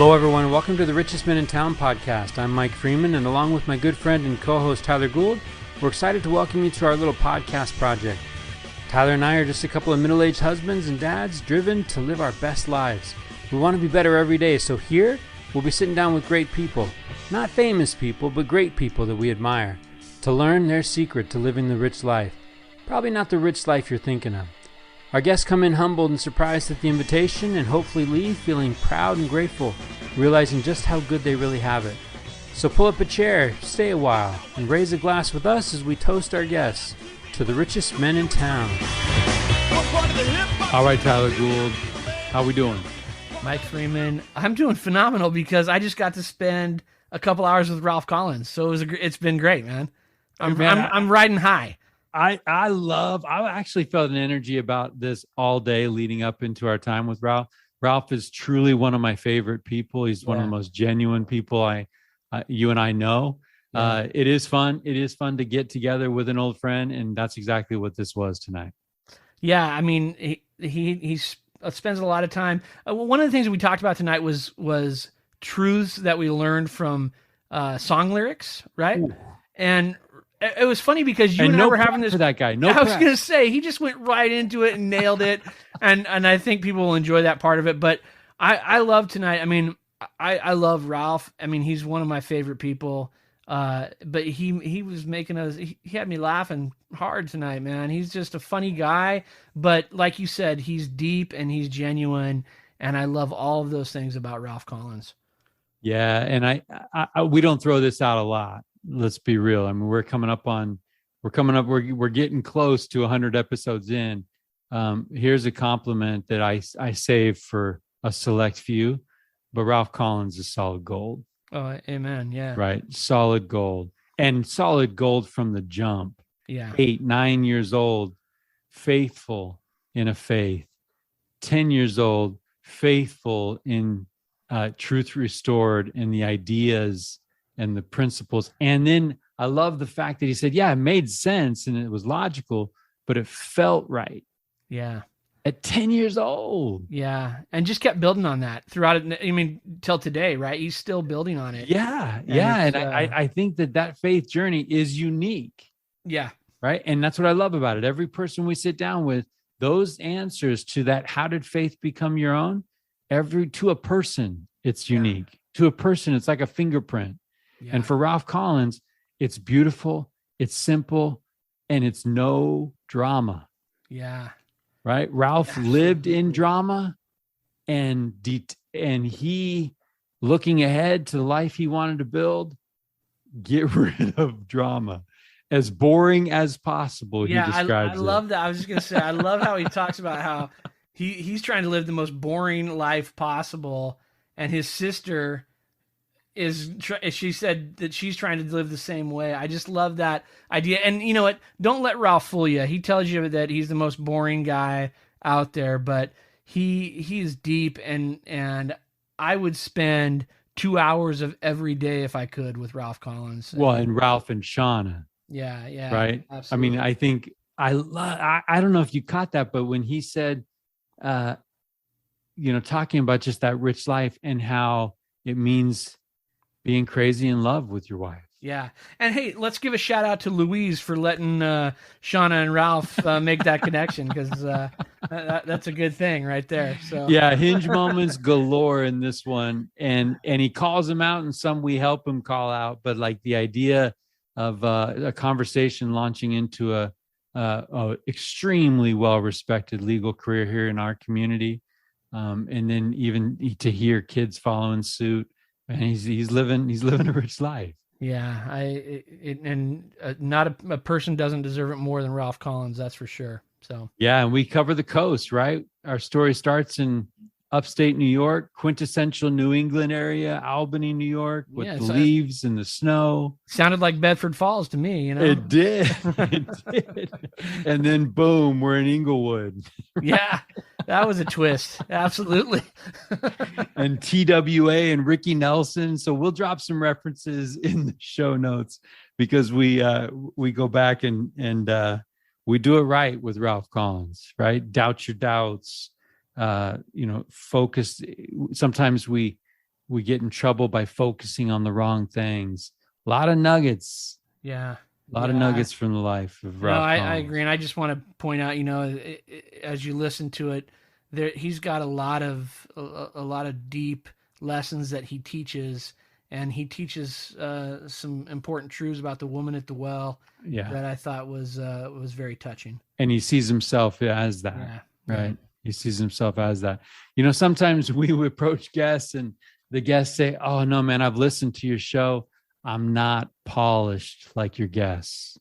Hello, everyone. Welcome to the Richest Men in Town podcast. I'm Mike Freeman, and along with my good friend and co-host Tyler Gould, we're excited to welcome you to our little podcast project. Tyler and I are just a couple of middle-aged husbands and dads driven to live our best lives. We want to be better every day, so here we'll be sitting down with great people. Not famous people, but great people that we admire, to learn their secret to living the rich life. Probably not the rich life you're thinking of. Our guests come in humbled and surprised at the invitation and hopefully leave feeling proud and grateful, realizing just how good they really have it. So pull up a chair, stay a while, and raise a glass with us as we toast our guests to the richest men in town. All right, Tyler Gould, how we doing? Mike Freeman, I'm doing phenomenal because I just got to spend a couple hours with Ralph Collins, so it's been great, man. I'm riding high. I actually felt an energy about this all day leading up into our time with Ralph. Ralph is truly one of my favorite people. He's one of the most genuine people you and I know. Yeah. It is fun. It is fun to get together with an old friend, and that's exactly what this was tonight. Yeah, I mean, he spends a lot of time. One of the things that we talked about tonight was truths that we learned from song lyrics, right? Ooh. And it was funny because you and I were having this. For that guy, I was going to say he just went right into it and nailed it, and I think people will enjoy that part of it. But I love tonight. I mean, I love Ralph. I mean, he's one of my favorite people. But he was making us. He had me laughing hard tonight, man. He's just a funny guy. But like you said, he's deep and he's genuine, and I love all of those things about Ralph Collins. Yeah, and we don't throw this out a lot. Let's be real. I mean, we're getting close to 100 episodes in. Here's a compliment that I saved for a select few, but Ralph Collins is solid gold. Oh, amen. Yeah. Right. Solid gold, and solid gold from the jump. Yeah. 8, 9 years old, faithful in a faith. 10 years old, faithful in truth restored and the ideas and the principles. And then I love the fact that he said, yeah, it made sense and it was logical, but it felt right. Yeah. At 10 years old. Yeah. And just kept building on that throughout it. I mean, till today, right? He's still building on it. Yeah. And I think that faith journey is unique. Yeah. Right. And that's what I love about it. Every person we sit down with, those answers to that, how did faith become your own? To a person, it's unique. Yeah. To a person, it's like a fingerprint. Yeah. And for Ralph Collins, it's beautiful, it's simple, and it's no drama. Yeah. Right? Ralph lived in drama, and he, looking ahead to the life he wanted to build, get rid of drama. As boring as possible, he describes it. I love that. I was just going to say, I love how he talks about how he's trying to live the most boring life possible, and his sister she said that she's trying to live the same way. I just love that idea. And you know what? Don't let Ralph fool you. He tells you that he's the most boring guy out there, but he's deep, and I would spend 2 hours of every day if I could with Ralph Collins. Well, and Ralph and Shauna. Yeah. Right. Absolutely. I mean, I think I don't know if you caught that, but when he said, talking about just that rich life and how it means being crazy in love with your wife. Yeah. And hey, let's give a shout out to Louise for letting Shauna and Ralph make that connection, because that's a good thing right there. So yeah, hinge moments galore in this one. And he calls them out, and some we help him call out. But like the idea of a conversation launching into a extremely well-respected legal career here in our community. And then even to hear kids following suit. And he's living a rich life. Yeah, not a person doesn't deserve it more than Ralph Collins, that's for sure. So yeah, and we cover the coast, right? Our story starts in upstate New York, quintessential New England area, Albany, New York, with the leaves and the snow. Sounded like Bedford Falls to me, you know. It did. It did. And then boom, we're in Inglewood. Yeah, that was a twist. Absolutely. And TWA and Ricky Nelson. So we'll drop some references in the show notes, because we go back and we do it right with Ralph Collins, right? Doubt your doubts. Focus. Sometimes we we get in trouble by focusing on the wrong things. A lot of nuggets. Yeah. A lot of nuggets from the life of Ralph Collins. I agree. And I just want to point out, as you listen to it, he's got a lot of deep lessons that he teaches, and he teaches some important truths about the woman at the well that I thought was very touching. And he sees himself as that, right? Yeah. He sees himself as that. Sometimes we would approach guests and the guests say, "Oh no, man, I've listened to your show. I'm not polished like your guests."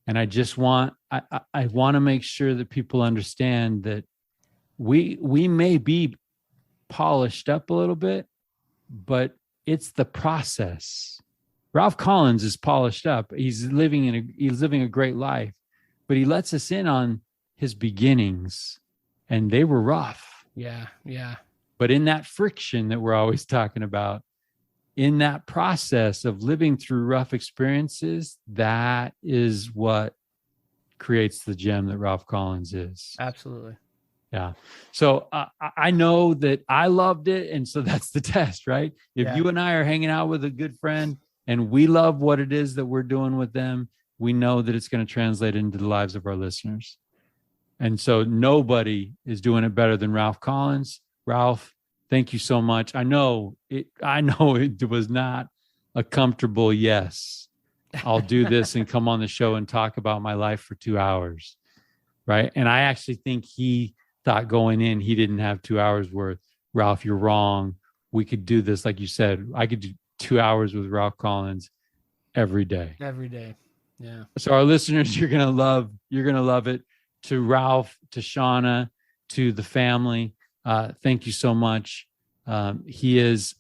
And I just want to make sure that people understand that we may be polished up a little bit, but it's the process. Ralph Collins is polished up. He's living a great life, but he lets us in on his beginnings, and they were rough. Yeah. But in that friction that we're always talking about, in that process of living through rough experiences, that is what creates the gem that Ralph Collins is. Absolutely. Yeah. So I know that I loved it. And so that's the test, right? If you and I are hanging out with a good friend and we love what it is that we're doing with them, we know that it's going to translate into the lives of our listeners. And so nobody is doing it better than Ralph Collins. Ralph, thank you so much. I know it was not a comfortable yes. I'll do this and come on the show and talk about my life for 2 hours. Right. And I actually think he thought going in, he didn't have 2 hours worth. Ralph, you're wrong. We could do this. Like you said, I could do 2 hours with Ralph Collins every day. Every day. Yeah. So our listeners, you're going to love it. To Ralph, to Shauna, to the family. Thank you so much. He's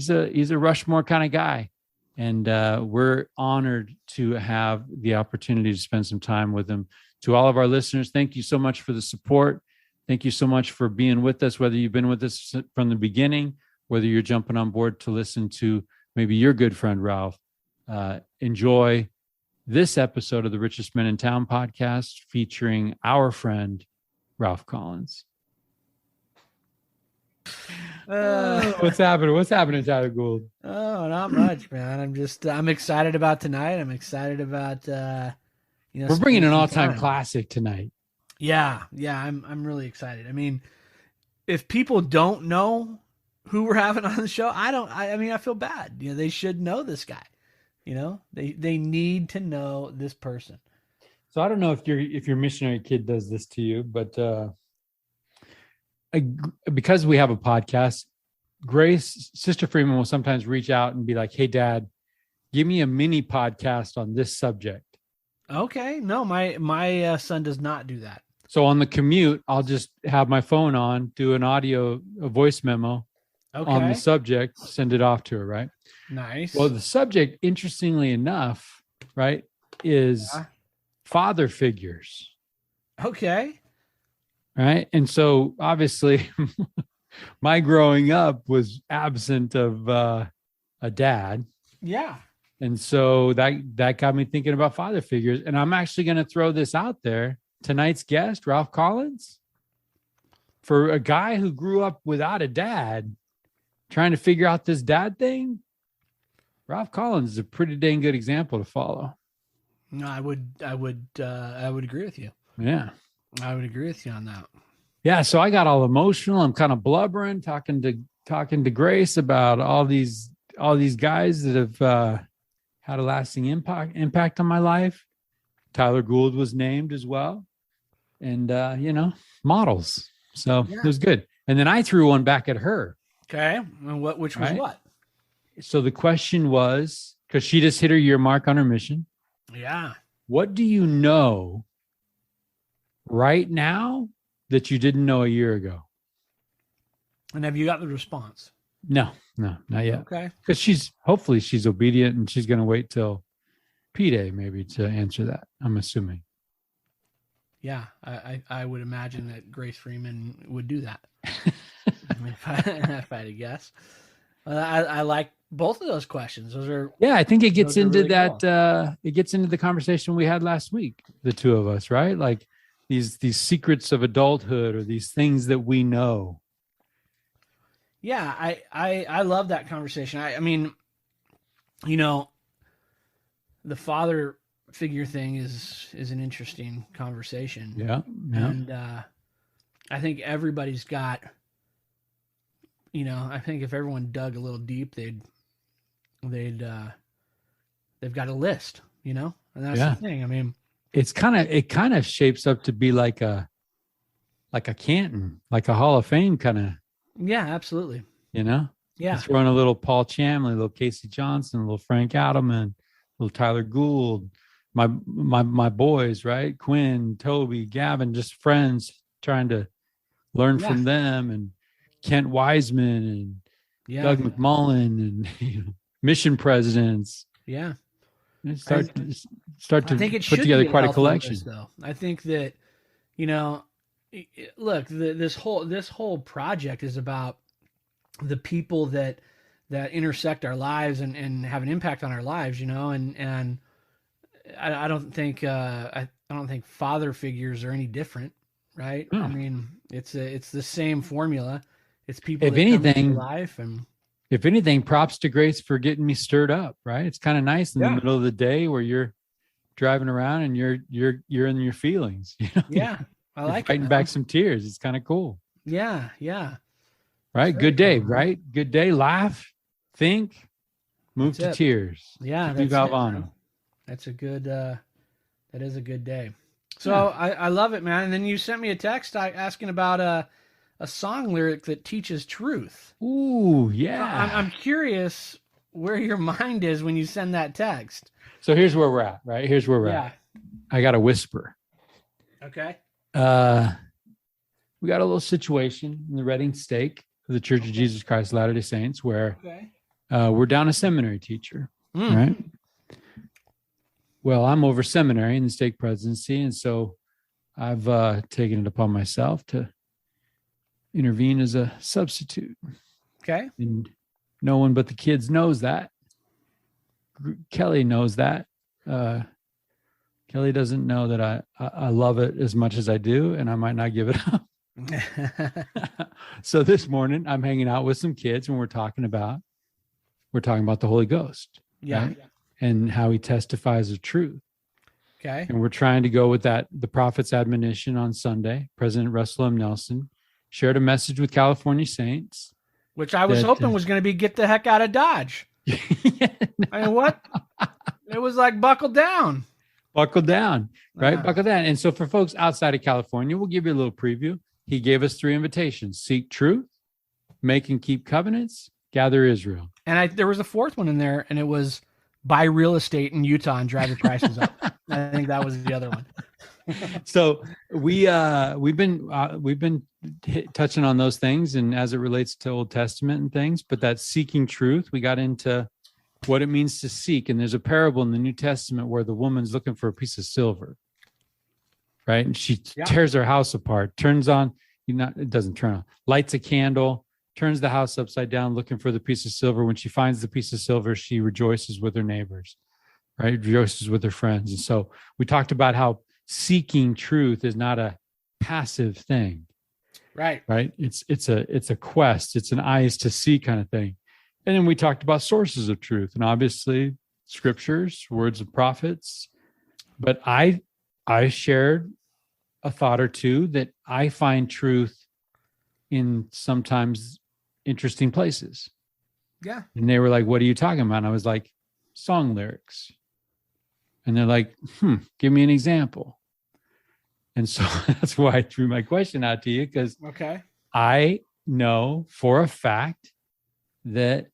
a Rushmore kind of guy. And we're honored to have the opportunity to spend some time with him. To all of our listeners, thank you so much for the support. Thank you so much for being with us, whether you've been with us from the beginning, whether you're jumping on board to listen to maybe your good friend, Ralph. Enjoy this episode of the Richest Men in Town podcast featuring our friend, Ralph Collins. What's happening? What's happening, Tyler Gould? Oh, not much, man. I'm excited about tonight. I'm excited about, we're bringing an all-time classic tonight. Yeah. I'm really excited. I mean, if people don't know who we're having on the show, I feel bad. They should know this guy. They need to know this person. So I don't know if your missionary kid does this to you, but because we have a podcast, Grace, Sister Freeman will sometimes reach out and be like, "Hey, Dad, give me a mini podcast on this subject." Okay. No, my son does not do that. So on the commute, I'll just have my phone on, do a voice memo on the subject, send it off to her, right? Nice. Well, the subject, interestingly enough, right, is father figures. Okay. Right. And so obviously my growing up was absent of a dad. Yeah. And so that got me thinking about father figures. And I'm actually going to throw this out there. Tonight's guest, Ralph Collins, for a guy who grew up without a dad, trying to figure out this dad thing, Ralph Collins is a pretty dang good example to follow. No, I would agree with you. Yeah. I would agree with you on that. Yeah. So I got all emotional. I'm kind of blubbering, talking to Grace about all these guys that have had a lasting impact on my life. Tyler Gould was named as well. And, models. So It was good. And then I threw one back at her. Okay. And which was what? So the question was, because she just hit her year mark on her mission. Yeah. What do you know right now that you didn't know a year ago? And have you got the response? No, not yet. Okay. Because hopefully she's obedient and she's going to wait till P-Day maybe to answer that, I'm assuming. Yeah, I would imagine that Grace Freeman would do that. if I had to guess. I like both of those questions. Those are I think it gets into really that. Cool. It gets into the conversation we had last week, the two of us, right? Like these secrets of adulthood or these things that we know. Yeah, I love that conversation. I mean, you know, the father figure thing is an interesting conversation. Yeah. And I think everybody's got, you know, I think if everyone dug a little deep, they've got a list, you know, and that's the thing. I mean, it kind of shapes up to be like a Canton, like a Hall of Fame kind of. Yeah, absolutely. You know, yeah, throwing a little Paul Chamley, a little Casey Johnson, a little Frank Adelman, a little Tyler Gould, my boys, right? Quinn, Toby, Gavin, just friends trying to learn from them, and Kent Wiseman and Doug McMullen and mission presidents. Yeah. Start to I think it put together quite a collection. Though I think that, you know, look, this whole project is about the people that intersect our lives and have an impact on our lives, you know, and I don't think I don't think father figures are any different, right? I mean, it's the same formula. It's people. If anything, come into life, and if anything, props to Grace for getting me stirred up. Right? It's kind of nice in the middle of the day where you're driving around and you're in your feelings. You know? Yeah, I like it. Fighting back some tears. It's kind of cool. Yeah. Right. Good day. Cool, right. Good day. Laugh. Think. Move to tears. Yeah. That's Galvano. That's a good. That is a good day. So I love it, man. And then you sent me a text asking about a song lyric that teaches truth. Ooh, yeah. I'm curious where your mind is when you send that text. So here's where we're at, right? Here's where we're at. I got a whisper. Okay. We got a little situation in the Reading Stake of the Church of Jesus Christ of Latter-day Saints where we're down a seminary teacher, right? Well, I'm over seminary in the stake presidency, and so I've taken it upon myself to intervene as a substitute. Okay. And no one but the kids knows that. Kelly knows that. Kelly doesn't know that I love it as much as I do, and I might not give it up. So this morning I'm hanging out with some kids and we're talking about the Holy Ghost. Yeah. Right? And how he testifies of truth. Okay. And we're trying to go with that. The prophet's admonition on Sunday, President Russell M. Nelson shared a message with California saints. Which I was hoping was going to be get the heck out of Dodge. I mean, what? It was like buckle down. Buckle down, right? Buckle down. And so for folks outside of California, we'll give you a little preview. He gave us 3 invitations: seek truth, make and keep covenants, gather Israel. And there was a 4th one in there, and it was buy real estate in Utah and drive the prices up. I think that was the other one. So we've been touching on those things, and as it relates to Old Testament and things, but that seeking truth, we got into what it means to seek. And there's a parable in the New Testament where the woman's looking for a piece of silver, right? And she tears her house apart, it doesn't turn on, lights a candle, turns the house upside down looking for the piece of silver. When she finds the piece of silver, she rejoices with her neighbors, right? Rejoices with her friends. And so we talked about how seeking truth is not a passive thing. Right. It's a quest. It's an eyes to see kind of thing. And then we talked about sources of truth, and obviously scriptures, words of prophets. But I shared a thought or two that I find truth in sometimes interesting places. Yeah. And they were like, "What are you talking about?" And I was like, "Song lyrics." And they're like, "Give me an example." And so that's why I threw my question out to you, because I know for a fact that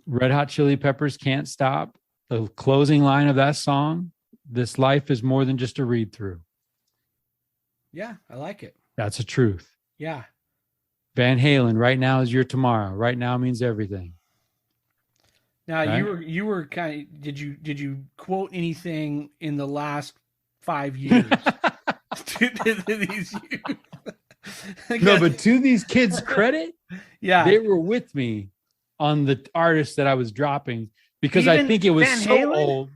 Red Hot Chili Peppers Can't Stop, the closing line of that song, "This life is more than just a read through." Yeah, I like it. That's a truth. Yeah. Van Halen, "Right Now Is Your Tomorrow." Right now means everything. Now, right? you were kind of, did you quote anything in the last 5 years to these youth? No, but to these kids' credit, they were with me on the artists that I was dropping, because I think it was so old.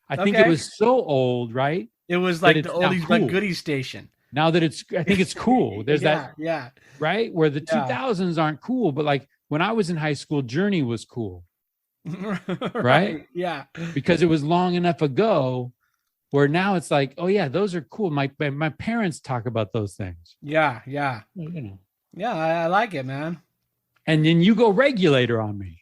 I think it was so old, right? It was like the oldies but goodies station. Now that I think it's cool. There's that, yeah, right? Where the 2000s aren't cool, but like when I was in high school, Journey was cool, right? Yeah. Because it was long enough ago where now it's like, oh yeah, those are cool. My parents talk about those things. Yeah. You know. Yeah. I like it, man. And then you go Regulator on me.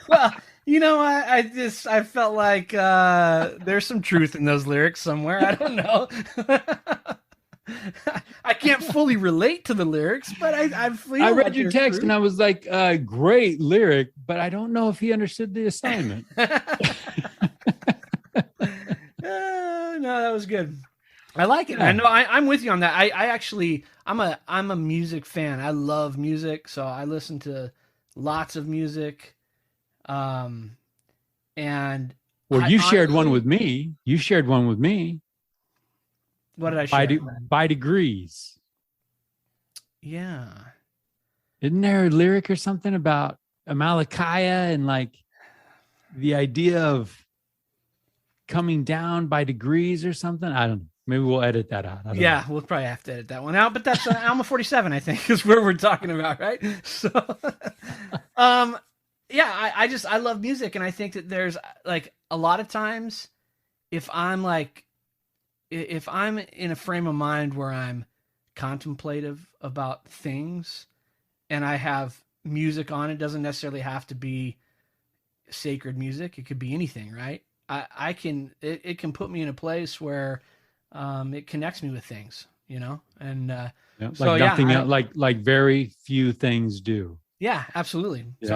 Well, I felt like there's some truth in those lyrics somewhere. I don't know. I can't fully relate to the lyrics, but I feel I read like your text and I was like, great lyric, but I don't know if he understood the assignment. No, that was good. I like it. Yeah. I know I'm with you on that. I'm a music fan. I love music, so I listen to lots of music. And you shared one with me. You shared one with me. What did I share? By Degrees. Yeah. Isn't there a lyric or something about Amalekaya and like the idea of coming down by degrees or something? I don't know. Maybe we'll edit that out. Yeah, we'll probably have to edit that one out. But that's Alma 47, I think, is where we're talking about, right? So, yeah, I love music, and I think that there's like a lot of times, if I'm in a frame of mind where I'm contemplative about things, and I have music on, it doesn't necessarily have to be sacred music. It could be anything, right? It can put me in a place where it connects me with things, and like nothing else, like very few things do. Yeah, absolutely. Yeah. So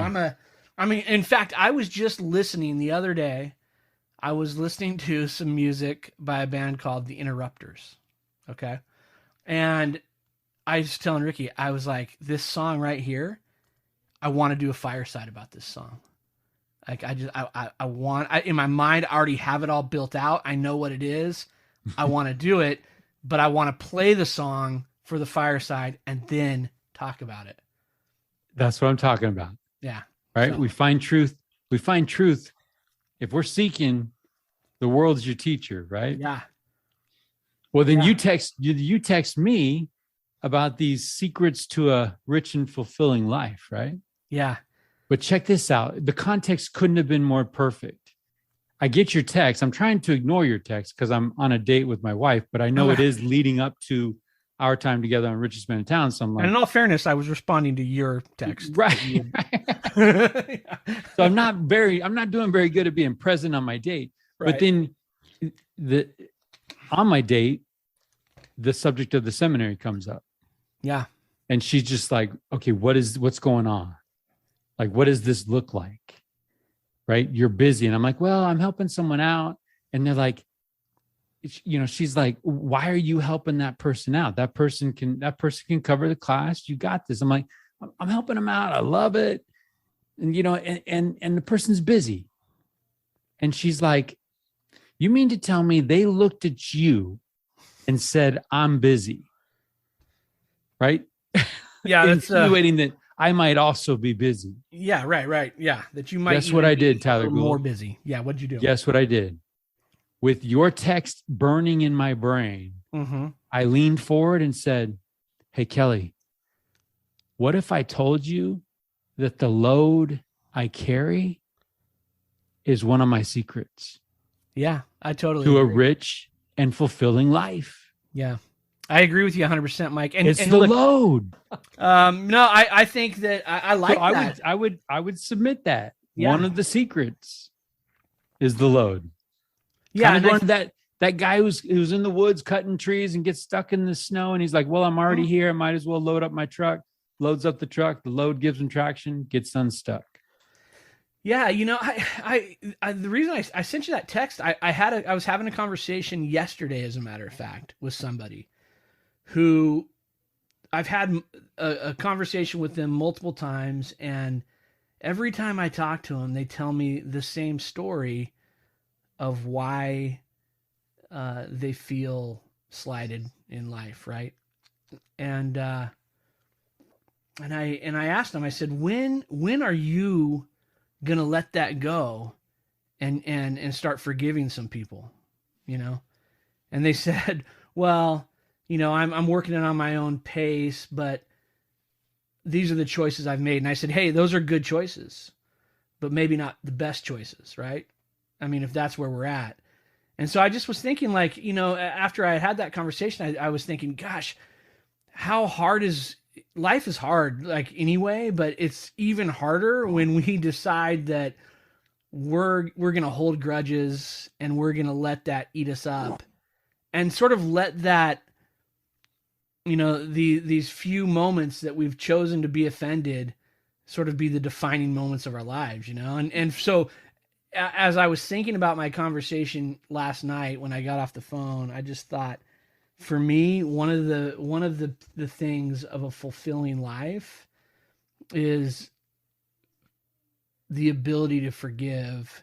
in fact, I was just listening the other day. I was listening to some music by a band called The Interrupters. Okay. And I was telling Ricky, I was like, this song right here, I want to do a fireside about this song. Like in my mind, I already have it all built out. I know what it is. I want to do it, but I want to play the song for the fireside and then talk about it. That's what I'm talking about. Yeah. Right. So, we find truth. If we're seeking, the world's your teacher, right? Yeah. Well, then you text me about these secrets to a rich and fulfilling life, right? Yeah. But check this out. The context couldn't have been more perfect. I get your text. I'm trying to ignore your text because I'm on a date with my wife, but I know it is leading up to our time together on Richest Man in Town. So I'm like, and in all fairness, I was responding to your text. Right. Yeah. So I'm not doing very good at being present on my date. Right. But then on my date, the subject of the seminary comes up. Yeah. And she's just like, okay, what's going on? Like, what does this look like? Right? You're busy. And I'm like, well, I'm helping someone out. And they're like, she's like, why are you helping that person out? That person can cover the class. You got this. I'm like, I'm helping them out. I love it. And, and the person's busy. And she's like, you mean to tell me they looked at you and said, I'm busy? Right? Yeah. Insinuating that I might also be busy. Yeah. Right. Yeah. That you might. Guess what I did, Tyler Gould? More busy. Yeah. What'd you do? Guess what I did? With your text burning in my brain, mm-hmm. I leaned forward and said, hey, Kelly, what if I told you that the load I carry is one of my secrets? Yeah, I totally to agree. A rich and fulfilling life. Yeah, I agree with you 100%, Mike. And it's the load. No, I think that I like that. I would submit that. Yeah. One of the secrets is the load. Yeah, and that guy who's in the woods cutting trees and gets stuck in the snow, and he's like, well, I'm already here. I might as well load up my truck. Loads up the truck. The load gives him traction, gets unstuck. Yeah, I the reason I sent you that text, I was having a conversation yesterday, as a matter of fact, with somebody who I've had a conversation with them multiple times, and every time I talk to them, they tell me the same story of why they feel slighted in life, right? And I asked them, I said, when are you gonna let that go and start forgiving some people, And they said, well, I'm working it on my own pace, but these are the choices I've made. And I said, hey, those are good choices, but maybe not the best choices, right? I mean, if that's where we're at. And so I just was thinking, like, after I had that conversation, I was thinking, gosh, how hard is life is hard, like, anyway, but it's even harder when we decide that we're going to hold grudges and we're going to let that eat us up and sort of let that, these few moments that we've chosen to be offended sort of be the defining moments of our lives, And so as I was thinking about my conversation last night when I got off the phone, I just thought, for me, one of the things of a fulfilling life is the ability to forgive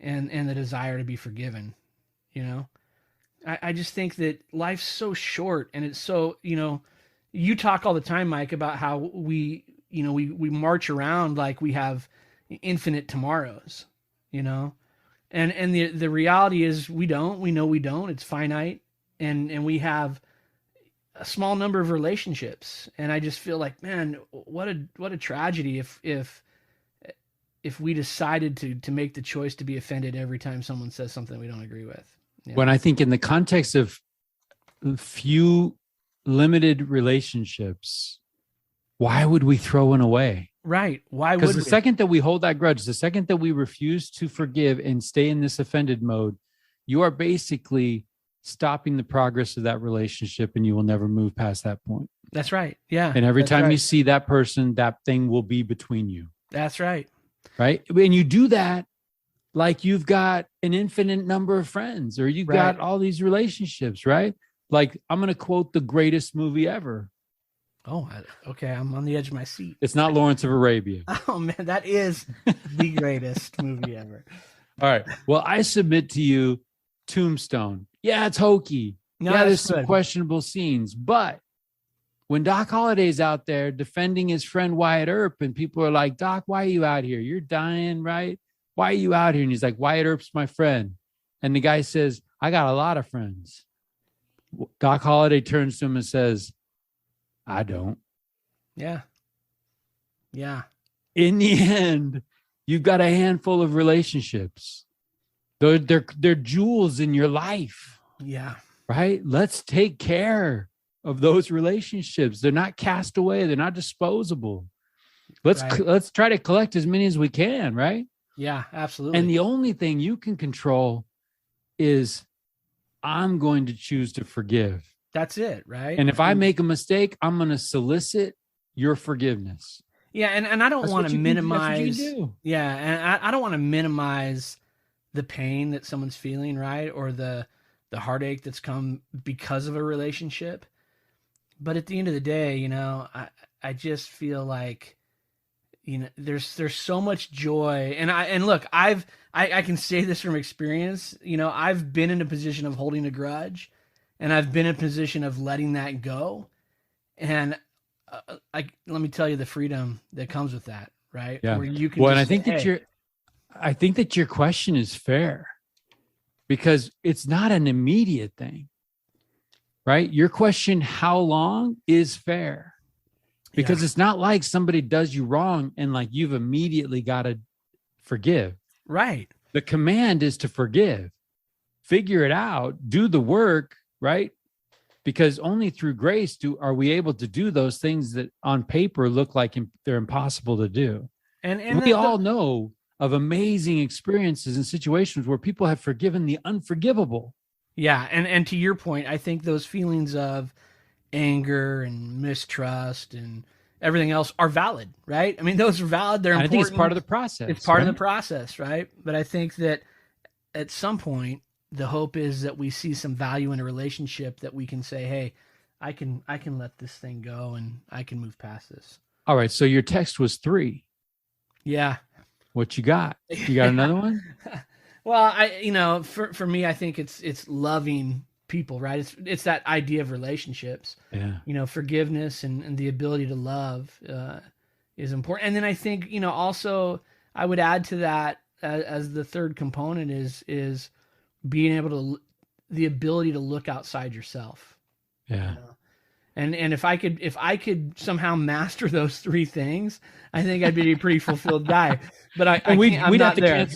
and the desire to be forgiven. I just think that life's so short, and it's so, you talk all the time, Mike, about how we march around like we have infinite tomorrows, and the reality is we don't. It's finite, and we have a small number of relationships. And I just feel like, man, what a tragedy if we decided to make the choice to be offended every time someone says something we don't agree with. When I think in the context of few limited relationships, why would we throw one away? Right. Why would we? Because the second that we hold that grudge, the second that we refuse to forgive and stay in this offended mode, you are basically stopping the progress of that relationship, and you will never move past that point. That's right. Yeah. And every time right. you see that person, that thing will be between you. That's right. Right. And you do that like you've got an infinite number of friends, or you've got all these relationships, right? Like, I'm going to quote the greatest movie ever. Oh, okay. I'm on the edge of my seat. It's not Lawrence of Arabia. Oh, man, that is the greatest movie ever. All right. Well, I submit to you Tombstone. Yeah, it's hokey. No, yeah, there's good. some questionable scenes. But when Doc Holliday's out there defending his friend Wyatt Earp, and people are like, Doc, why are you out here? You're dying, right? Why are you out here? And he's like, Wyatt Earp's my friend. And the guy says, I got a lot of friends. Doc Holliday turns to him and says, I don't. Yeah. Yeah. In the end, you've got a handful of relationships. They're jewels in your life. Yeah. Right? Let's take care of those relationships. They're not cast away. They're not disposable. Let's try to collect as many as we can, right? Yeah, absolutely. And the only thing you can control is, I'm going to choose to forgive. That's it, right? And if I make a mistake, I'm going to solicit your forgiveness. Yeah, and I don't want to minimize. That's what you do. Yeah, and I don't want to minimize the pain that someone's feeling, right? Or the heartache that's come because of a relationship. But at the end of the day, I just feel like, there's so much joy. And look, I can say this from experience. I've been in a position of holding a grudge, and I've been in a position of letting that go. And let me tell you the freedom that comes with that, right? Yeah. Where you can. Well, and I think that your question is fair, because it's not an immediate thing, right? Your question, how long, is fair, because it's not like somebody does you wrong and like you've immediately got to forgive. Right. The command is to forgive, figure it out, do the work, right? Because only through grace are we able to do those things that on paper look like they're impossible to do. And we all know of amazing experiences and situations where people have forgiven the unforgivable. Yeah. And to your point, I think those feelings of anger and mistrust and everything else are valid, right? I mean, those are valid. They're important. I think it's part of the process. It's part of the process, right? But I think that at some point, the hope is that we see some value in a relationship that we can say, hey, I can let this thing go and I can move past this. All right. So your text was 3. Yeah. What you got? You got another one? Well, for me, I think it's loving people, right? It's that idea of relationships. Yeah. Forgiveness and the ability to love is important. And then I think, also I would add to that as the third component is being able the ability to look outside yourself. Yeah. And if I could somehow master those three things, I think I'd be a pretty fulfilled guy. But I'm not there.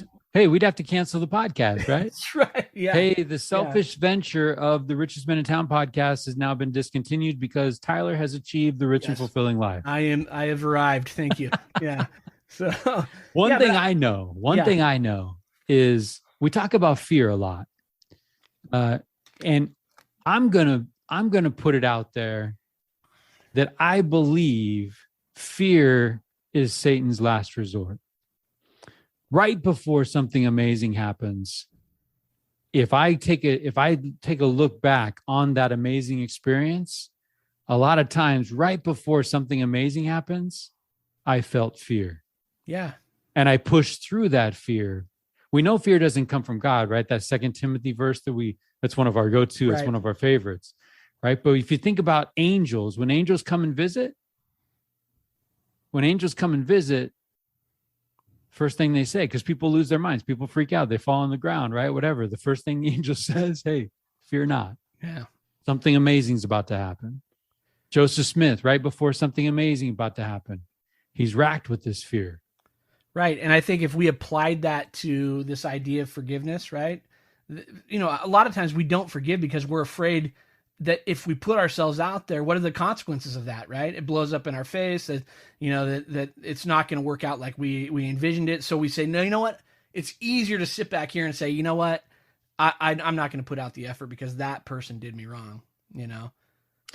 We'd have to cancel the podcast, right? That's right. Yeah. Hey, the selfish venture of the Richest Men in Town podcast has now been discontinued because Tyler has achieved the rich and fulfilling life. I have arrived. Thank you. Yeah. So one thing I know is we talk about fear a lot. And I'm gonna put it out there that I believe fear is Satan's last resort. Right before something amazing happens, if I take a look back on that amazing experience, a lot of times right before something amazing happens, I felt fear. Yeah. And I pushed through that fear. We know fear doesn't come from God, right? That 2 Timothy verse that's one of our go-to, it's one of our favorites, right? But if you think about angels, when angels come and visit, first thing they say, because people lose their minds, people freak out, they fall on the ground, right? Whatever. The first thing the angel says, hey, fear not. Yeah. Something amazing is about to happen. Joseph Smith, right before something amazing about to happen, he's racked with this fear. Right. And I think if we applied that to this idea of forgiveness, right? A lot of times we don't forgive because we're afraid that if we put ourselves out there, what are the consequences of that, right? It blows up in our face, that it's not going to work out like we envisioned it. So we say, no, you know what? It's easier to sit back here and say, you know what? I'm not going to put out the effort because that person did me wrong,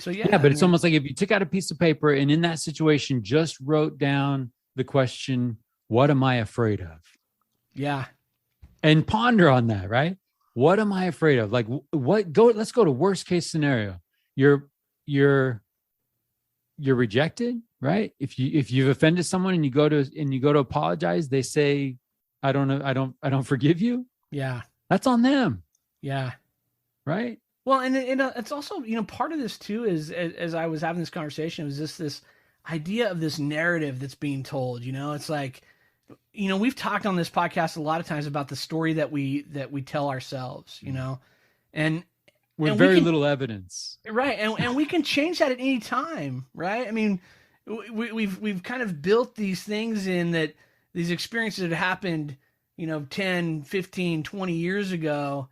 So yeah. But it's almost like if you took out a piece of paper and in that situation just wrote down the question, what am I afraid of? Yeah. And ponder on that, right? What am I afraid of? Like let's go to worst case scenario. You're rejected, right? If you've offended someone and you go to apologize, they say, I don't forgive you. Yeah. That's on them. Yeah. Right. Well, and it's also, part of this too is, as I was having this conversation, was this idea of this narrative that's being told. It's like, we've talked on this podcast a lot of times about the story that we tell ourselves, and with very little evidence, right? And we can change that at any time, right? I mean, we've kind of built these things in that these experiences that happened, 10, 15, 20 years ago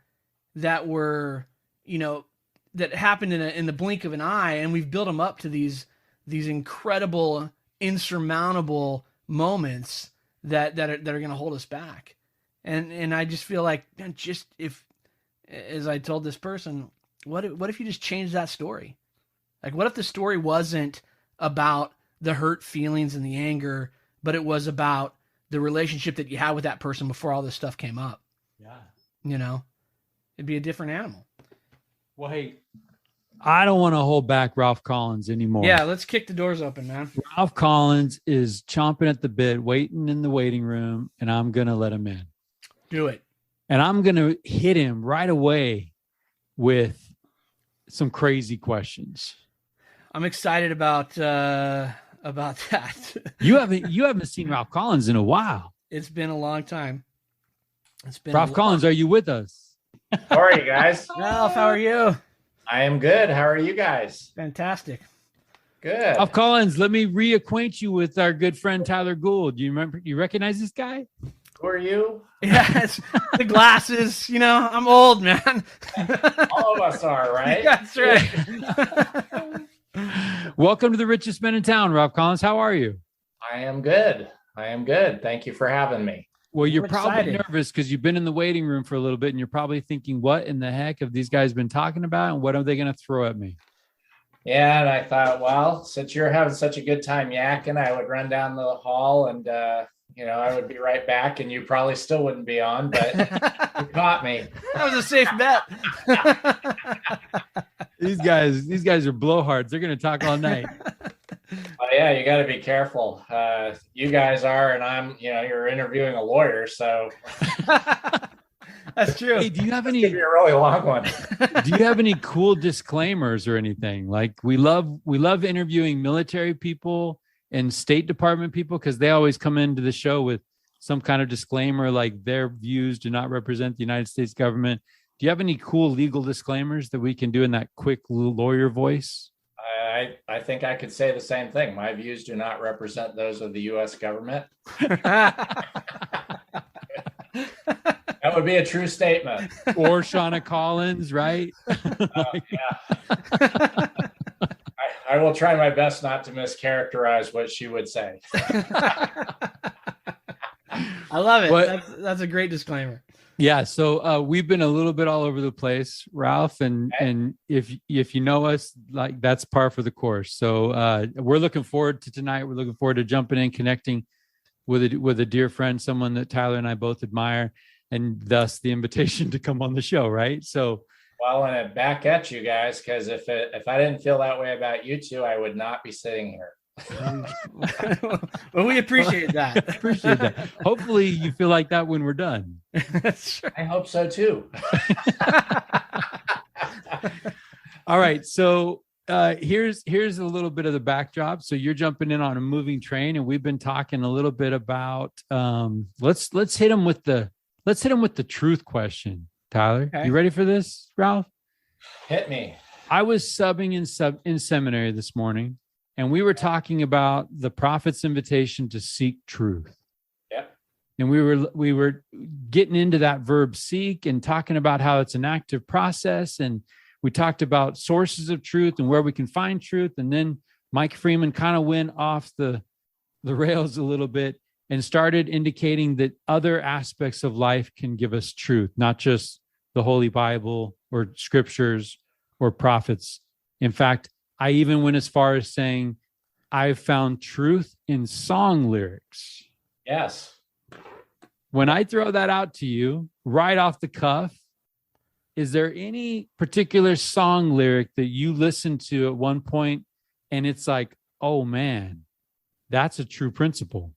that were, that happened in the blink of an eye, and we've built them up to these incredible, insurmountable moments that are going to hold us back. And I just feel like, as I told this person, what if you just change that story? Like, what if the story wasn't about the hurt feelings and the anger, but it was about the relationship that you had with that person before all this stuff came up? Yeah. It'd be a different animal. Well, hey, I don't want to hold back Ralph Collins anymore. Yeah, let's kick the doors open, man. Ralph Collins is chomping at the bit, waiting in the waiting room, and I'm going to let him in. Do it. And I'm going to hit him right away with some crazy questions. I'm excited about that. You haven't seen Ralph Collins in a while. It's been a long time. Ralph Collins, are you with us? How are you guys? Ralph, how are you? I am good. How are you guys? Fantastic. Good. Ralph Collins, let me reacquaint you with our good friend Tyler Gould. You recognize this guy? Who are you? Yeah, it's the glasses. I'm old, man. All of us are, right? That's right. Welcome to the Richest Men in Town, Ralph Collins. How are you? I am good. Thank you for having me. Well, you're probably nervous because you've been in the waiting room for a little bit and you're probably thinking, what in the heck have these guys been talking about? And what are they going to throw at me? Yeah. And I thought, well, since you're having such a good time yakking, I would run down the hall and, I would be right back and you probably still wouldn't be on, but you caught me. That was a safe bet. These guys are blowhards. They're going to talk all night. Oh yeah, you got to be careful. You guys are, and I'm. You're interviewing a lawyer, so that's true. Hey, do you have any? Give you a really long one. Do you have any cool disclaimers or anything? Like we love interviewing military people and State Department people because they always come into the show with some kind of disclaimer, like their views do not represent the United States government. Do you have any cool legal disclaimers that we can do in that quick lawyer voice? I think I could say the same thing. My views do not represent those of the U.S. government. That would be a true statement. Or Shauna Collins, right? Yeah. I will try my best not to mischaracterize what she would say. I love it. That's a great disclaimer. Yeah, so we've been a little bit all over the place, Ralph, and if you know us, like, that's par for the course. So we're looking forward to tonight. We're looking forward to jumping in, connecting with a dear friend, someone that Tyler and I both admire, and thus the invitation to come on the show, right? So, well, and back at you guys, because if I didn't feel that way about you two, I would not be sitting here. Well, we appreciate that. Appreciate that. Hopefully you feel like that when we're done. I hope so too. All right. So here's a little bit of the backdrop. So you're jumping in on a moving train, and we've been talking a little bit about let's hit them with the truth question. Tyler, okay. You ready for this, Ralph? Hit me. I was subbing in seminary this morning, and we were talking about the prophet's invitation to seek truth. Yep. And we were getting into that verb seek and talking about how it's an active process. And we talked about sources of truth and where we can find truth. And then Mike Freeman kind of went off the rails a little bit and started indicating that other aspects of life can give us truth, not just the Holy Bible or scriptures or prophets. In fact, I even went as far as saying, I've found truth in song lyrics. Yes. When I throw that out to you right off the cuff, is there any particular song lyric that you listened to at one point and it's like, oh man, that's a true principle?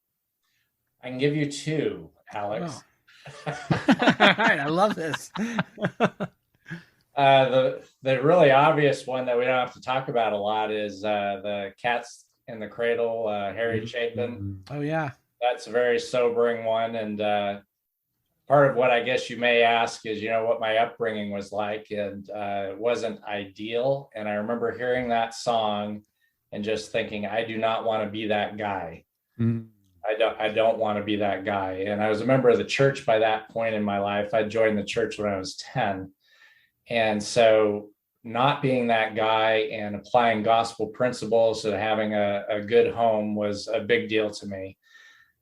I can give you two, Alex. Oh. All right, I love this. The really obvious one that we don't have to talk about a lot is the Cats in the Cradle, Harry Chapin. Oh yeah, that's a very sobering one. And part of what I guess you may ask is, what my upbringing was like, and it wasn't ideal. And I remember hearing that song and just thinking, I do not want to be that guy. Mm. I don't want to be that guy. And I was a member of the church by that point in my life. I joined the church when I was 10. And so not being that guy and applying gospel principles and having a good home was a big deal to me.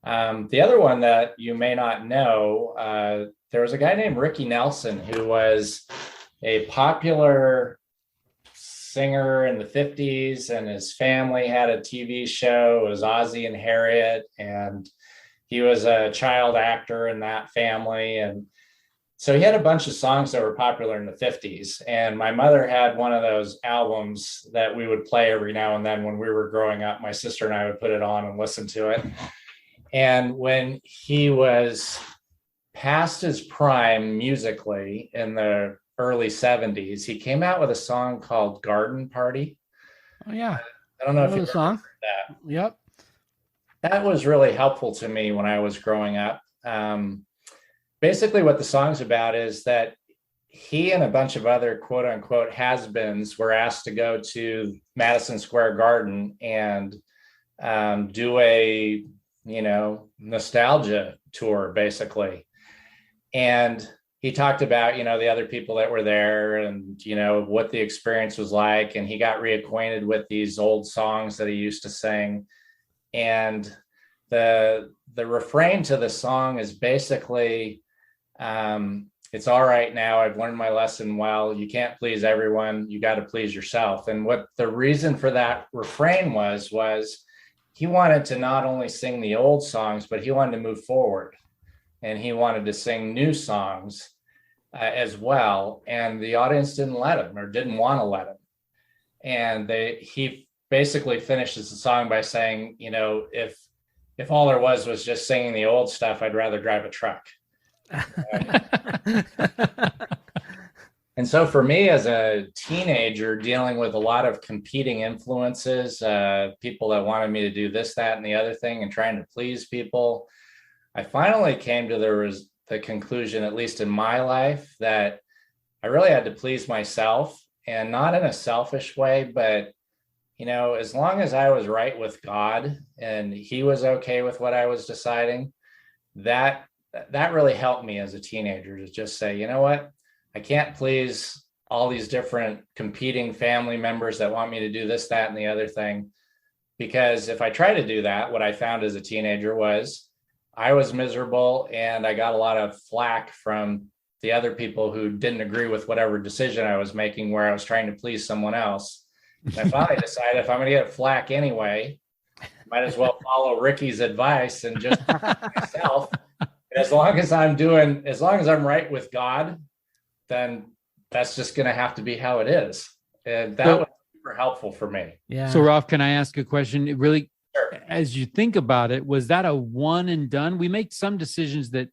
The other one that you may not know, there was a guy named Ricky Nelson who was a popular singer in the 50s, and his family had a TV show. It was Ozzie and Harriet, and he was a child actor in that family. And so he had a bunch of songs that were popular in the 50s. And my mother had one of those albums that we would play every now and then when we were growing up. My sister and I would put it on and listen to it. And when he was past his prime musically in the early 70s, he came out with a song called Garden Party. Oh yeah. I don't know if you the song. That. Yep. That was really helpful to me when I was growing up. Basically what the song's about is that he and a bunch of other quote unquote has-beens were asked to go to Madison Square Garden and do a, nostalgia tour basically. And he talked about, the other people that were there and, what the experience was like. And he got reacquainted with these old songs that he used to sing. And the refrain to the song is basically, it's all right now. I've learned my lesson well. You can't please everyone. You got to please yourself. And what the reason for that refrain was he wanted to not only sing the old songs, but he wanted to move forward. And he wanted to sing new songs as well. And the audience didn't let him, or didn't want to let him. And he basically finishes the song by saying, if all there was just singing the old stuff, I'd rather drive a truck. And so for me as a teenager, dealing with a lot of competing influences, people that wanted me to do this, that, and the other thing, and trying to please people, I finally came to the conclusion, at least in my life, that I really had to please myself, and not in a selfish way, but as long as I was right with God and he was okay with what I was deciding, that really helped me as a teenager to just say, you know what, I can't please all these different competing family members that want me to do this, that, and the other thing. Because if I try to do that, what I found as a teenager was I was miserable, and I got a lot of flack from the other people who didn't agree with whatever decision I was making, where I was trying to please someone else. And I finally decided, if I'm going to get flack anyway, might as well follow Ricky's advice and just myself. And as long as I'm right with God, then that's just going to have to be how it is. And that was super helpful for me. Yeah. So Ralph, can I ask a question? It really, sure. As you think about it, was that a one and done? We make some decisions that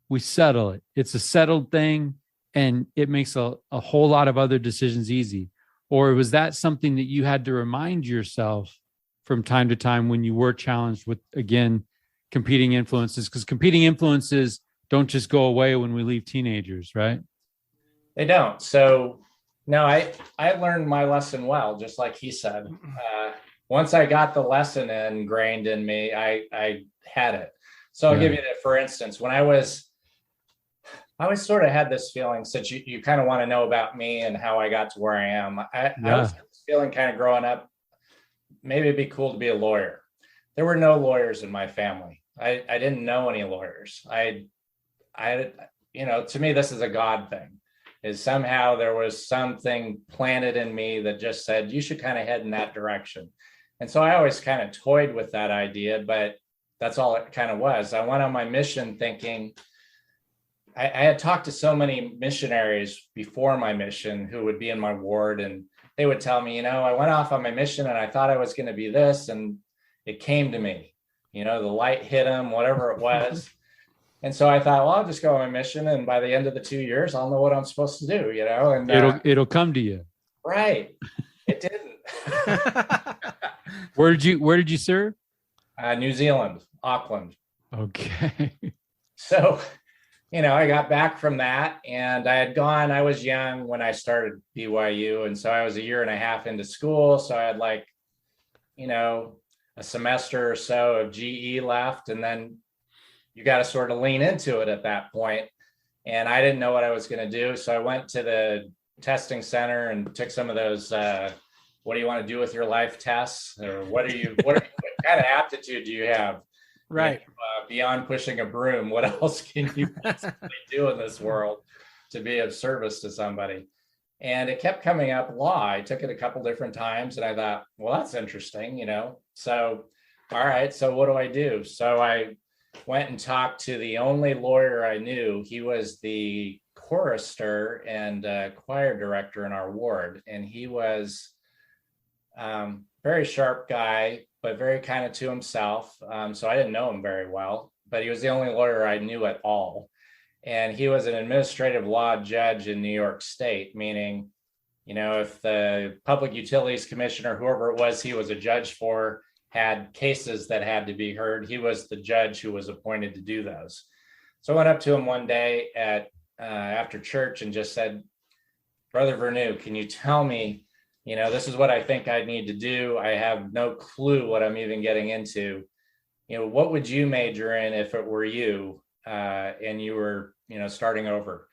we settle it. It's a settled thing, and it makes a whole lot of other decisions easy. Or was that something that you had to remind yourself from time to time when you were challenged with, again, competing influences? Because competing influences don't just go away when we leave teenagers, right? They don't. So no, I learned my lesson well, just like he said. Once I got the lesson ingrained in me, I had it. So I'll give you that. For instance, when I always sort of had this feeling, since you kind of want to know about me and how I got to where I am. I was feeling kind of growing up, maybe it'd be cool to be a lawyer. There were no lawyers in my family. I didn't know any lawyers. To me, this is a God thing. Is somehow there was something planted in me that just said, you should kind of head in that direction. And so I always kind of toyed with that idea, but that's all it kind of was. I went on my mission thinking, I had talked to so many missionaries before my mission who would be in my ward, and they would tell me, I went off on my mission and I thought I was going to be this, and it came to me, the light hit them, whatever it was. And so I thought, well, I'll just go on my mission, and by the end of the 2 years, I'll know what I'm supposed to do, and it'll come to you. Right. It didn't. Where did you serve? New Zealand, Auckland. Okay. So, I got back from that, and I was young when I started BYU. And so I was a year and a half into school. So I had a semester or so of GE left, and then you got to sort of lean into it at that point. And I didn't know what I was going to do. So I went to the testing center and took some of those, what do you want to do with your life tests? Or what kind of aptitude do you have? Right. Beyond pushing a broom, what else can you possibly do in this world to be of service to somebody? And it kept coming up law. I took it a couple different times, and I thought, well, that's interesting, So, all right, so what do I do? So I went and talked to the only lawyer I knew. He was the chorister and choir director in our ward, and he was very sharp guy, but very kind of to himself. So I didn't know him very well, but he was the only lawyer I knew at all. And he was an administrative law judge in New York State, meaning, if the Public Utilities Commissioner, whoever it was he was a judge for, had cases that had to be heard, he was the judge who was appointed to do those. So I went up to him one day after church and just said, Brother Vernew, can you tell me, this is what I think I need to do. I have no clue what I'm even getting into. What would you major in if it were you and you were, starting over?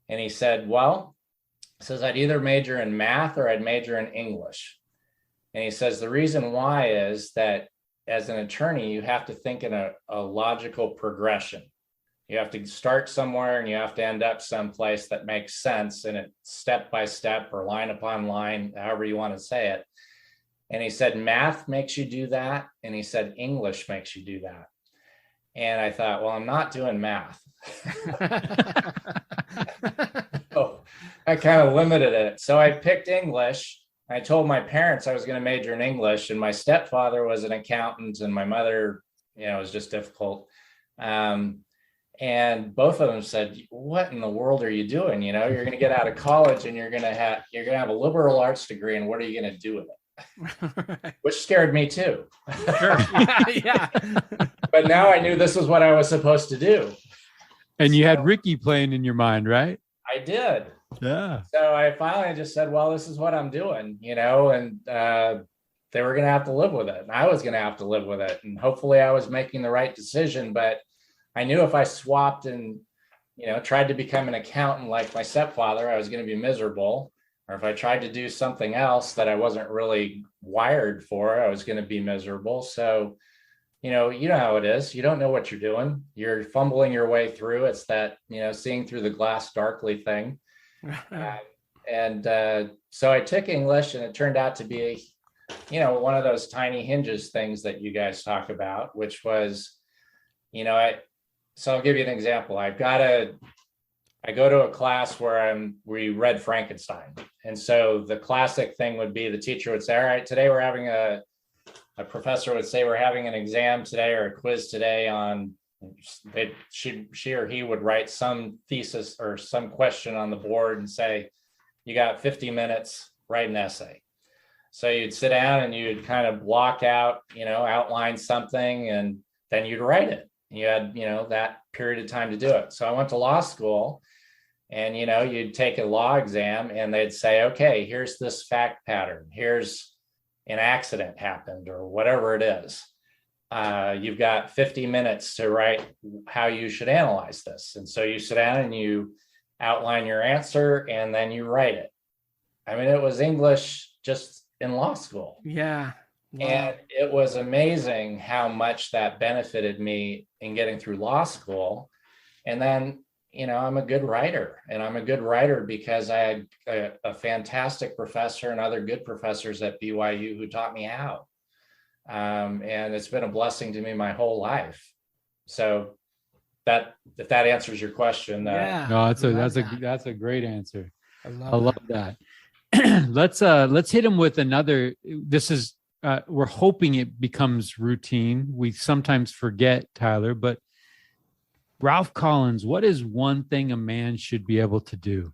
And he said, I'd either major in math or I'd major in English. And he says, the reason why is that as an attorney, you have to think in a logical progression. You have to start somewhere and you have to end up someplace that makes sense, and it's step by step or line upon line, however you want to say it. And he said, math makes you do that. And he said, English makes you do that. And I thought, well, I'm not doing math. So I kind of limited it. So I picked English. I told my parents I was going to major in English, and my stepfather was an accountant, and my mother, was just difficult. And both of them said, what in the world are you doing? You're going to get out of college and you're going to have a liberal arts degree, and what are you going to do with it? Which scared me too. Sure. Yeah. But now I knew this was what I was supposed to do. And you had Ricky playing in your mind, right? I did. Yeah. So I finally just said, well, this is what I'm doing, and they were going to have to live with it, and I was going to have to live with it. And hopefully I was making the right decision, but I knew if I swapped and, tried to become an accountant like my stepfather, I was going to be miserable. Or if I tried to do something else that I wasn't really wired for, I was going to be miserable. So, you know how it is. You don't know what you're doing. You're fumbling your way through. It's that, seeing through the glass darkly thing. So I took English, and it turned out to be, one of those tiny hinges things that you guys talk about, which was, so I'll give you an example. I go to a class where we read Frankenstein. And so the classic thing would be the teacher would say, all right, today we're having a professor would say, we're having an exam today or a quiz today on, she or he would write some thesis or some question on the board and say, you got 50 minutes, write an essay. So you'd sit down and you'd kind of block out, outline something, and then you'd write it. You had, that period of time to do it. So I went to law school, and, you'd take a law exam and they'd say, okay, here's this fact pattern. Here's an accident happened or whatever it is. You've got 50 minutes to write how you should analyze this. And so you sit down and you outline your answer, and then you write it. I mean, it was English just in law school. Yeah. Wow. And it was amazing how much that benefited me in getting through law school. And then, I'm a good writer, and I'm a good writer because I had a fantastic professor and other good professors at BYU who taught me how. And it's been a blessing to me my whole life. So if that answers your question. Yeah. No, that's a great answer. I love that. Let's hit him with another. This is, we're hoping it becomes routine. We sometimes forget, Tyler, but Ralph Collins, what is one thing a man should be able to do?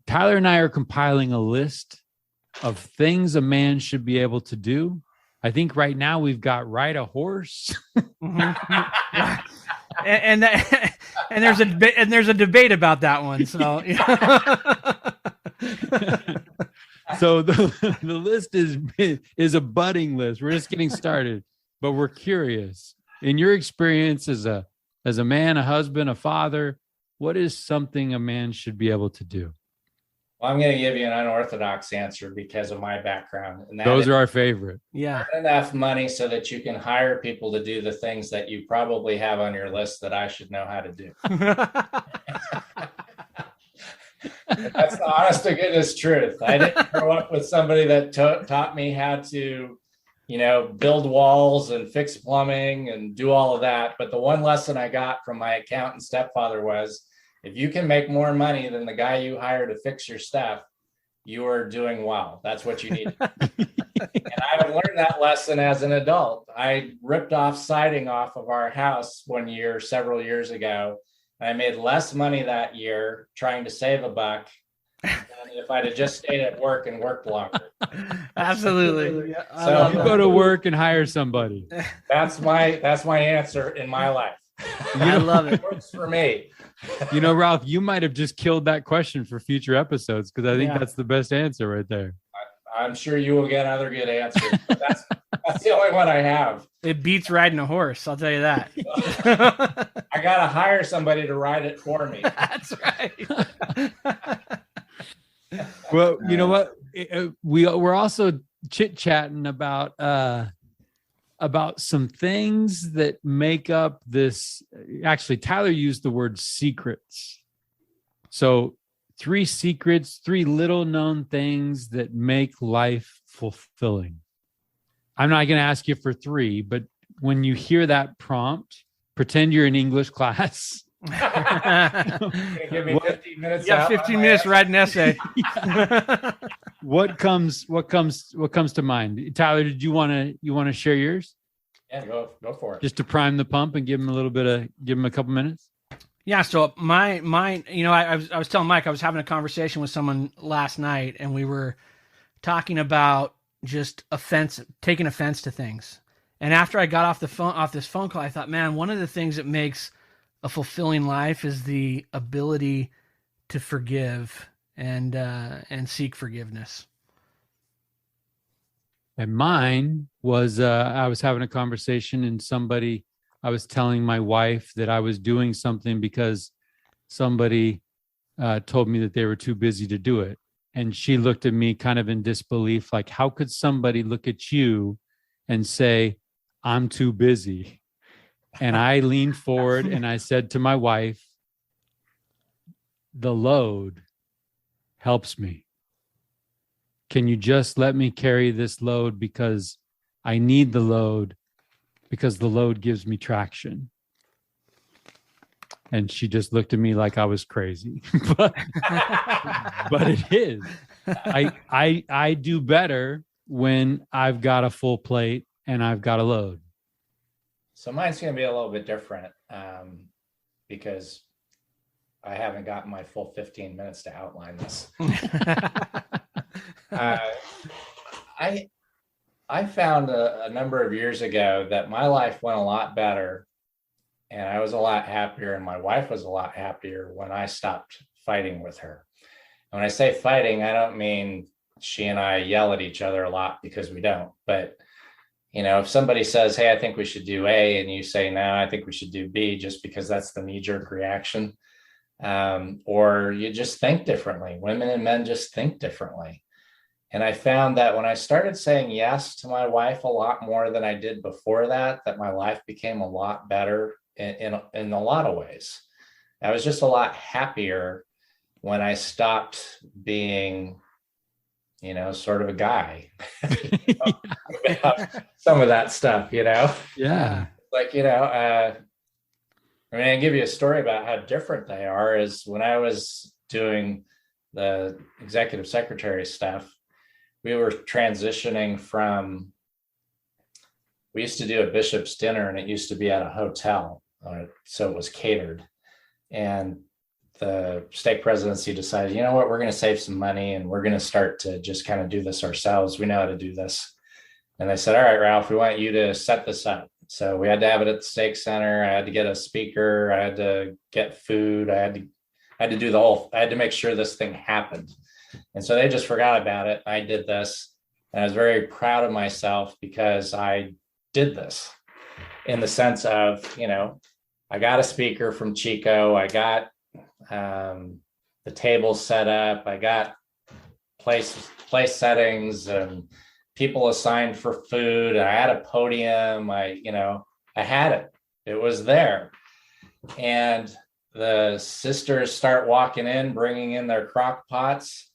Tyler and I are compiling a list of things a man should be able to do. I think right now we've got ride a horse. and there's a debate about that one. So, So the list is a budding list. We're just getting started, but we're curious. In your experience as a man, a husband, a father, what is something a man should be able to do? Well, I'm going to give you an unorthodox answer because of my background. And those are our favorite. Yeah. Enough money so that you can hire people to do the things that you probably have on your list that I should know how to do. That's the honest to goodness truth. I didn't grow up with somebody that taught me how to, build walls and fix plumbing and do all of that. But the one lesson I got from my accountant stepfather was, if you can make more money than the guy you hire to fix your stuff, you are doing well. That's what you need. And I've learned that lesson as an adult. I ripped off siding off of our house several years ago. I made less money that year trying to save a buck than if I'd have just stayed at work and worked longer. Absolutely. Yeah, so you go to work and hire somebody. That's my answer in my life. I love it. It works for me. Ralph, you might have just killed that question for future episodes, because I think that's the best answer right there. I'm sure you will get other good answers. But that's the only one I have. It beats riding a horse, I'll tell you that. I got to hire somebody to ride it for me. That's right. Well, you know what? We're also chit-chatting about some things that make up this. Actually, Tyler used the word secrets. So 3 secrets, 3 little known things that make life fulfilling. I'm not going to ask you for 3, but when you hear that prompt, pretend you're in English class. Give me 15 minutes. Yeah, 15 minutes to write an essay. What comes to mind? Tyler, did you want to share yours? Yeah, go for it. Just to prime the pump and give him a couple minutes. Yeah. So my, I was telling Mike, I was having a conversation with someone last night, and we were talking about just taking offense to things. And after I got off this phone call, I thought, man, one of the things that makes a fulfilling life is the ability to forgive and seek forgiveness. And mine was, I was having a conversation and I was telling my wife that I was doing something because somebody told me that they were too busy to do it. And she looked at me kind of in disbelief, like, how could somebody look at you and say, I'm too busy? And I leaned forward and I said to my wife, the load helps me. Can you just let me carry this load because I need the load, because the load gives me traction? And she just looked at me like I was crazy. but it is. I do better when I've got a full plate and I've got a load. So mine's going to be a little bit different because I haven't gotten my full 15 minutes to outline this. I found a number of years ago that my life went a lot better and I was a lot happier and my wife was a lot happier when I stopped fighting with her. And when I say fighting, I don't mean she and I yell at each other a lot, because we don't. But, you know, if somebody says, hey, I think we should do A, and you say, no, I think we should do B, just because that's the knee-jerk reaction, or you just think differently. Women and men just think differently. And I found that when I started saying yes to my wife a lot more than I did before that my life became a lot better in a lot of ways. I was just a lot happier when I stopped being, you know, sort of a guy about some of that stuff, you know? Yeah. Like, you know, I mean, I'll give you a story about how different they are. Is when I was doing the executive secretary stuff, we were transitioning from, we used to do a bishop's dinner and it used to be at a hotel. So it was catered. And the stake presidency decided, you know what, we're going to save some money and we're going to start to just kind of do this ourselves. We know how to do this. And they said, all right, Ralph, we want you to set this up. So we had to have it at the stake center. I had to get a speaker. I had to get food. I had to do I had to make sure this thing happened. And so they just forgot about it. I did this. And I was very proud of myself because I did this, in the sense of, you know, I got a speaker from Chico. I got the table set up. I got place settings and people assigned for food. I had a podium. I had it. It was there. And the sisters start walking in, bringing in their crock pots,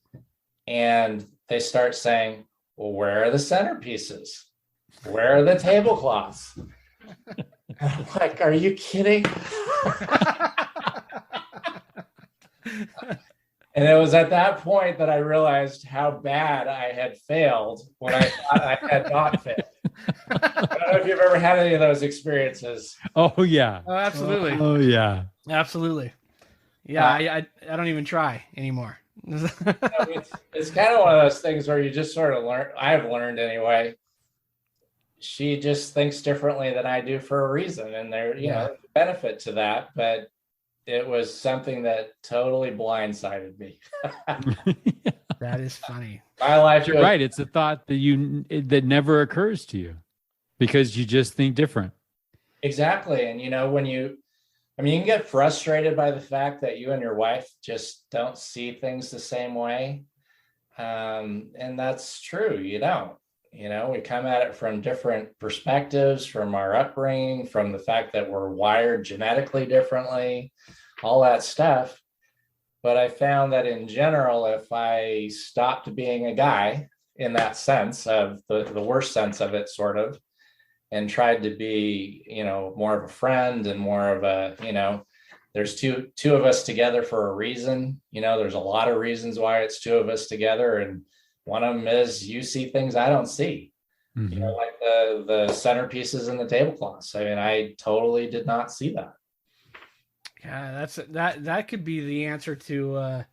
and they start saying, well, where are the centerpieces? Where are the tablecloths? I'm like, are you kidding? And it was at that point that I realized how bad I had failed when I thought I had not failed. I don't know if you've ever had any of those experiences. Oh, yeah. Oh, absolutely. Oh, yeah. Absolutely. Yeah, I don't even try anymore. It's kind of one of those things where you just sort of learn. I've learned anyway. She just thinks differently than I do for a reason, and there's benefit to that. But it was something that totally blindsided me. That is funny. My life. You're right. It's a thought that never occurs to you because you just think different. Exactly. And you know, you can get frustrated by the fact that you and your wife just don't see things the same way. And that's true. You don't. You know, we come at it from different perspectives, from our upbringing, from the fact that we're wired genetically differently, all that stuff. But I found that in general, if I stopped being a guy in that sense of the worst sense of it, sort of, and tried to be, you know, more of a friend and more of a, you know, there's two of us together for a reason. You know, there's a lot of reasons why it's two of us together. And one of them is you see things I don't see, you know, like the centerpieces and the tablecloths. I mean, I totally did not see that. Yeah, that could be the answer to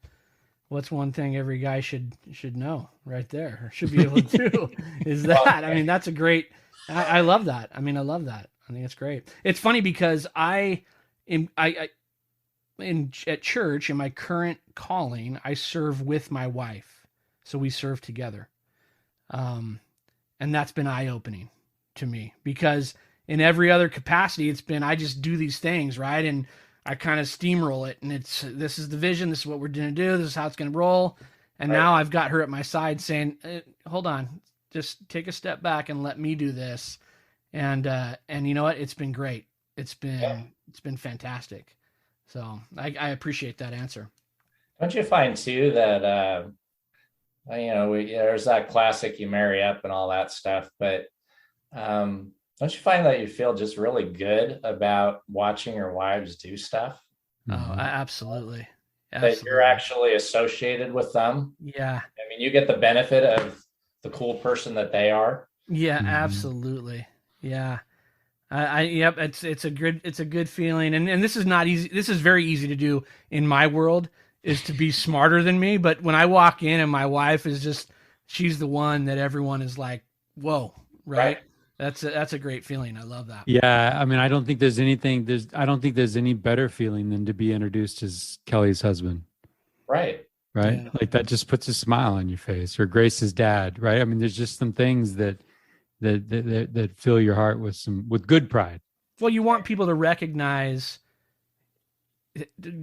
what's one thing every guy should know right there, or should be able to do is that. Well, I mean, that's a great. I love that. I mean, I love that. I think it's great. It's funny because at church, in my current calling, I serve with my wife. So we serve together. And And that's been eye-opening to me, because in every other capacity, it's been, I just do these things, right? And I kind of steamroll it, and this is the vision. This is what we're going to do. This is how it's going to roll. And now I've got her at my side saying, hold on, just take a step back and let me do this. And you know what? It's been great. It's been fantastic. So I appreciate that answer. Don't you find too that, there's that classic, you marry up and all that stuff, but don't you find that you feel just really good about watching your wives do stuff? Oh, absolutely. That you're actually associated with them. Yeah. I mean, you get the benefit of the cool person that they are. Yeah, absolutely. Yeah. Yep. It's a good feeling. And this is not easy. This is very easy to do in my world, is to be smarter than me. But when I walk in and my wife is she's the one that everyone is like, whoa, right? That's a great feeling. I love that. Yeah. I mean, I don't think there's any better feeling than to be introduced as Kelly's husband. Right. Yeah. Like that just puts a smile on your face, or Grace's dad. Right. I mean, there's just some things that fill your heart with good pride. Well, you want people to recognize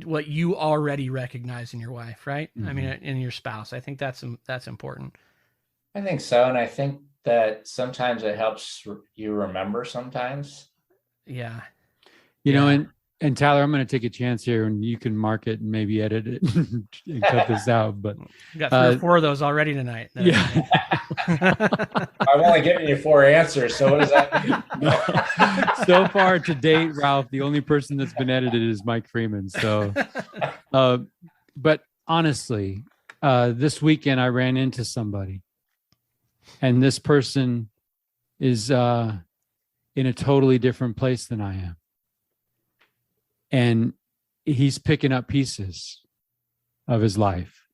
what you already recognize in your wife, right? Mm-hmm. I mean, in your spouse. I think that's important. I think so. And I think that sometimes it helps you remember sometimes. Yeah. You know, and Tyler, I'm going to take a chance here, and you can mark it and maybe edit it and cut this out. But we got 3 or 4 of those already tonight. Yeah. I've only given you 4 answers. So what does that mean? So far to date, Ralph, the only person that's been edited is Mike Freeman. So, but honestly, this weekend I ran into somebody, and this person is in a totally different place than I am. And he's picking up pieces of his life.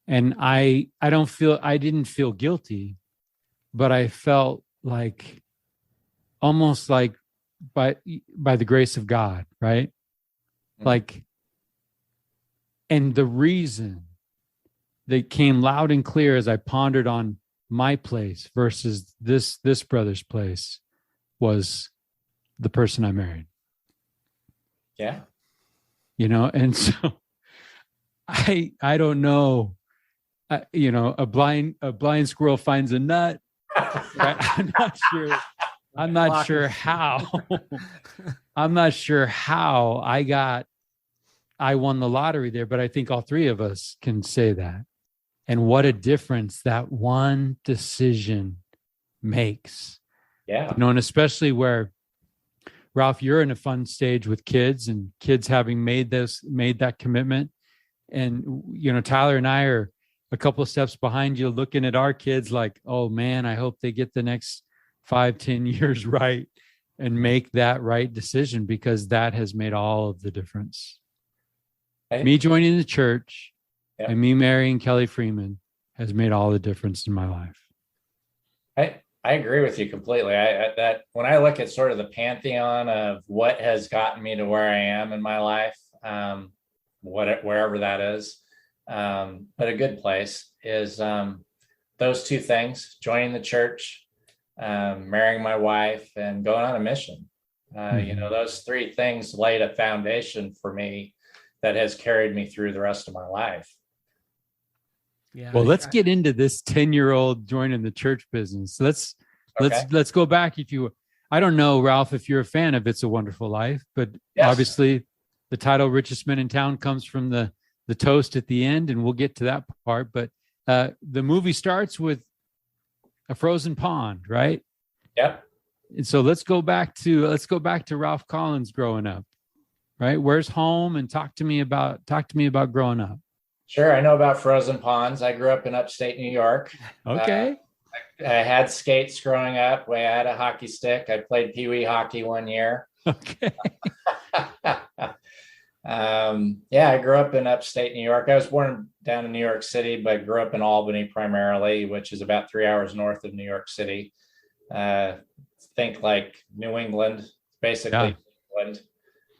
And I didn't feel guilty, but I felt like almost like by the grace of God, right? Mm-hmm. Like, and the reason that came loud and clear as I pondered on my place versus this brother's place was the person I married. Yeah. You know, and so I don't know, a blind squirrel finds a nut. Right? I'm not sure how I won the lottery there, but I think all 3 of us can say that. And what a difference that one decision makes. Yeah. You know, and especially where, Ralph, you're in a fun stage with kids, and kids having made that commitment. And, you know, Tyler and I are a couple of steps behind you, looking at our kids like, oh man, I hope they get the next 5-10 years right and make that right decision, because that has made all of the difference. Me joining the church and me marrying Kelly Freeman has made all the difference in my life. I agree with you completely. That when I look at sort of the pantheon of what has gotten me to where I am in my life, wherever that is, but a good place is those 2 things: joining the church, marrying my wife, and going on a mission. You know, those 3 things laid a foundation for me that has carried me through the rest of my life. Yeah. Well, let's get into this 10-year-old joining the church business. Let's go back. I don't know, Ralph, if you're a fan of It's a Wonderful Life, but obviously the title Richest Men in Town comes from the toast at the end, and we'll get to that part. But the movie starts with a frozen pond, right? Yep. And so let's go back to Ralph Collins growing up, right? Where's home? And talk to me about growing up. Sure. I know about frozen ponds. I grew up in upstate New York. Okay. I had skates growing up. I had a hockey stick. I played Pee-wee hockey one year. Okay. I grew up in upstate New York. I was born down in New York City, but grew up in Albany primarily, which is about 3 hours north of New York City. Think like New England, basically. New England.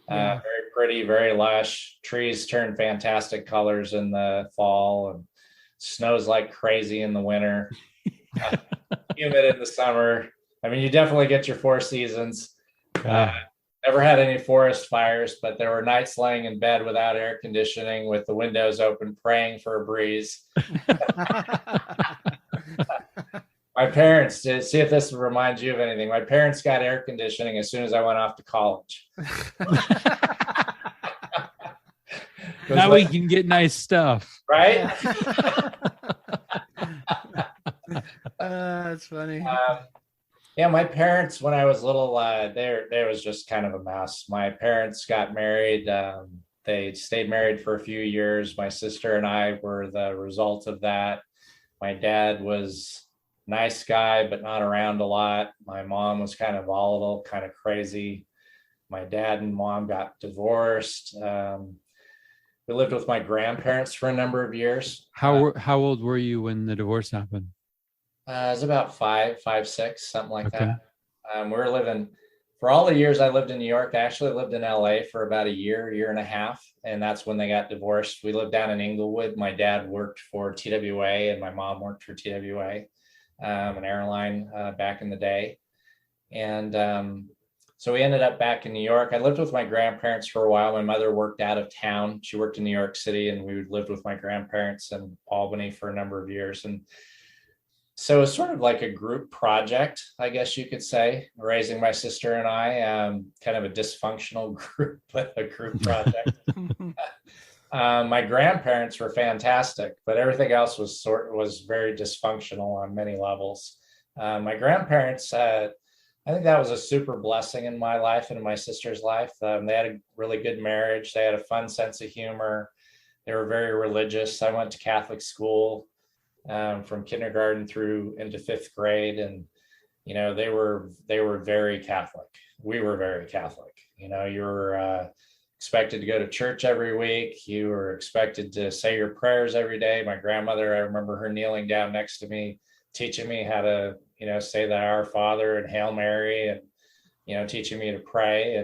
Very pretty, very lush. Trees turn fantastic colors in the fall, and snows like crazy in the winter. humid in the summer. I mean, you definitely get your 4 seasons. Yeah. Never had any forest fires, but there were nights laying in bed without air conditioning with the windows open, praying for a breeze. My parents, to see if this reminds you of anything, my parents got air conditioning as soon as I went off to college. Now we can get nice stuff. Right? That's funny. Yeah, my parents, when I was little, there was just kind of a mess. My parents got married. They stayed married for a few years. My sister and I were the result of that. My dad was a nice guy, but not around a lot. My mom was kind of volatile, kind of crazy. My dad and mom got divorced. We lived with my grandparents for a number of years. How old were you when the divorce happened? It was about 5, 6, something like Okay. that. We were living, for all the years I lived in New York, I actually lived in LA for about a year and a half. And that's when they got divorced. We lived down in Inglewood. My dad worked for TWA and my mom worked for TWA, an airline back in the day. And so we ended up back in New York. I lived with my grandparents for a while. My mother worked out of town. She worked in New York City, and we lived with my grandparents in Albany for a number of years. And so it's sort of like a group project, I guess you could say, raising my sister and I, kind of a dysfunctional group, a group project. My grandparents were fantastic, but everything else was very dysfunctional on many levels. My grandparents, I think that was a super blessing in my life and in my sister's life. They had a really good marriage. They had a fun sense of humor. They were very religious. I went to Catholic school from kindergarten through into 5th grade. And, you know, they were very Catholic. We were very Catholic. You know, you were expected to go to church every week. You were expected to say your prayers every day. My grandmother, I remember her kneeling down next to me, teaching me how to, you know, say the Our Father and Hail Mary, and, you know, teaching me to pray.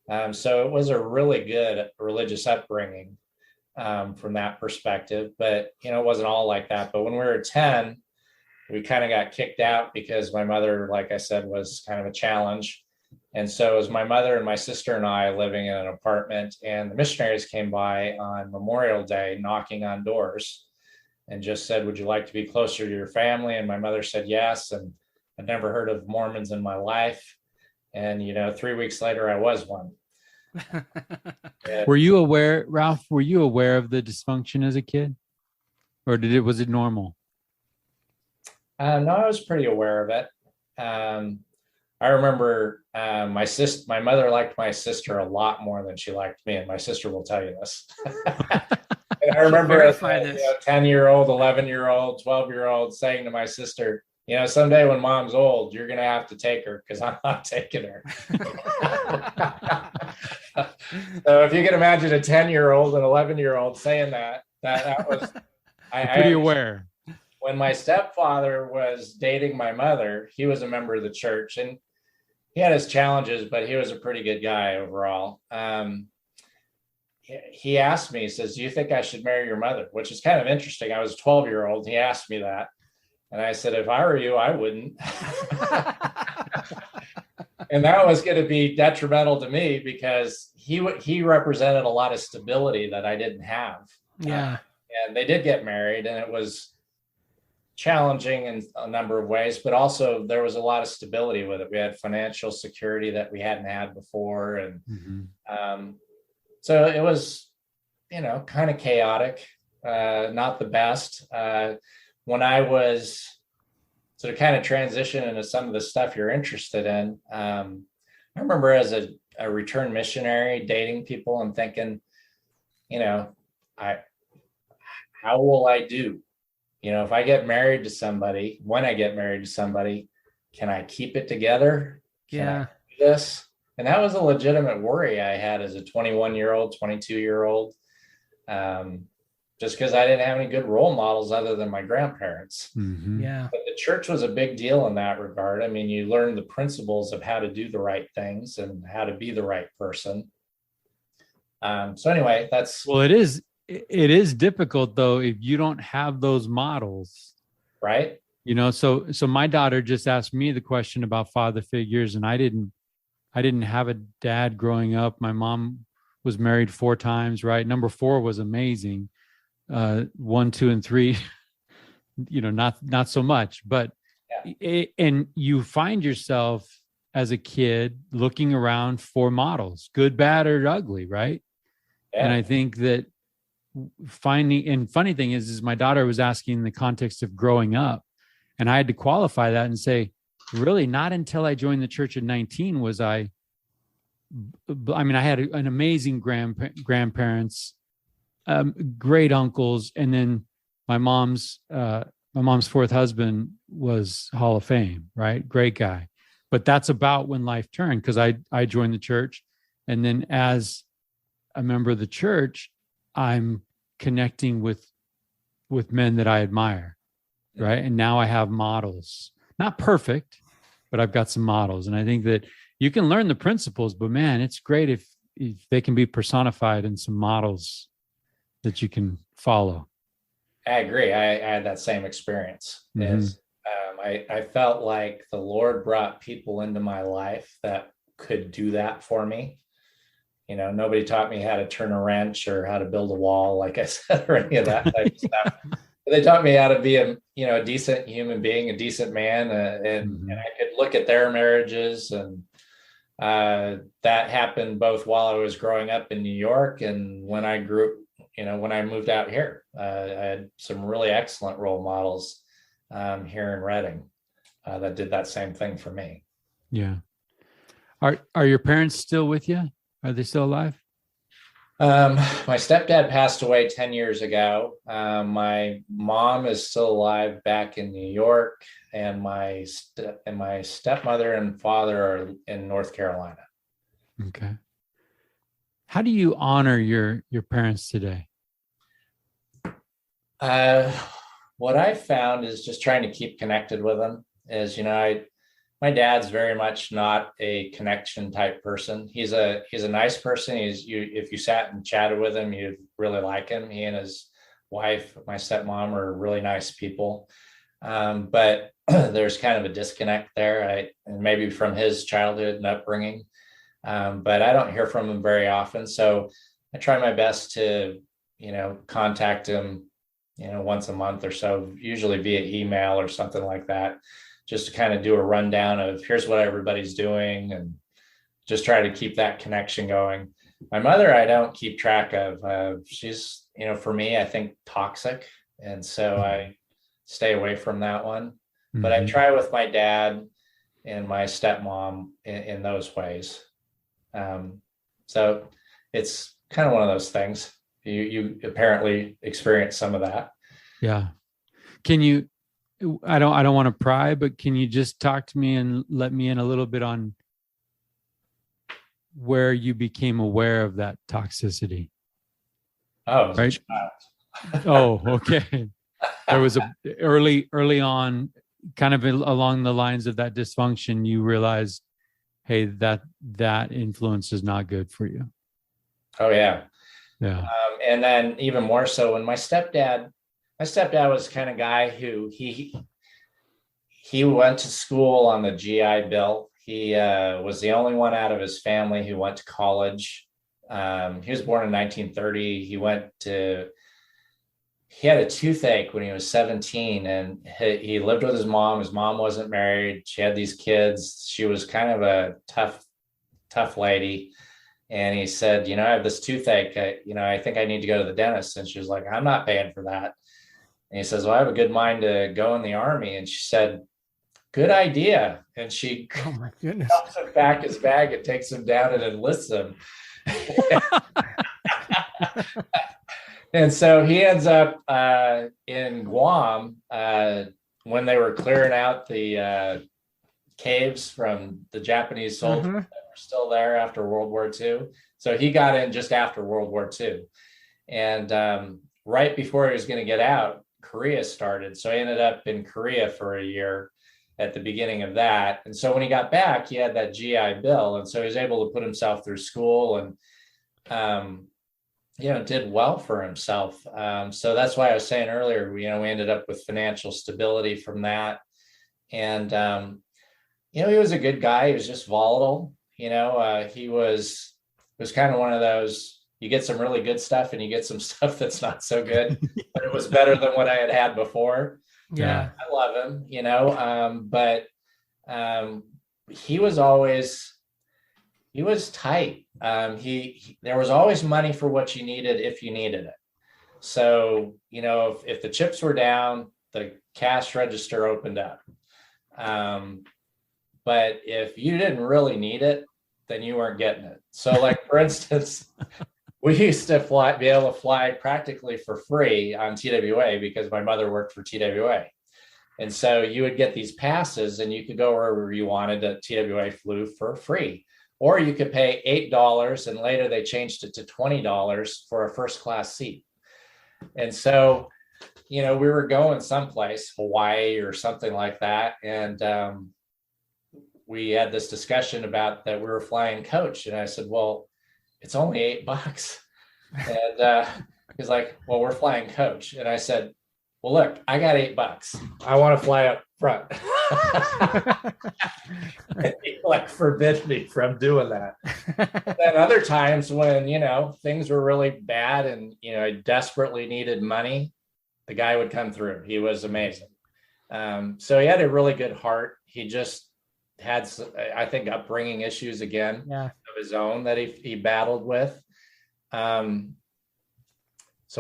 And so it was a really good religious upbringing from that perspective. But, you know, it wasn't all like that. But when we were 10, we kind of got kicked out because my mother, like I said, was kind of a challenge. And so it was my mother and my sister and I living in an apartment, and the missionaries came by on Memorial Day knocking on doors and just said, would you like to be closer to your family? And my mother said yes. And I'd never heard of Mormons in my life. And, you know, 3 weeks later, I was one. Were you aware, Ralph, were you aware of the dysfunction as a kid? Or was it normal? No, I was pretty aware of it. I remember my mother liked my sister a lot more than she liked me. And my sister will tell you this. And I remember as a 10-year-old, 11-year-old, 12-year-old saying to my sister, you know, someday when mom's old, you're going to have to take her because I'm not taking her. So if you can imagine a 10-year-old and 11-year-old saying that was, pretty aware. When my stepfather was dating my mother, he was a member of the church, and he had his challenges, but he was a pretty good guy overall. He asked me, he says, do you think I should marry your mother? Which is kind of interesting. I was a 12-year-old. He asked me that. And I said, if I were you, I wouldn't. And that was going to be detrimental to me because he represented a lot of stability that I didn't have. Yeah. And they did get married, and it was challenging in a number of ways, but also there was a lot of stability with it. We had financial security that we hadn't had before. And so it was, you know, kind of chaotic, not the best. When I was sort of kind of transition into some of the stuff you're interested in, I remember as a return missionary dating people and thinking, you know, how will I do? You know, if I get married to somebody, when I get married to somebody, can I keep it together? Can I do this? And that was a legitimate worry I had as a 21-year-old, 22-year-old, just because I didn't have any good role models other than my grandparents. Yeah. But the church was a big deal in that regard. I mean, you learn the principles of how to do the right things and how to be the right person. So anyway, that's... Well, it is difficult, though, if you don't have those models. Right. So my daughter just asked me the question about father figures, and I didn't have a dad growing up. My mom was married 4 times, right? Number 4 was amazing. 1, 2, and 3, not so much, but and you find yourself as a kid looking around for models, good, bad, or ugly, right? Yeah. And I think that funny thing is my daughter was asking in the context of growing up, and I had to qualify that and say, really, not until I joined the church at 19 was I had an amazing grandparents, great uncles, and then my mom's 4th husband was Hall of Fame, right? Great guy. But that's about when life turned, because I joined the church, and then as a member of the church, I'm connecting with men that I admire, right? And now I have models, not perfect, but I've got some models, and I think that you can learn the principles, but man, it's great if they can be personified in some models that you can follow. I agree. I had that same experience. I felt like the Lord brought people into my life that could do that for me. Nobody taught me how to turn a wrench or how to build a wall, like I said, or any of that type of stuff. But they taught me how to be a decent human being, a decent man, and I could look at their marriages, and that happened both while I was growing up in New York and when I when I moved out here. I had some really excellent role models here in Reading that did that same thing for me. Yeah. Are your parents still with you? Are they still alive? My stepdad passed away 10 years ago. My mom is still alive back in New York, and my stepmother and father are in North Carolina. Okay. How do you honor your parents today? What I found is just trying to keep connected with them. My dad's very much not a connection type person. He's a nice person. If you sat and chatted with him, you'd really like him. He and his wife, my stepmom, are really nice people. But there's kind of a disconnect there, and maybe from his childhood and upbringing. But I don't hear from him very often. So I try my best to, contact him, once a month or so, usually via email or something like that, just to kind of do a rundown of here's what everybody's doing and just try to keep that connection going. My mother, I don't keep track of. She's, for me, I think toxic. And so I stay away from that one. But I try with my dad and my stepmom in those ways. So it's kind of one of those things. You apparently experience some of that. Yeah. Can you, I don't want to pry, but can you just talk to me and let me in a little bit on where you became aware of that toxicity? Oh, right. Oh, okay. There was early on, kind of along the lines of that dysfunction, you realized, hey, that influence is not good for you. Oh yeah. Yeah. And then even more so when my stepdad was the kind of guy who he went to school on the GI Bill. He was the only one out of his family who went to college. He was born in 1930. He had a toothache when he was 17, and he lived with his mom. His mom wasn't married. She had these kids. She was kind of a tough lady. And he said, I have this toothache. I think I need to go to the dentist. And she was like, I'm not paying for that. And he says, well, I have a good mind to go in the Army. And she said, good idea. And she oh my goodness, helps him pack his bag and takes him down and enlists him. And so he ends up in Guam when they were clearing out the caves from the Japanese soldiers that were still there after World War II. So he got in just after World War II. And right before he was going to get out, Korea started. So he ended up in Korea for a year at the beginning of that. And so when he got back, he had that GI Bill. And so he was able to put himself through school. And did well for himself. So that's why I was saying earlier, we ended up with financial stability from that. And, he was a good guy. He was just volatile. He was kind of one of those, you get some really good stuff and you get some stuff that's not so good, but it was better than what I had before. Yeah. I love him, but he was tight. There was always money for what you needed if you needed it. So, if the chips were down, the cash register opened up. But if you didn't really need it, then you weren't getting it. So, like, for instance, we used to be able to fly practically for free on TWA because my mother worked for TWA. And so you would get these passes and you could go wherever you wanted. That TWA flew for free. Or you could pay $8, and later they changed it to $20 for a first class seat. And so, we were going someplace, Hawaii or something like that. And we had this discussion about that we were flying coach. And I said, well, it's only $8. And he's like, well, we're flying coach. And I said, well, look, I got $8. I want to fly up front. And he forbid me from doing that. And then other times when, things were really bad and, I desperately needed money, the guy would come through. He was amazing. So he had a really good heart. He just had, I think, upbringing issues again of his own that he battled with. So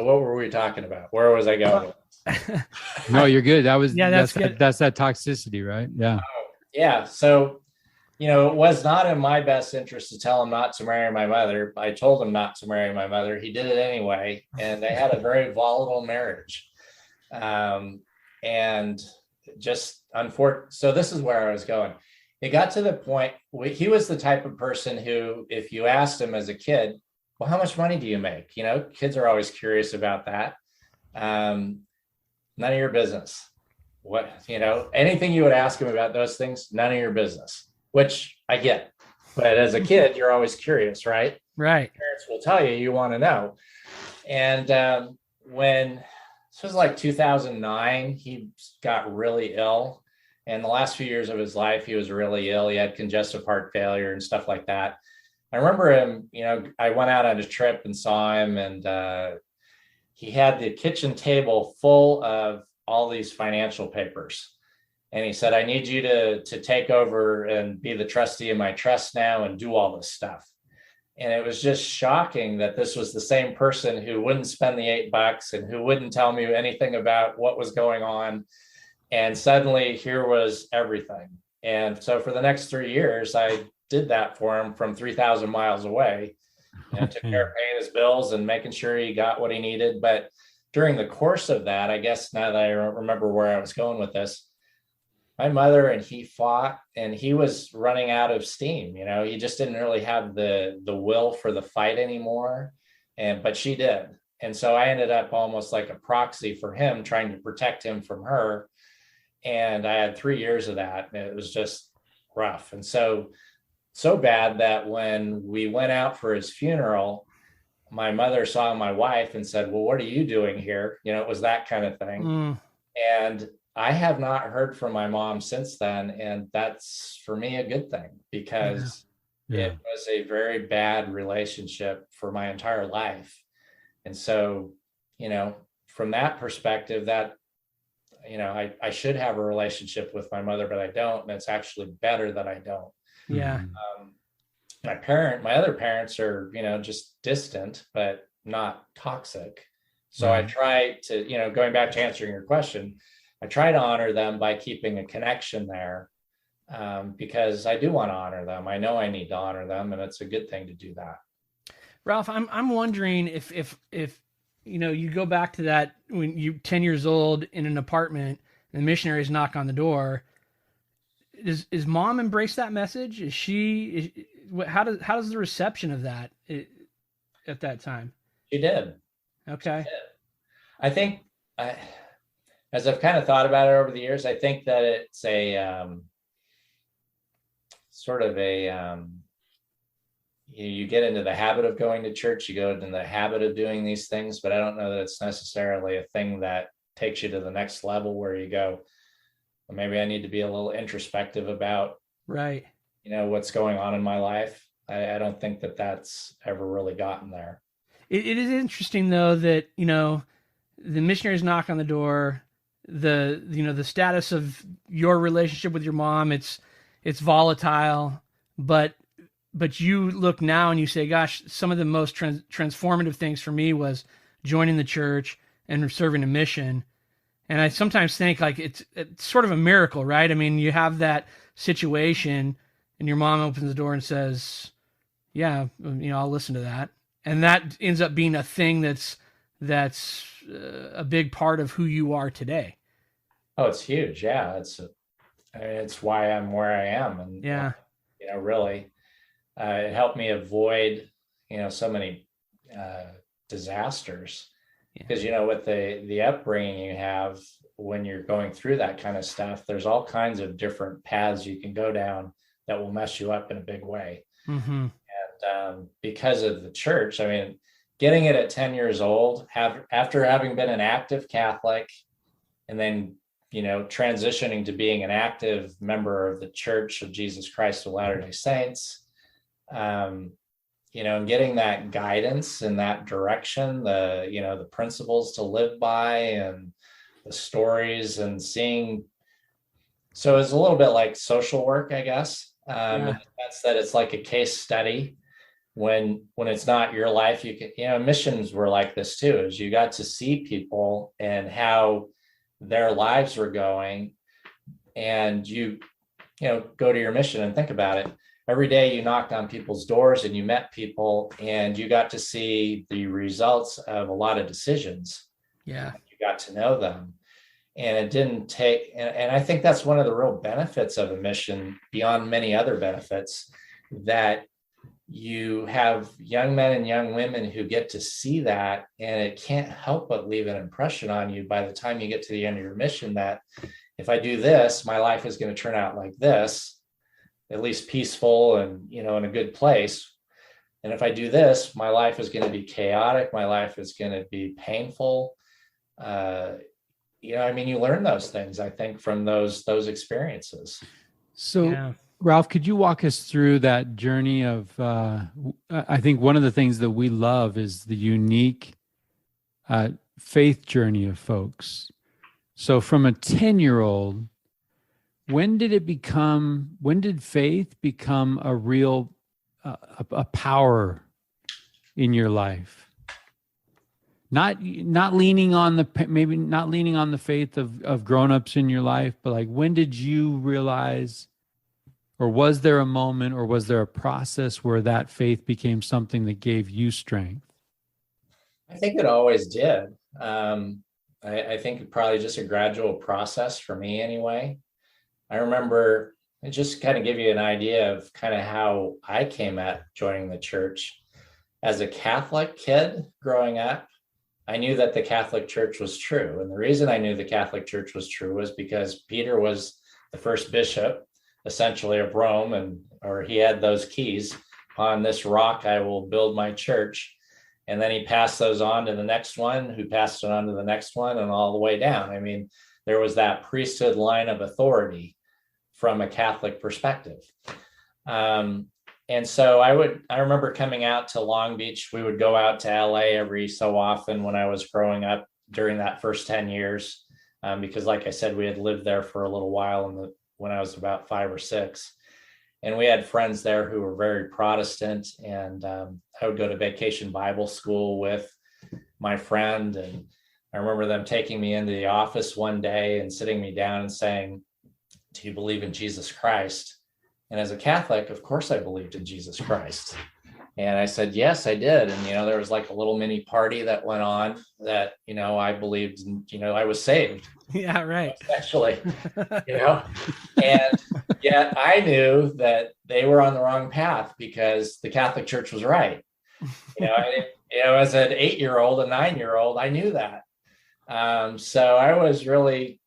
what were we talking about? Where was I going? No, you're good. That's good. That's that toxicity, right? Yeah. Yeah. So, it was not in my best interest to tell him not to marry my mother. I told him not to marry my mother. He did it anyway. And they had a very volatile marriage. And just unfortunately, so this is where I was going. It got to the point, he was the type of person who, if you asked him as a kid, well, how much money do you make? Kids are always curious about that. None of your business. Anything you would ask him about those things, none of your business, which I get. But as a kid, you're always curious, right? Right. Parents will tell you, you want to know. And when this was like 2009, he got really ill. And the last few years of his life, he was really ill. He had congestive heart failure and stuff like that. I remember him, I went out on a trip and saw him, and he had the kitchen table full of all these financial papers. And he said, I need you to take over and be the trustee of my trust now and do all this stuff. And it was just shocking that this was the same person who wouldn't spend the $8 and who wouldn't tell me anything about what was going on. And suddenly here was everything. And so for the next 3 years, I did that for him from 3,000 miles away, and took care of paying his bills and making sure he got what he needed. But during the course of that, I guess now that I remember where I was going with this, my mother and he fought, and he was running out of steam. He just didn't really have the will for the fight anymore. But she did. And so I ended up almost like a proxy for him, trying to protect him from her. And I had 3 years of that. And it was just rough. And so bad that when we went out for his funeral, my mother saw my wife and said, well, what are you doing here? It was that kind of thing. And I have not heard from my mom since then. And that's for me a good thing, because it was a very bad relationship for my entire life. And so, from that perspective, that, I should have a relationship with my mother, but I don't. And it's actually better that I don't. Yeah. My other parents are, just distant, but not toxic. So I try to, going back to answering your question, I try to honor them by keeping a connection there, because I do want to honor them. I know I need to honor them, and it's a good thing to do that. Ralph, I'm wondering if you go back to that when you're 10 years old in an apartment and the missionaries knock on the door. Is mom embrace that message? How does the reception of that at that time? She did. Okay. She did. I think, as I've kind of thought about it over the years, I think that it's a sort of a you get into the habit of going to church, you go into the habit of doing these things, but I don't know that it's necessarily a thing that takes you to the next level where you go, well, maybe I need to be a little introspective about, Right. What's going on in my life. I don't think that that's ever really gotten there. It is interesting though that, the missionaries knock on the door, the status of your relationship with your mom, it's volatile, but you look now and you say, gosh, some of the most transformative things for me was joining the church and serving a mission. And I sometimes think like it's sort of a miracle, right? I mean, you have that situation and your mom opens the door and says, yeah, I'll listen to that. And that ends up being a thing that's a big part of who you are today. Oh, it's huge. Yeah. It's why I'm where I am. And, yeah, really, it helped me avoid, so many disasters. Because, with the upbringing you have when you're going through that kind of stuff, there's all kinds of different paths you can go down that will mess you up in a big way. Mm-hmm. And because of the church, I mean, getting it at 10 years old, after having been an active Catholic and then, transitioning to being an active member of the Church of Jesus Christ of Latter-day Saints, and getting that guidance in that direction, the principles to live by and the stories and seeing. So it's a little bit like social work, I guess. In the sense that it's like a case study. When it's not your life, you can, missions were like this too, is you got to see people and how their lives were going. And you go to your mission and think about it. Every day you knocked on people's doors and you met people and you got to see the results of a lot of decisions. Yeah. You got to know them. And it didn't take, and I think that's one of the real benefits of a mission beyond many other benefits, that you have young men and young women who get to see that, and it can't help but leave an impression on you by the time you get to the end of your mission, that if I do this, my life is going to turn out like this, at least peaceful and, in a good place. And if I do this, my life is going to be chaotic. My life is going to be painful. You learn those things, I think, from those experiences. So, Ralph, could you walk us through that journey of, I think one of the things that we love is the unique faith journey of folks. So from a 10-year-old, when did faith become a real, a power in your life? Not leaning on maybe not leaning on the faith of grownups in your life, but like, when did you realize, or was there a moment, or was there a process where that faith became something that gave you strength? I think it always did. I think it probably just a gradual process for me anyway. I remember, and just kind of give you an idea of kind of how I came at joining the church. As a Catholic kid growing up, I knew that the Catholic Church was true. And the reason I knew the Catholic Church was true was because Peter was the first bishop, essentially, of Rome, or he had those keys. On this rock, I will build my church. And then he passed those on to the next one, who passed it on to the next one, and all the way down. I mean, there was that priesthood line of authority from a Catholic perspective. And so I remember coming out to Long Beach. We would go out to LA every so often when I was growing up during that first 10 years, because like I said, we had lived there for a little while when I was about 5 or 6. And we had friends there who were very Protestant, and I would go to vacation Bible school with my friend. And I remember them taking me into the office one day and sitting me down and saying, "Do you believe in Jesus Christ?" And as a Catholic, of course I believed in Jesus Christ. And I said, yes, I did. And, there was like a little mini party that went on that, I believed, I was saved. Yeah, right. Essentially, and yet I knew that they were on the wrong path because the Catholic Church was right. As an 8-year-old, a 9-year-old, I knew that. So I was really,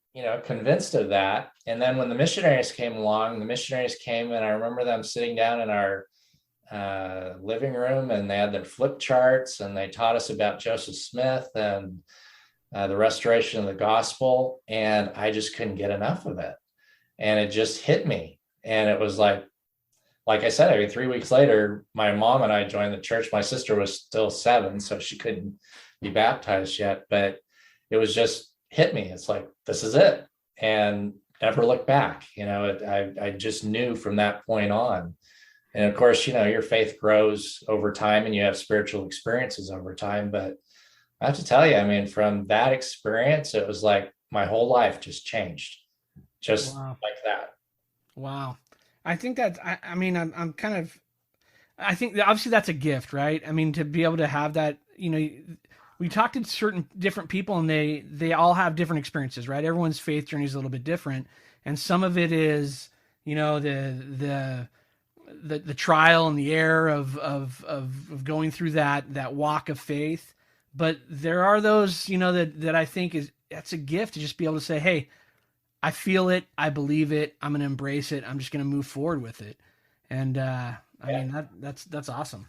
convinced of that. And then when the missionaries came along, and I remember them sitting down in our living room, and they had their flip charts, and they taught us about Joseph Smith and the restoration of the gospel. And I just couldn't get enough of it. And it just hit me. And it was like I said, I mean, 3 weeks later, my mom and I joined the church. My sister was still 7, so she couldn't be baptized yet, but it was just hit me. It's like, this is it. And never look back. I just knew from that point on. And of course, your faith grows over time and you have spiritual experiences over time. But I have to tell you, I mean, from that experience, it was like my whole life just changed just like that. Wow. I think that, I mean, I'm kind of, I think that obviously that's a gift, right? I mean, to be able to have that, we talked to certain different people and they all have different experiences, right? Everyone's faith journey is a little bit different. And some of it is, the trial and the error of going through that walk of faith. But there are those, that I think that's a gift to just be able to say, hey, I feel it, I believe it, I'm going to embrace it, I'm just going to move forward with it. And I mean, that's awesome.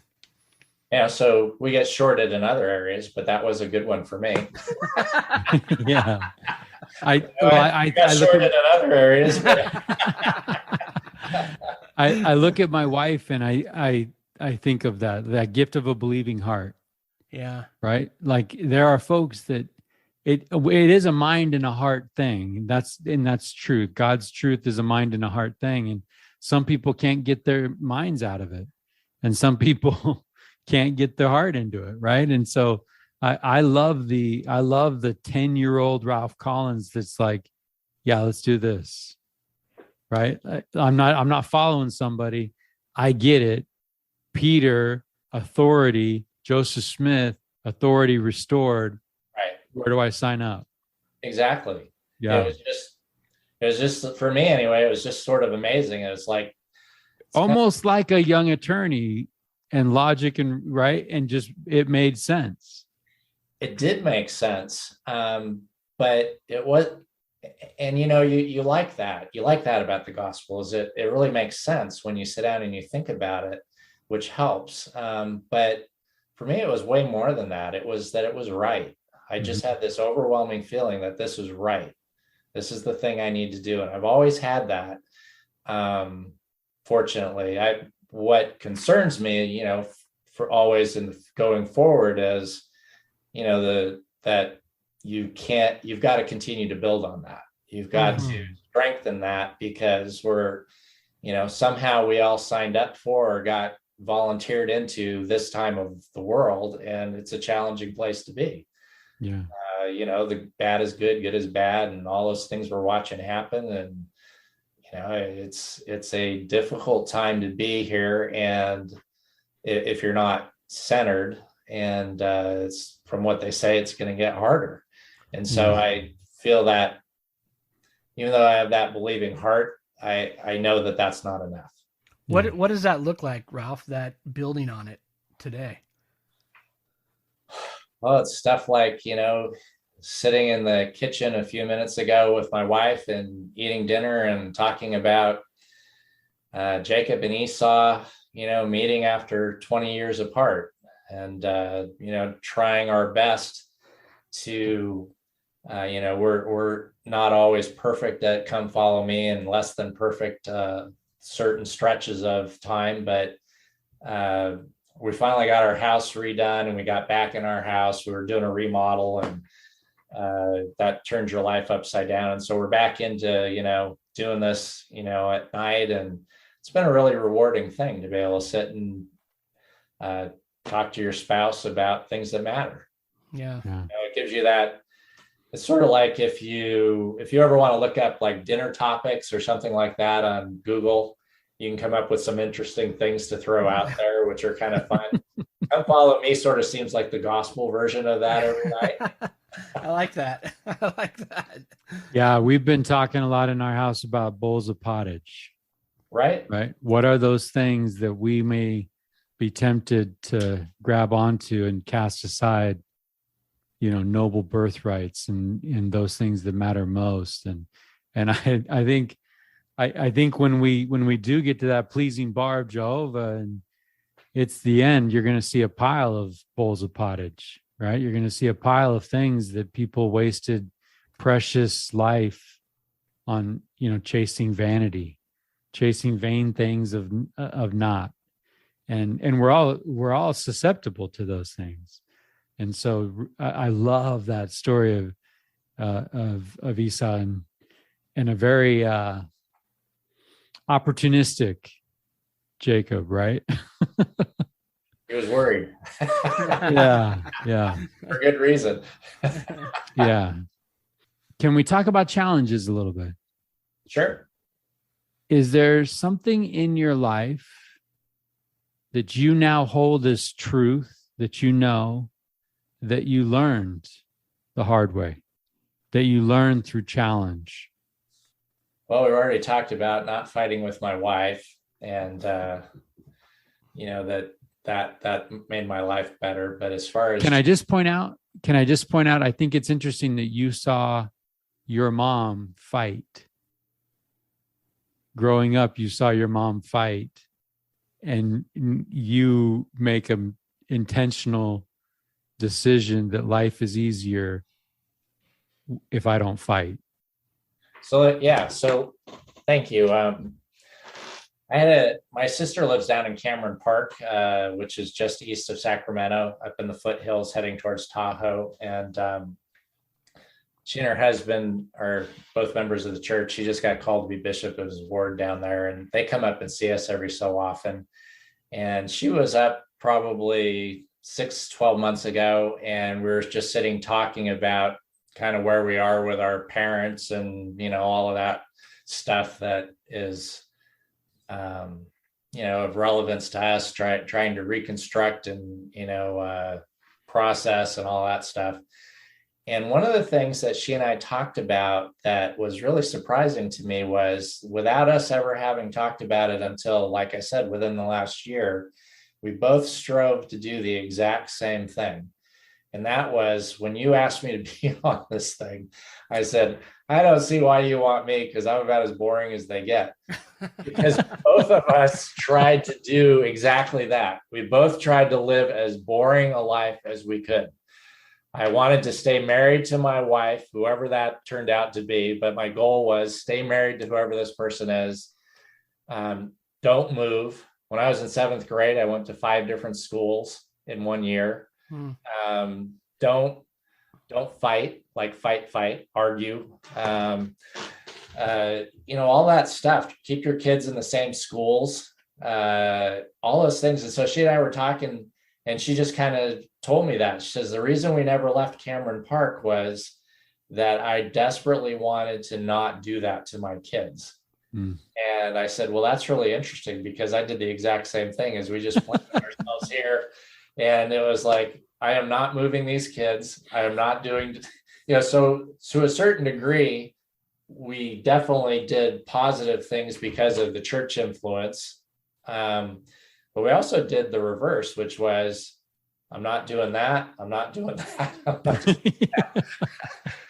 Yeah, so we get shorted in other areas, but that was a good one for me. Yeah. I got shorted in other areas. But I look at my wife and I think of that gift of a believing heart. Yeah. Right. Like there are folks that it is a mind and a heart thing. That's truth. God's truth is a mind and a heart thing. And some people can't get their minds out of it. And some people can't get their heart into it. Right. And so I love the 10-year-old Ralph Collins that's like, yeah, let's do this. Right. I'm not following somebody. I get it. Peter, authority. Joseph Smith, authority restored. Right. Where do I sign up? Exactly. Yeah. It was just for me anyway, it was just sort of amazing. It was like almost like a young attorney and logic and right. And just, it made sense. It did make sense. But it was, and you like that. You like that about the gospel is it really makes sense when you sit down and you think about it, which helps. But for me, it was way more than that. It was that it was right. I just had this overwhelming feeling that this was right. This is the thing I need to do. And I've always had that. Fortunately, what concerns me, for always in going forward is, that you've got to continue to build on that. You've got to strengthen that because somehow we all signed up for or got volunteered into this time of the world, and it's a challenging place to be. Yeah. The bad is good, good is bad, and all those things we're watching happen. And it's a difficult time to be here, and if you're not centered, and it's from what they say, it's going to get harder. And so I feel that even though I have that believing heart, I know that that's not enough. What does that look like, Ralph, that building on it today? Well, it's stuff like, sitting in the kitchen a few minutes ago with my wife and eating dinner and talking about Jacob and Esau, meeting after 20 years apart and, trying our best to, we're not always perfect at come follow me and less than perfect certain stretches of time, but we finally got our house redone and we got back in our house. We were doing a remodel and that turns your life upside down. And so we're back into, doing this, at night. And it's been a really rewarding thing to be able to sit and talk to your spouse about things that matter. Yeah. It gives you that. It's sort of like if you ever want to look up like dinner topics or something like that on Google, you can come up with some interesting things to throw out there, which are kind of fun. Come Follow Me sort of seems like the gospel version of that every night. I like that. I like that. Yeah, we've been talking a lot in our house about bowls of pottage. Right. Right. What are those things that we may be tempted to grab onto and cast aside, noble birthrights and those things that matter most. And I think when we do get to that pleasing bar of Jehovah it's the end, you're going to see a pile of bowls of pottage, right? You're going to see a pile of things that people wasted precious life on, chasing vanity, chasing vain things of not. And we're all susceptible to those things. And so I love that story of Esau and a very opportunistic Jacob, right? He was worried. Yeah. For good reason. Yeah. Can we talk about challenges a little bit? Sure. Is there something in your life that you now hold as truth, that that you learned the hard way, that you learned through challenge? Well, we've already talked about not fighting with my wife, and that made my life better. But as far as can I just point out, I think it's interesting that you saw your mom fight. Growing up, you saw your mom fight, and you make an intentional decision that life is easier if I don't fight. So thank you. My sister lives down in Cameron Park, which is just east of Sacramento, up in the foothills heading towards Tahoe. And she and her husband are both members of the church. She just got called to be bishop of his ward down there, and they come up and see us every so often. And she was up probably 12 months ago, and we were just sitting talking about kind of where we are with our parents and, all of that stuff that is, of relevance to us, trying to reconstruct and, process and all that stuff. And one of the things that she and I talked about that was really surprising to me was, without us ever having talked about it until, like I said, within the last year, we both strove to do the exact same thing. And that was, when you asked me to be on this thing, I said, I don't see why you want me, because I'm about as boring as they get. Because both of us tried to do exactly that. We both tried to live as boring a life as we could. I wanted to stay married to my wife, whoever that turned out to be, but my goal was stay married to whoever this person is. Don't move. When I was in 7th grade, I went to 5 different schools in 1 year. Don't fight, like fight, argue. All that stuff. Keep your kids in the same schools, all those things. And so she and I were talking, and she just kind of told me that. She says, the reason we never left Cameron Park was that I desperately wanted to not do that to my kids. And I said, well, that's really interesting, because I did the exact same thing. As we just planted ourselves here. And it was like, I am not moving these kids. I am not doing, so to a certain degree, we definitely did positive things because of the church influence. But we also did the reverse, which was, I'm not doing that. I'm not doing that. I'm not doing that.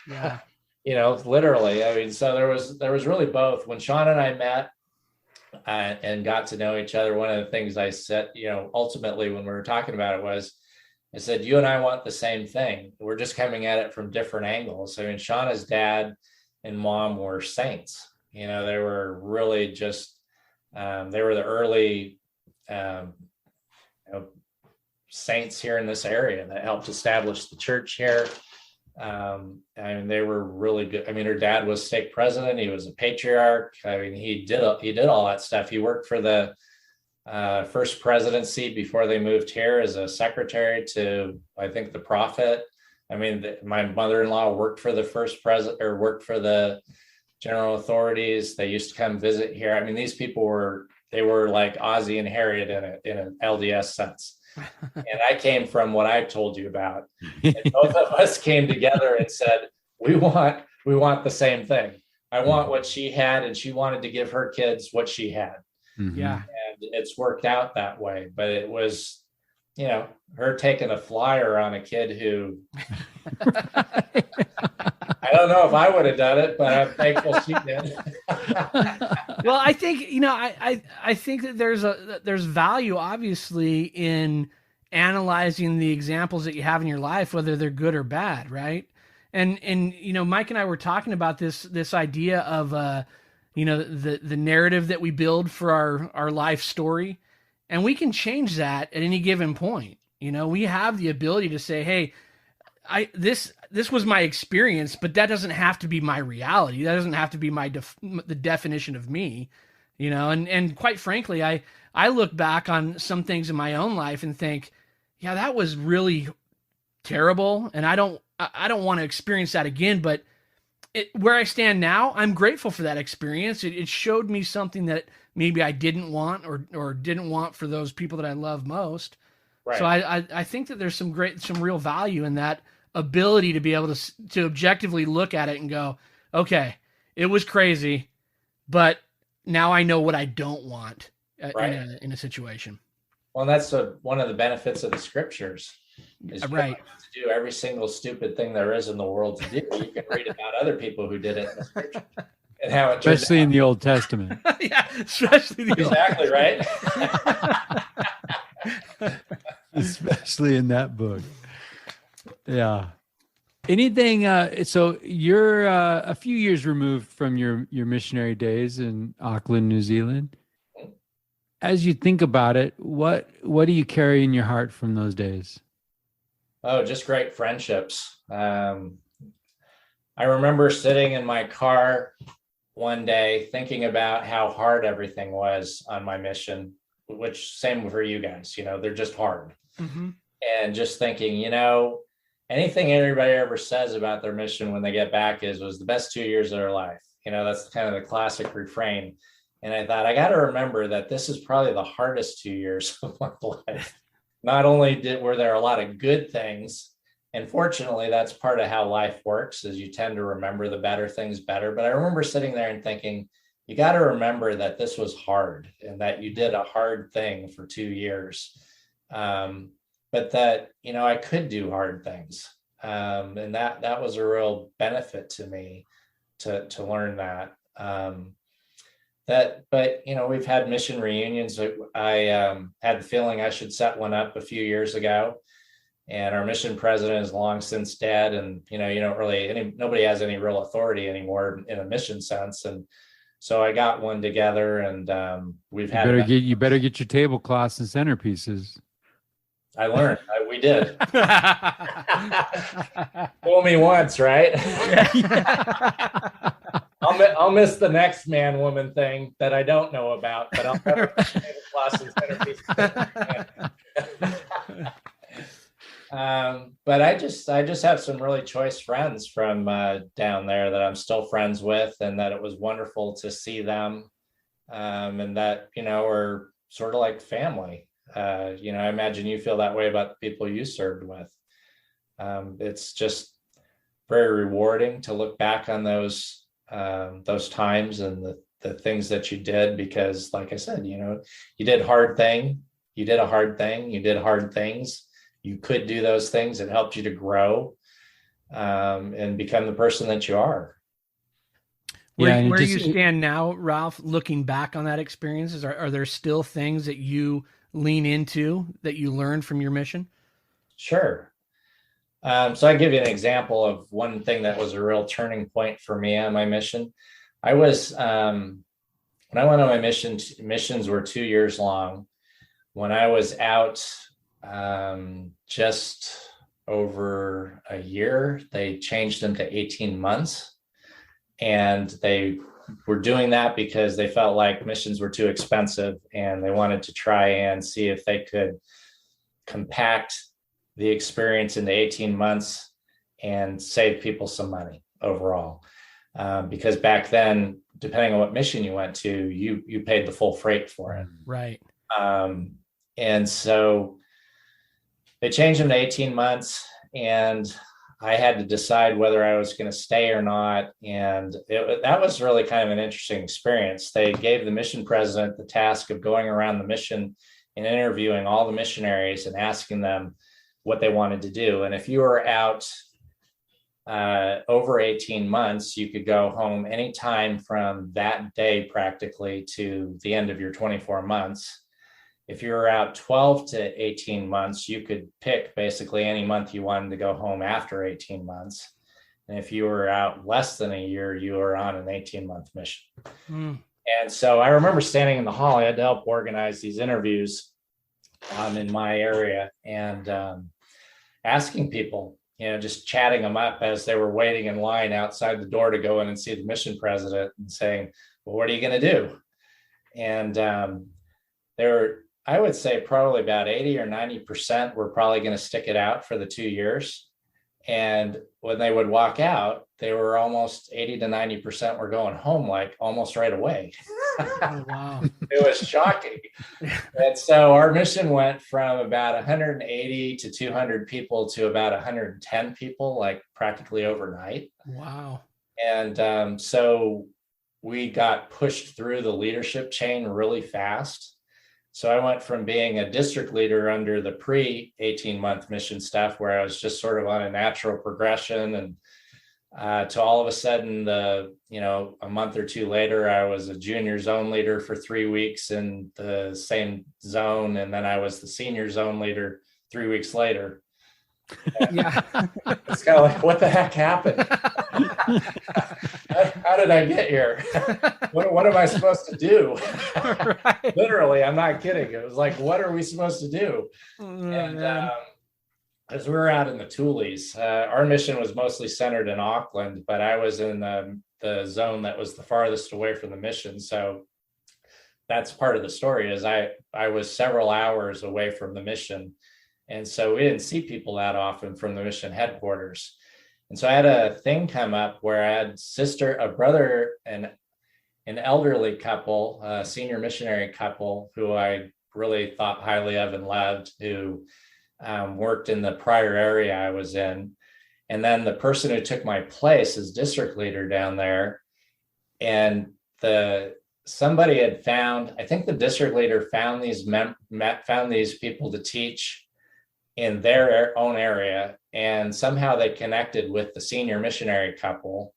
Yeah. Literally. I mean, so there was really both. When Sean and I met and got to know each other, one of the things I said, ultimately when we were talking about it was, I said, you and I want the same thing. We're just coming at it from different angles. I mean, Shauna's dad and mom were saints. They were really just, they were the early saints here in this area that helped establish the church here. And they were really good. I mean, her dad was stake president. He was a patriarch. I mean, he did all that stuff. He worked for the first presidency before they moved here as a secretary to, I think, the prophet. I mean, my mother-in-law worked for the first president, or worked for the general authorities. They used to come visit here. I mean, these people were like Ozzie and Harriet in an LDS sense. And I came from what I told you about. And both of us came together and said, we want the same thing. I want what she had, and she wanted to give her kids what she had. Mm-hmm. Yeah. And it's worked out that way. But it was, her taking a flyer on a kid who I don't know if I would have done it, but I'm thankful she did. Well, I think, I think that there's value obviously in analyzing the examples that you have in your life, whether they're good or bad, right? And Mike and I were talking about this idea of the narrative that we build for our life story, and we can change that at any given point. We have the ability to say, hey, this was my experience, but that doesn't have to be my reality. That doesn't have to be the definition of me, and quite frankly, I look back on some things in my own life and think, yeah, that was really terrible, and I don't want to experience that again. But where I stand now, I'm grateful for that experience. It showed me something that maybe I didn't want or didn't want for those people that I love most. Right. So I think that there's some real value in that ability to be able to objectively look at it and go, okay, it was crazy, but now I know what I don't want in a situation. Well, that's one of the benefits of the scriptures. Is you right. don't have to do every single stupid thing there is in the world to do. You can read about other people who did it in the scripture and how it especially in the Old Testament. Yeah, especially the exactly right. Especially in that book. Yeah. Anything? So you're a few years removed from your missionary days in Auckland, New Zealand. As you think about it, what do you carry in your heart from those days? Oh, just great friendships. I remember sitting in my car one day thinking about how hard everything was on my mission, which same for you guys, they're just hard. Mm-hmm. And just thinking, anything anybody ever says about their mission when they get back was the best 2 years of their life. That's kind of the classic refrain. And I thought, I got to remember that this is probably the hardest 2 years of my life. Not only were there a lot of good things, and fortunately, that's part of how life works, is you tend to remember the better things better. But I remember sitting there and thinking, you got to remember that this was hard and that you did a hard thing for 2 years. But that, I could do hard things. And that was a real benefit to me to learn that. But we've had mission reunions. I had the feeling I should set one up a few years ago, and our mission president is long since dead. And, nobody has any real authority anymore in a mission sense. And so I got one together, and we've had. You better get your tablecloths and centerpieces. I learned. We did. Fool me once, right? I'll miss the next man woman thing that I don't know about, but I'll never tablecloths and centerpieces. But I just have some really choice friends from down there that I'm still friends with, and that it was wonderful to see them, and that are sort of like family. I imagine you feel that way about the people you served with. It's just very rewarding to look back on those times and the things that you did, because like I said, you did a hard thing, you did hard things. You could do those things. It helped you to grow and become the person that you are. Where you stand now, Ralph, looking back on that experience, are there still things that you lean into that you learned from your mission? Sure. So I give you an example of one thing that was a real turning point for me on my mission. I was, when I went on my missions were 2 years long. When I was out just over a year, they changed them to 18 months. And they were doing that because they felt like missions were too expensive, and they wanted to try and see if they could compact the experience into 18 months and save people some money overall. Because back then, depending on what mission you went to, you paid the full freight for it. Right. And so they changed them to 18 months, and I had to decide whether I was going to stay or not. And that was really kind of an interesting experience. They gave the mission president the task of going around the mission and interviewing all the missionaries and asking them what they wanted to do. And if you were out over 18 months, you could go home anytime from that day practically to the end of your 24 months. If you were out 12 to 18 months, you could pick basically any month you wanted to go home after 18 months. And if you were out less than a year, you were on an 18-month mission. And so I remember standing in the hall. I had to help organize these interviews in my area, and asking people, just chatting them up as they were waiting in line outside the door to go in and see the mission president, and saying, well, what are you going to do? And there were, I would say, probably about 80 or 90% were probably going to stick it out for the 2 years. And when they would walk out, they were almost 80 to 90% were going home like almost right away. Oh, wow. It was shocking. And so our mission went from about 180 to 200 people to about 110 people, like practically overnight. Wow. And so we got pushed through the leadership chain really fast. So I went from being a district leader under the pre-18-month mission stuff, where I was just sort of on a natural progression, and to all of a sudden, a month or two later, I was a junior zone leader for 3 weeks in the same zone, and then I was the senior zone leader 3 weeks later. Yeah. It's kind of like, what the heck happened? How did I get here? What am I supposed to do? Right. Literally, I'm not kidding. It was like, what are we supposed to do? And as we were out in the Tules, our mission was mostly centered in Auckland, but I was in the zone that was the farthest away from the mission. So that's part of the story, is I was several hours away from the mission. And so we didn't see people that often from the mission headquarters. And so I had a thing come up where I had a brother, and an elderly couple, a senior missionary couple who I really thought highly of and loved, who worked in the prior area I was in. And then the person who took my place as district leader down there, and somebody had found, I think the district leader found these people to teach in their own area, and somehow they connected with the senior missionary couple,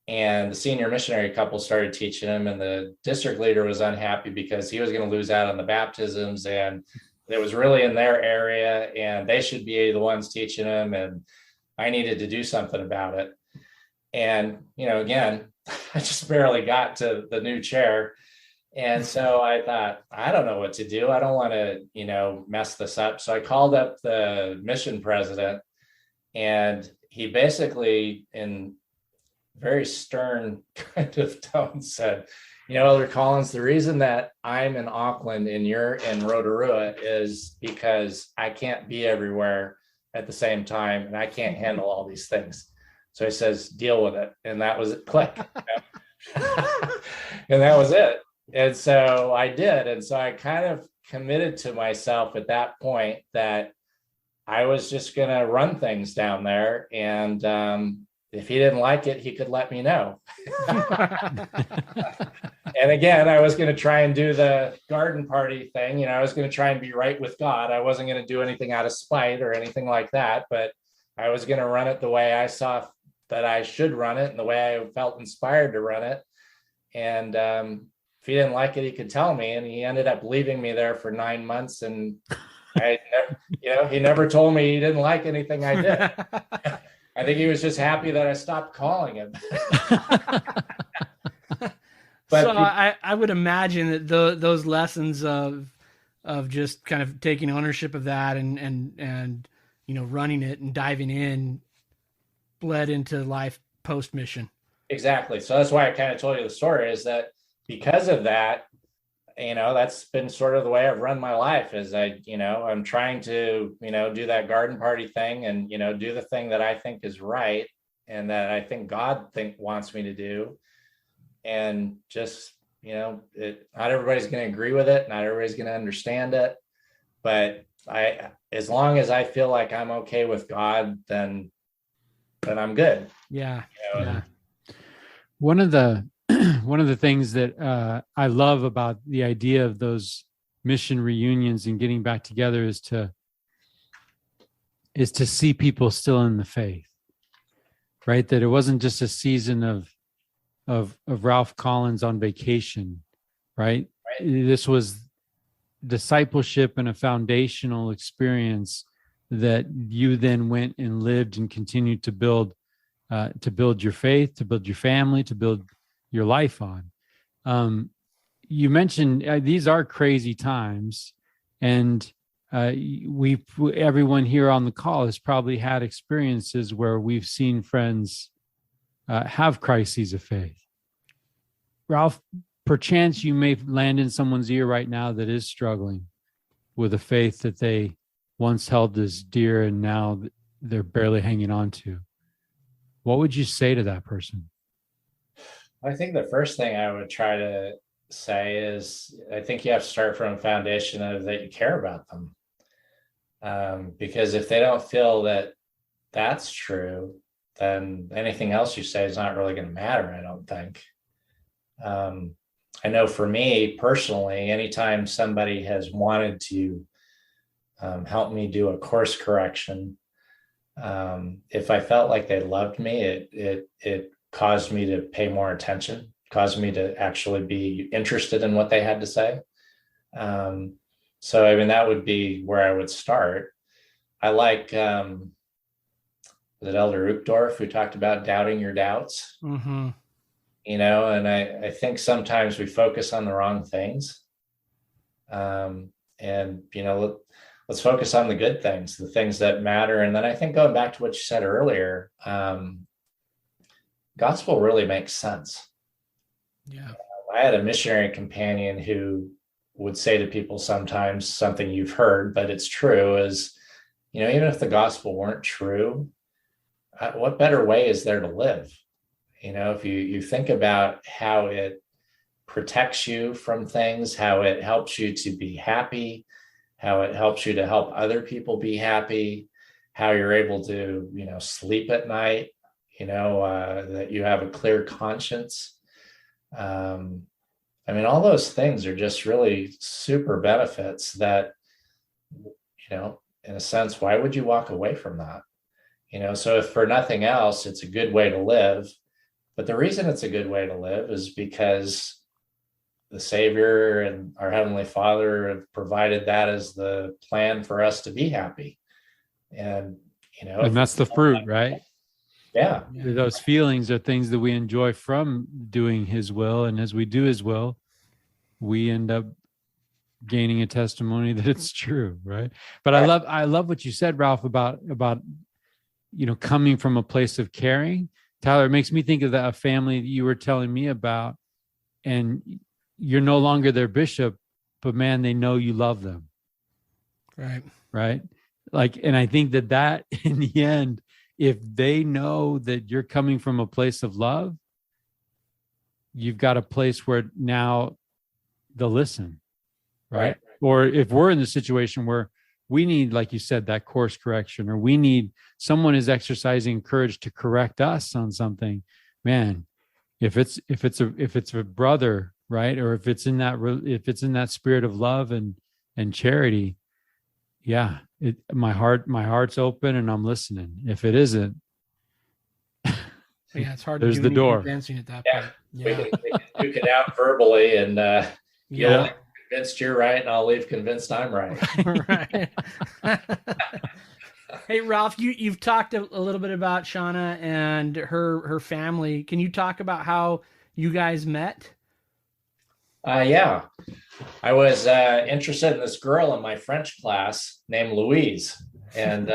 and the senior missionary couple started teaching him, and the district leader was unhappy because he was going to lose out on the baptisms, and it was really in their area and they should be the ones teaching him, and I needed to do something about it. And again, I just barely got to the new chair. And so I thought, I don't know what to do. I don't want to, mess this up. So I called up the mission president, and he basically, in very stern kind of tone, said, Elder Collins, the reason that I'm in Auckland and you're in Rotorua is because I can't be everywhere at the same time, and I can't handle all these things. So he says, deal with it. And that was it. Click. And that was it. And so I did. And so I kind of committed to myself at that point that I was just going to run things down there. And if he didn't like it, he could let me know. And again, I was going to try and do the garden party thing. I was going to try and be right with God. I wasn't going to do anything out of spite or anything like that, but I was going to run it the way I saw that I should run it and the way I felt inspired to run it. And if he didn't like it, he could tell me. And he ended up leaving me there for 9 months. And he never told me he didn't like anything I did. I think he was just happy that I stopped calling him. But so I would imagine that those lessons of just kind of taking ownership of that and running it and diving in bled into life post mission. Exactly. So that's why I kind of told you the story, is that because of that, that's been sort of the way I've run my life, is I'm trying to, do that garden party thing and, do the thing that I think is right and that I think God wants me to do. And just, not everybody's going to agree with it. Not everybody's going to understand it. But as long as I feel like I'm okay with God, then I'm good. Yeah. One of the things that I love about the idea of those mission reunions and getting back together is to see people still in the faith. right? That it wasn't just a season of Ralph Collins on vacation, right? This was discipleship and a foundational experience that you then went and lived and continued to build your faith, to build your family, to build your life on. You mentioned these are crazy times, and everyone here on the call has probably had experiences where we've seen friends have crises of faith. Ralph, perchance you may land in someone's ear right now that is struggling with a faith that they once held as dear and now they're barely hanging on to. What would you say to that person? I think the first thing I would try to say is, I think you have to start from a foundation of that you care about them. Because if they don't feel that that's true, then anything else you say is not really going to matter, I don't think. I know for me personally, anytime somebody has wanted to help me do a course correction, if I felt like they loved me, it caused me to pay more attention, caused me to actually be interested in what they had to say. So, I mean, that would be where I would start. I like, was it Elder Uchtdorf who talked about doubting your doubts? Mm-hmm. You know, and I think sometimes we focus on the wrong things. And, you know, let's focus on the good things, the things that matter. And then I think going back to what you said earlier, gospel really makes sense. Yeah. I had a missionary companion who would say to people sometimes something you've heard, but it's true, is, you know, even if the gospel weren't true, what better way is there to live? You know, if you think about how it protects you from things, how it helps you to be happy, how it helps you to help other people be happy, how you're able to, you know, sleep at night, you know, that you have a clear conscience. I mean, all those things are just really super benefits that, you know, in a sense, why would you walk away from that? You know, so if for nothing else, it's a good way to live. But the reason it's a good way to live is because the Savior and our Heavenly Father have provided that as the plan for us to be happy. And, you know, and that's the fruit, right? Yeah. Those feelings are things that we enjoy from doing His will. And as we do His will, we end up gaining a testimony that it's true, right? But I love what you said, Ralph, about you know, coming from a place of caring. Tyler, it makes me think of that family that you were telling me about, and you're no longer their bishop, but man, they know you love them. Right. Like, and I think that in the end, if they know that you're coming from a place of love, you've got a place where now they'll listen. Right. Or if we're in the situation where we need, like you said, that course correction, or we need someone is exercising courage to correct us on something, man, if it's a brother, right, or if it's in that spirit of love and charity, yeah, my heart's open and I'm listening. If it isn't, yeah, it's hard. There's to do the any door. convincing at that Yeah. point. Yeah, we can duke it out verbally, and you'll yeah. leave convinced you're right, and I'll leave convinced I'm right. Right. Hey, Ralph, you've talked a little bit about Shauna and her family. Can you talk about how you guys met? Yeah, I was interested in this girl in my French class named Louise, and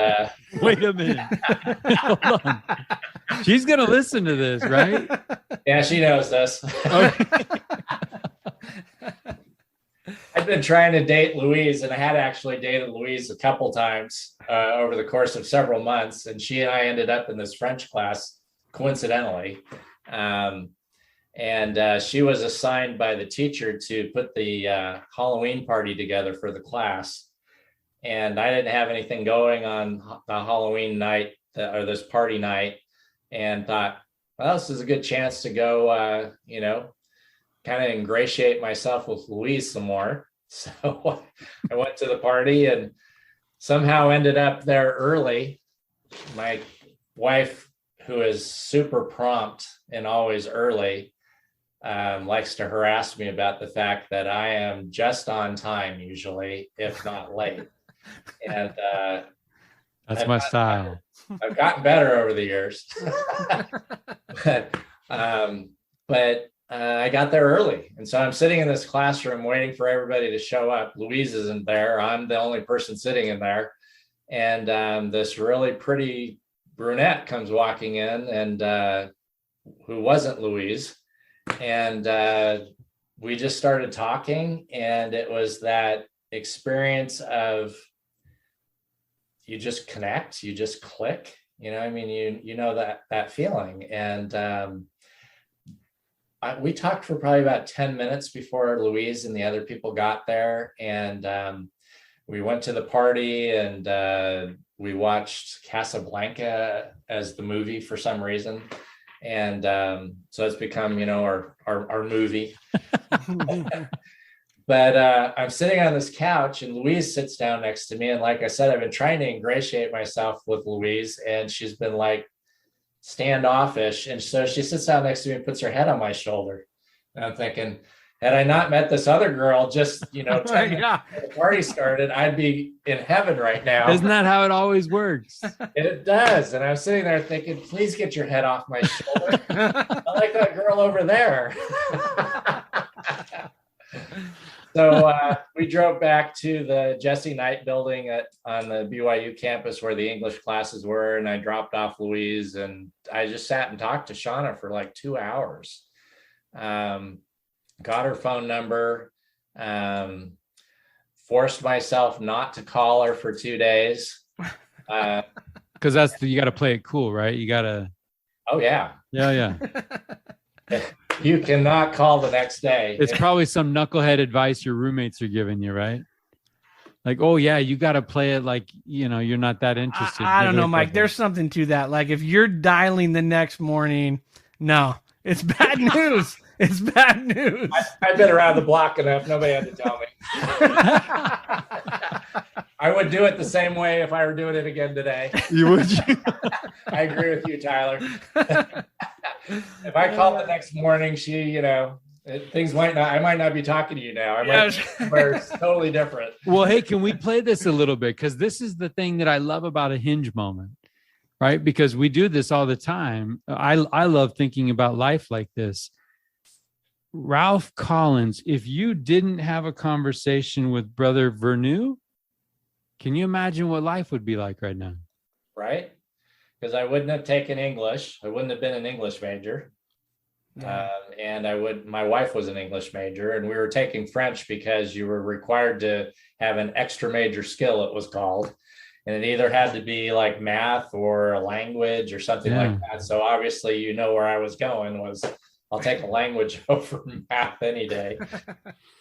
wait a minute, hold on. She's gonna listen to this, right? Yeah, she knows this. Okay. I've been trying to date Louise, and I had actually dated Louise a couple times over the course of several months, and she and I ended up in this French class coincidentally. And she was assigned by the teacher to put the Halloween party together for the class. And I didn't have anything going on the Halloween night or this party night, and thought, well, this is a good chance to go, you know, kind of ingratiate myself with Louise some more. So I went to the party and somehow ended up there early. My wife, who is super prompt and always early, likes to harass me about the fact that I am just on time usually, if not late. And that's my style. I've gotten better over the years. but I got there early. And so I'm sitting in this classroom waiting for everybody to show up. Louise isn't there. I'm the only person sitting in there. And this really pretty brunette comes walking in, and who wasn't Louise. And we just started talking, and it was that experience of you just connect, you just click, you know, I mean, you know that feeling. And we talked for probably about 10 minutes before Louise and the other people got there. And we went to the party, and we watched Casablanca as the movie for some reason. And so it's become, you know, our movie. But I'm sitting on this couch, and Louise sits down next to me. And like I said, I've been trying to ingratiate myself with Louise, and she's been like standoffish. And so she sits down next to me and puts her head on my shoulder. And I'm thinking, had I not met this other girl just, you know, 10 minutes before the party started, I'd be in heaven right now. Isn't that how it always works? It does. And I'm sitting there thinking, please get your head off my shoulder. I like that girl over there. So we drove back to the Jesse Knight building on the BYU campus where the English classes were. And I dropped off Louise, and I just sat and talked to Shauna for like 2 hours. Got her phone number, forced myself not to call her for 2 days. Because you got to play it cool, right? You got to. Oh, yeah. Yeah. You cannot call the next day. It's probably some knucklehead advice your roommates are giving you, right? Like, oh, yeah, you got to play it like, you know, you're not that interested. I don't know, Mike. There's something to that. Like, if you're dialing the next morning, no, it's bad news. It's bad news. I've been around the block enough. Nobody had to tell me. I would do it the same way if I were doing it again today. You would? I agree with you, Tyler. If I called the next morning, you know, I might not be talking to you now. I might be totally different. Well, hey, can we play this a little bit? Because this is the thing that I love about a hinge moment, right? Because we do this all the time. I love thinking about life like this. Ralph Collins, if you didn't have a conversation with Brother Vernew, can you imagine what life would be like right now? Right? Because I wouldn't have taken English. I wouldn't have been an English major. And my wife was an English major, and we were taking French because you were required to have an extra major skill, it was called. And it either had to be like math or a language or something like that. So obviously, you know, where I was going was, I'll take a language over math any day.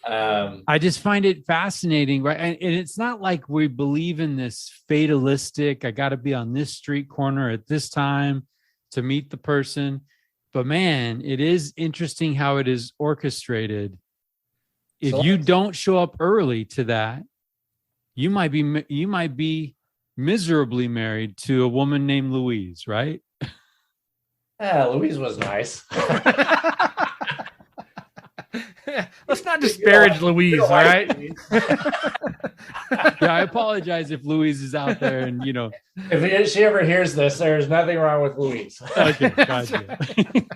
I just find it fascinating, right? And it's not like we believe in this fatalistic, I got to be on this street corner at this time to meet the person. But man, it is interesting how it is orchestrated. If you don't show up early to that, you might be miserably married to a woman named Louise, right? Yeah, Louise was nice. Let's not disparage Louise, all right? Yeah, I apologize if Louise is out there, and you know, if she ever hears this, there's nothing wrong with Louise. Okay, gotcha. In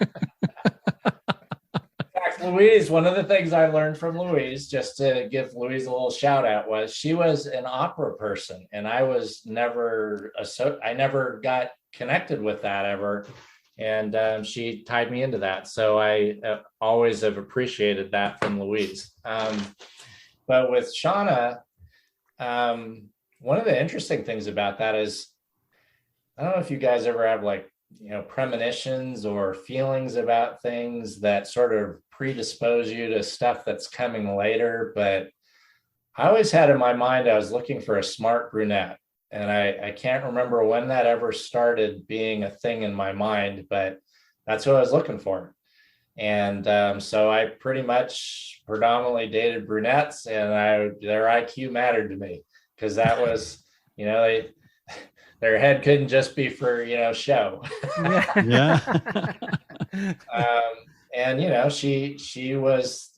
fact, Louise, one of the things I learned from Louise, just to give Louise a little shout out, was she was an opera person, and I was never got connected with that ever. And she tied me into that. So I always have appreciated that from Louise. But with Shauna, one of the interesting things about that is, I don't know if you guys ever have like, you know, premonitions or feelings about things that sort of predispose you to stuff that's coming later. But I always had in my mind, I was looking for a smart brunette. And I can't remember when that ever started being a thing in my mind, but that's what I was looking for. And so I pretty much predominantly dated brunettes, and their IQ mattered to me, because that was, you know, their head couldn't just be for, show. Yeah. And she was,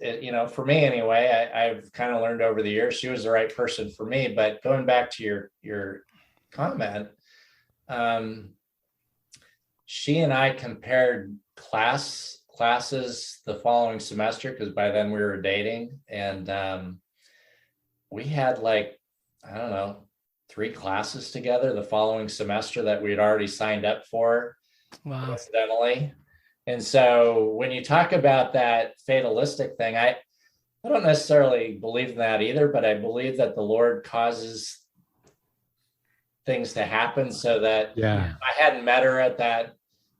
for me anyway, I've kind of learned over the years, she was the right person for me. But going back to your comment, she and I compared classes the following semester, because by then we were dating, and we had like, I don't know, 3 classes together the following semester that we had already signed up for. Wow. Coincidentally. And so when you talk about that fatalistic thing, I don't necessarily believe in that either, but I believe that the Lord causes things to happen so that if I hadn't met her at that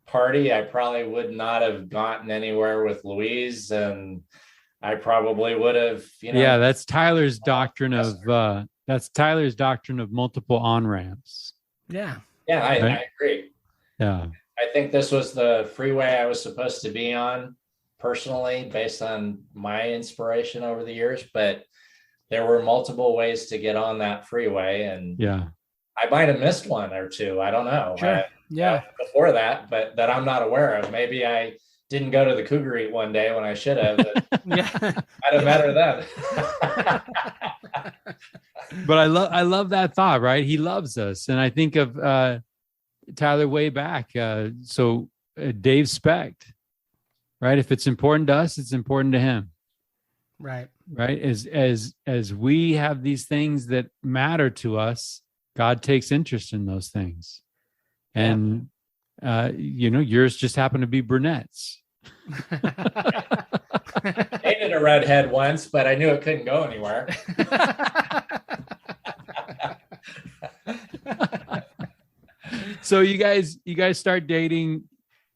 party, I probably would not have gotten anywhere with Louise, and I probably would have, that's Tyler's doctrine of multiple on-ramps. Yeah. Yeah, I agree. Yeah. I think this was the freeway I was supposed to be on personally, based on my inspiration over the years, but there were multiple ways to get on that freeway, and I might have missed one or two. I don't know. Sure. Before that, but that I'm not aware of. Maybe I didn't go to the Cougar Eat one day when I should have. I'd have met her then. But I love that thought, right? He loves us. And I think of Tyler way back. Dave Specht, right? If it's important to us, it's important to him. Right. Right. As we have these things that matter to us, God takes interest in those things. And yours just happen to be brunettes. Dated a redhead once, but I knew it couldn't go anywhere. So you guys start dating.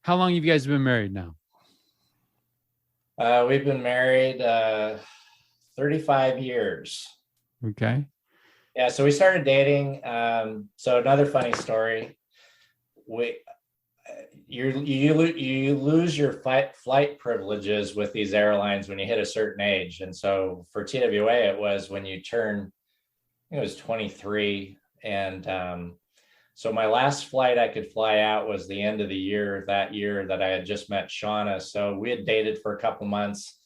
How long have you guys been married now? We've been married 35 years. Okay. Yeah, so we started dating. So another funny story. You lose your flight privileges with these airlines when you hit a certain age, and so for TWA it was when you turn, I think it was 23, and so my last flight I could fly out was the end of the year, that year that I had just met Shauna. So we had dated for a couple months.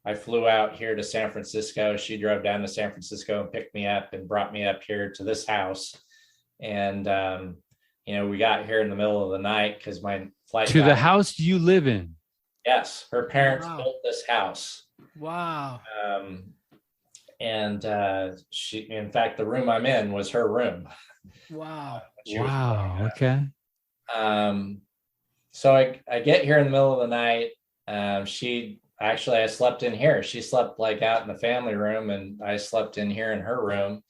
I flew out here to San Francisco. She drove down to San Francisco and picked me up and brought me up here to this house, and we got here in the middle of the night because my flight to the house you live in. Yes, her parents built this house. Wow. And she, in fact, the room I'm in was her room. Wow. Wow. Okay. So I get here in the middle of the night. I slept in here. She slept like out in the family room, and I slept in here in her room,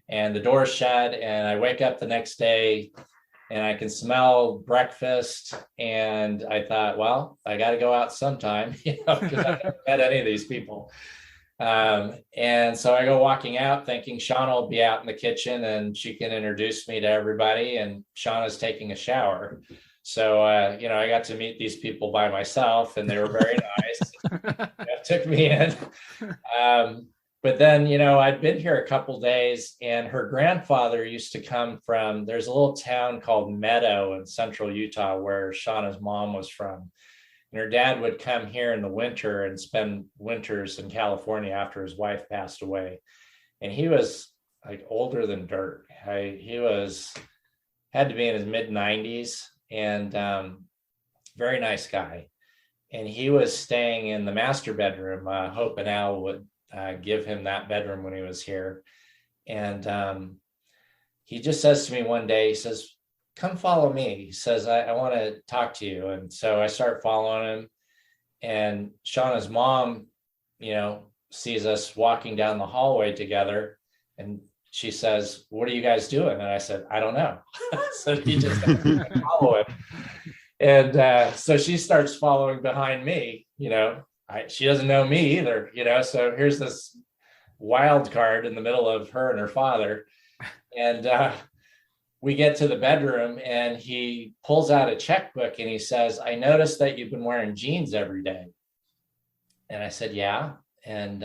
and the door's shut, and I wake up the next day and I can smell breakfast. And I thought, well, I got to go out sometime, because I've never met any of these people. And so I go walking out thinking Shauna will be out in the kitchen and she can introduce me to everybody. And Shauna's taking a shower. So, I got to meet these people by myself, and they were very nice. Took me in. But then, I'd been here a couple days, and her grandfather used to come from, there's a little town called Meadow in central Utah where Shauna's mom was from. And her dad would come here in the winter and spend winters in California after his wife passed away. And he was like older than dirt. He had to be in his mid 90s, and very nice guy. And he was staying in the master bedroom. Hope and Al would give him that bedroom when he was here. And he just says to me one day, he says, "Come follow me." He says, I want to talk to you. And so I start following him, and Shauna's mom, sees us walking down the hallway together, and she says, "What are you guys doing?" And I said, "I don't know." So he just follow him. And so she starts following behind me, she doesn't know me either, so here's this wild card in the middle of her and her father. And we get to the bedroom, and he pulls out a checkbook, and he says, "I noticed that you've been wearing jeans every day." And I said, "Yeah." And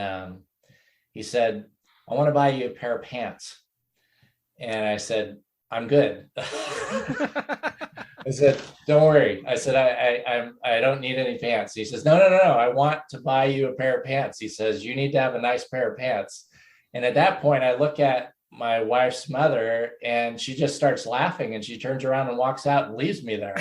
he said, "I want to buy you a pair of pants." And I said, I'm good. I said, don't worry. I said, I don't need any pants. He says, no. I want to buy you a pair of pants. He says, you need to have a nice pair of pants. And at that point, I look at my wife's mother and she just starts laughing and she turns around and walks out and leaves me there.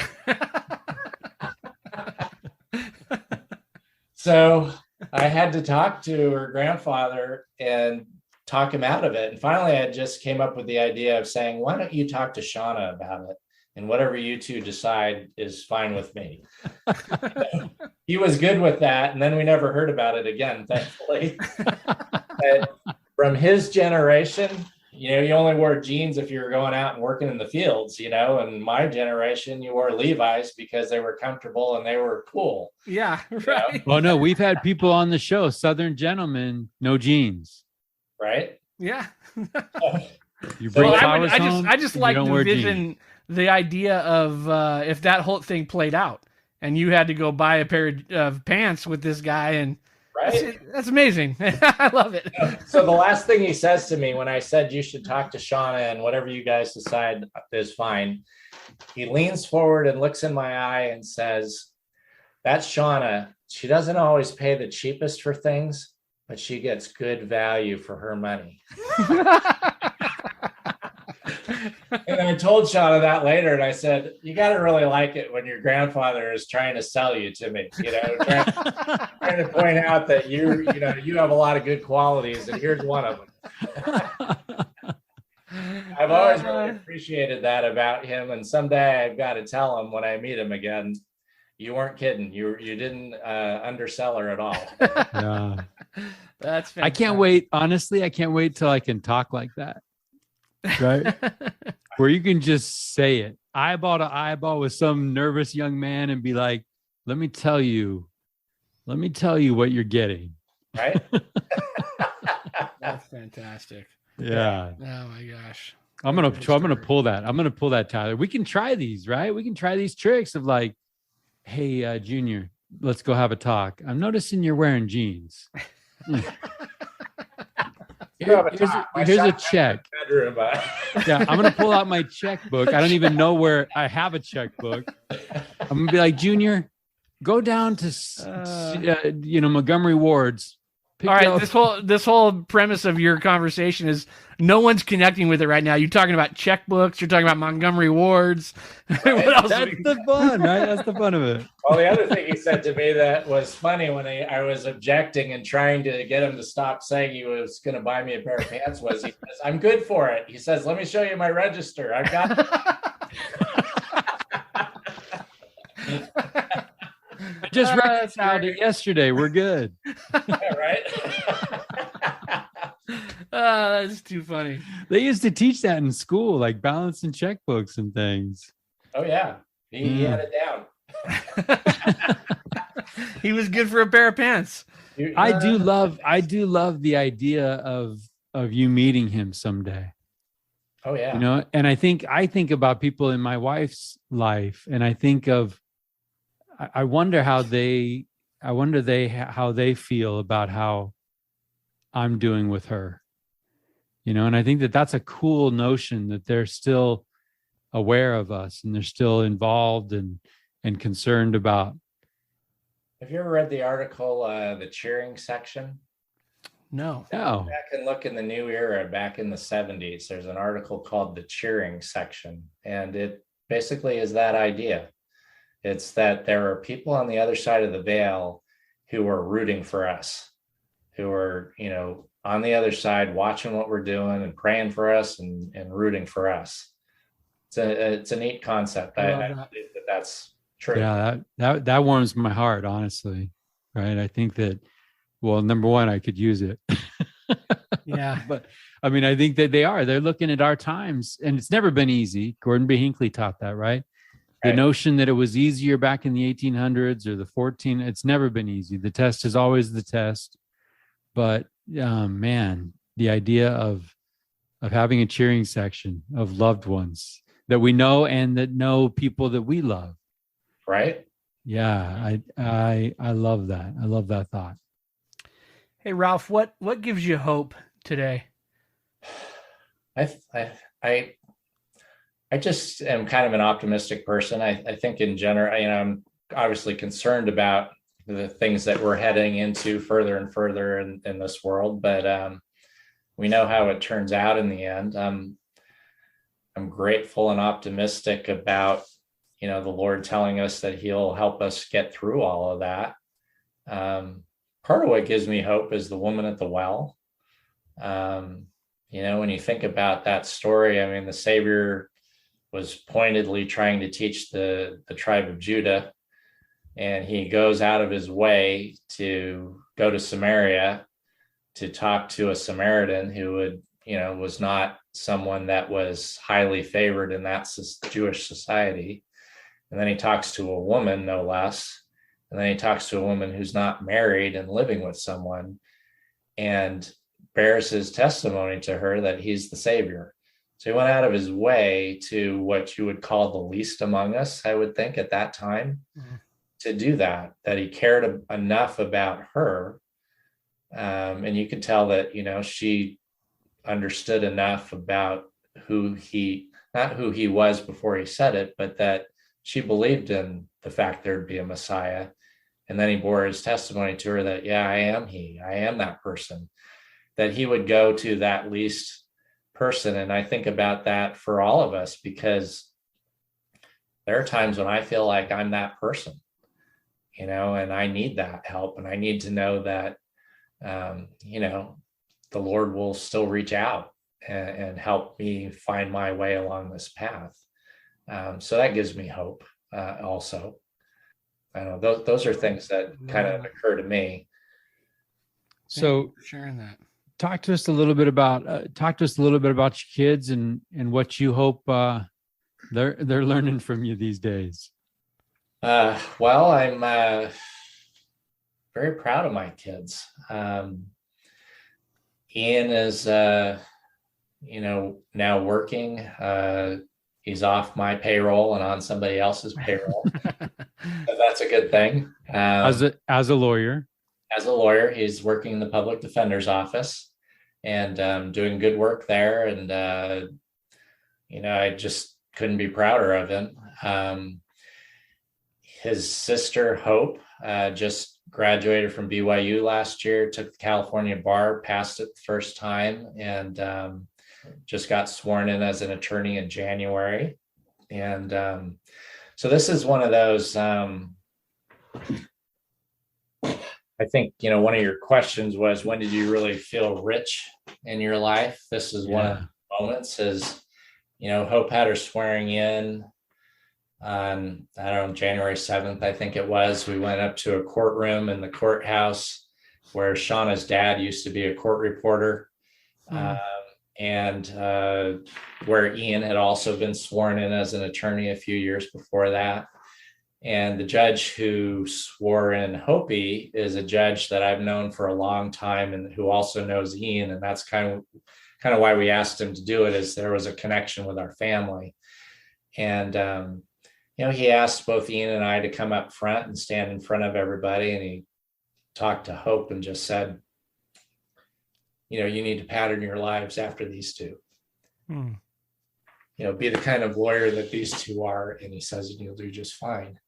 So I had to talk to her grandfather and talk him out of it. And finally, I just came up with the idea of saying, why don't you talk to Shauna about it? And whatever you two decide is fine with me. He was good with that. And then we never heard about it again, thankfully. But from his generation, you only wore jeans if you were going out and working in the fields, and my generation, you wore Levi's because they were comfortable and they were cool. Yeah, right. Oh, no, we've had people on the show, Southern gentlemen, no jeans. Right? Yeah. You bring flowers home, I just like to envision the idea of if that whole thing played out and you had to go buy a pair of pants with this guy, and right, that's amazing. I love it. So the last thing he says to me when I said you should talk to Shauna and whatever you guys decide is fine, he leans forward and looks in my eye and says, that's Shauna. She doesn't always pay the cheapest for things, but she gets good value for her money. And I told Shauna that later, and I said, you got to really like it when your grandfather is trying to sell you to me, trying to point out that you have a lot of good qualities, and here's one of them. I've always really appreciated that about him, and someday I've got to tell him when I meet him again, you weren't kidding. You didn't undersell her at all. Yeah. That's fantastic. I can't wait. Honestly, I can't wait till I can talk like that. Right? Where you can just say it eyeball to eyeball with some nervous young man and be like, let me tell you what you're getting. Right? That's fantastic. Yeah. Oh my gosh. I'm gonna pull that. I'm gonna pull that, Tyler. We can try these, right? We can try these tricks of like, hey, Junior, let's go have a talk. I'm noticing you're wearing jeans. Here's a check. Yeah, I'm gonna pull out my checkbook. I don't even know where I have a checkbook. I'm gonna be like, Junior, go down to Montgomery Ward's. All right, this whole premise of your conversation is no one's connecting with it right now. You're talking about checkbooks. You're talking about Montgomery Wards. What else? That's the fun, right? That's the fun of it. Well, the other thing he said to me that was funny when I was objecting and trying to get him to stop saying he was going to buy me a pair of pants was, he says, I'm good for it. He says, let me show you my register. I've got I just reconciled it yesterday. We're good. Yeah, right? That's too funny. They used to teach that in school, like balancing checkbooks and things. Oh, yeah. He had it down. He was good for a pair of pants. I do love the idea of you meeting him someday. Oh, yeah. And I think about people in my wife's life, and I wonder how they feel about how I'm doing with her, and I think that's a cool notion that they're still aware of us and they're still involved and concerned about. Have you ever read the article, The Cheering Section? No. Back and look in the new era, back in the 70s, there's an article called The Cheering Section. And it basically is that idea. It's that there are people on the other side of the veil who are rooting for us, who are, on the other side, watching what we're doing and praying for us and rooting for us. It's a neat concept. I believe that's true. Yeah, that warms my heart, honestly. Right. I think that, well, number one, I could use it. Yeah. But I mean, I think that they're looking at our times, and it's never been easy. Gordon B. Hinckley taught that, right? The notion that it was easier back in the 1800s or the 14, it's never been easy. The test is always the test. But man, the idea of having a cheering section of loved ones that we know and that know people that we love. Right. Yeah. I love that. I love that thought. Hey, Ralph, what gives you hope today? I just am kind of an optimistic person. I think in general, I'm obviously concerned about the things that we're heading into further and further in this world, but we know how it turns out in the end. I'm grateful and optimistic about, the Lord telling us that he'll help us get through all of that. Part of what gives me hope is the woman at the well. When you think about that story, I mean, the Savior was pointedly trying to teach the tribe of Judah, and he goes out of his way to go to Samaria to talk to a Samaritan who was not someone that was highly favored in that Jewish society. And then he talks to a woman, no less. And then he talks to a woman who's not married and living with someone, and bears his testimony to her that he's the Savior. So he went out of his way to what you would call the least among us, I would think at that time, to do that he cared enough about her. And you could tell that, she understood enough about not who he was before he said it, but that she believed in the fact there'd be a Messiah. And then he bore his testimony to her that, yeah, I am that person, that he would go to that least person. And I think about that for all of us, because there are times when I feel like I'm that person, and I need that help. And I need to know that, the Lord will still reach out and help me find my way along this path. So that gives me hope also. I don't know, those are things that kind of occur to me. So sharing that. Talk to us a little bit about your kids and what you hope they're learning from you these days. Well, I'm very proud of my kids. Ian is, now working. He's off my payroll and on somebody else's payroll. So that's a good thing. As a lawyer. As a lawyer, he's working in the public defender's office and doing good work there. And, I just couldn't be prouder of him. His sister, Hope, just graduated from BYU last year, took the California bar, passed it the first time, and just got sworn in as an attorney in January. And so this is one of those, I think, one of your questions was, when did you really feel rich in your life? This is one of the moments. Is, Hope had her swearing in on, January 7th, I think it was. We went up to a courtroom in the courthouse where Shauna's dad used to be a court reporter, and where Ian had also been sworn in as an attorney a few years before that. And the judge who swore in Hopi is a judge that I've known for a long time and who also knows Ian. And that's kind of why we asked him to do it, is there was a connection with our family. And, he asked both Ian and I to come up front and stand in front of everybody. And he talked to Hope and just said, you need to pattern your lives after these two. Be the kind of lawyer that these two are. And he says, and you'll do just fine.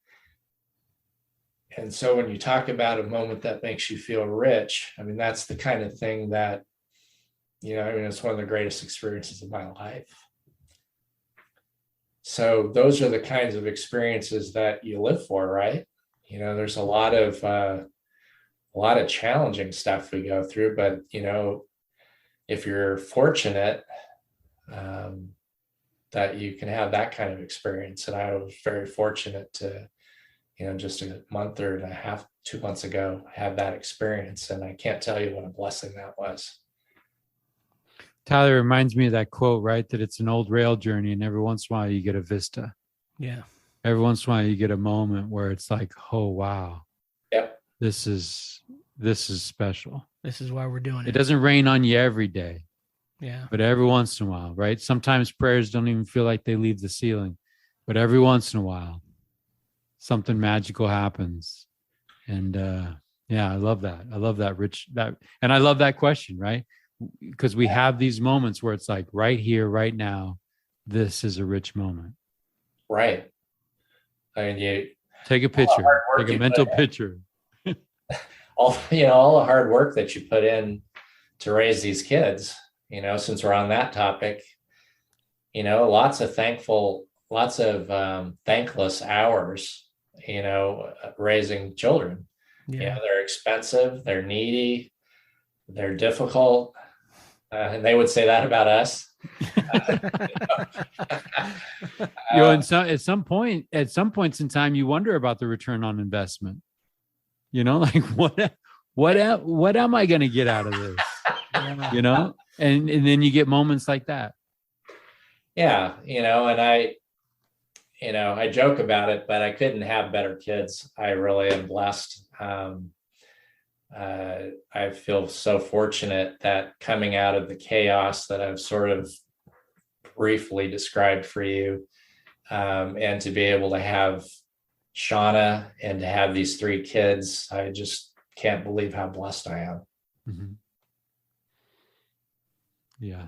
And so when you talk about a moment that makes you feel rich, that's the kind of thing that, it's one of the greatest experiences of my life. So those are the kinds of experiences that you live for, right? There's a lot of challenging stuff we go through, but, if you're fortunate, that you can have that kind of experience. And I was very fortunate to, just a month or a half, 2 months ago, have that experience. And I can't tell you what a blessing that was. Tyler, reminds me of that quote, right? That it's an old rail journey, and every once in a while you get a vista. Yeah. Every once in a while you get a moment where it's like, oh, wow. Yep. This is special. This is why we're doing it. It doesn't rain on you every day. Yeah. But every once in a while, right? Sometimes prayers don't even feel like they leave the ceiling. But every once in a while, something magical happens. And I love that. I love that, Rich. And I love that question, right? Because we have these moments where it's like right here, right now, this is a rich moment. Right. I mean, you Take a picture, take a mental picture. all the hard work that you put in to raise these kids, since we're on that topic, lots of thankless hours, raising children. Yeah. They're expensive, they're needy, they're difficult. And they would say that about us. At some points in time, you wonder about the return on investment. Like what am I going to get out of this? And then you get moments like that. Yeah, and I joke about it, but I couldn't have better kids. I really am blessed. I feel so fortunate that coming out of the chaos that I've sort of briefly described for you, and to be able to have Shauna and to have these 3 kids, I just can't believe how blessed I am. Mm-hmm. Yeah,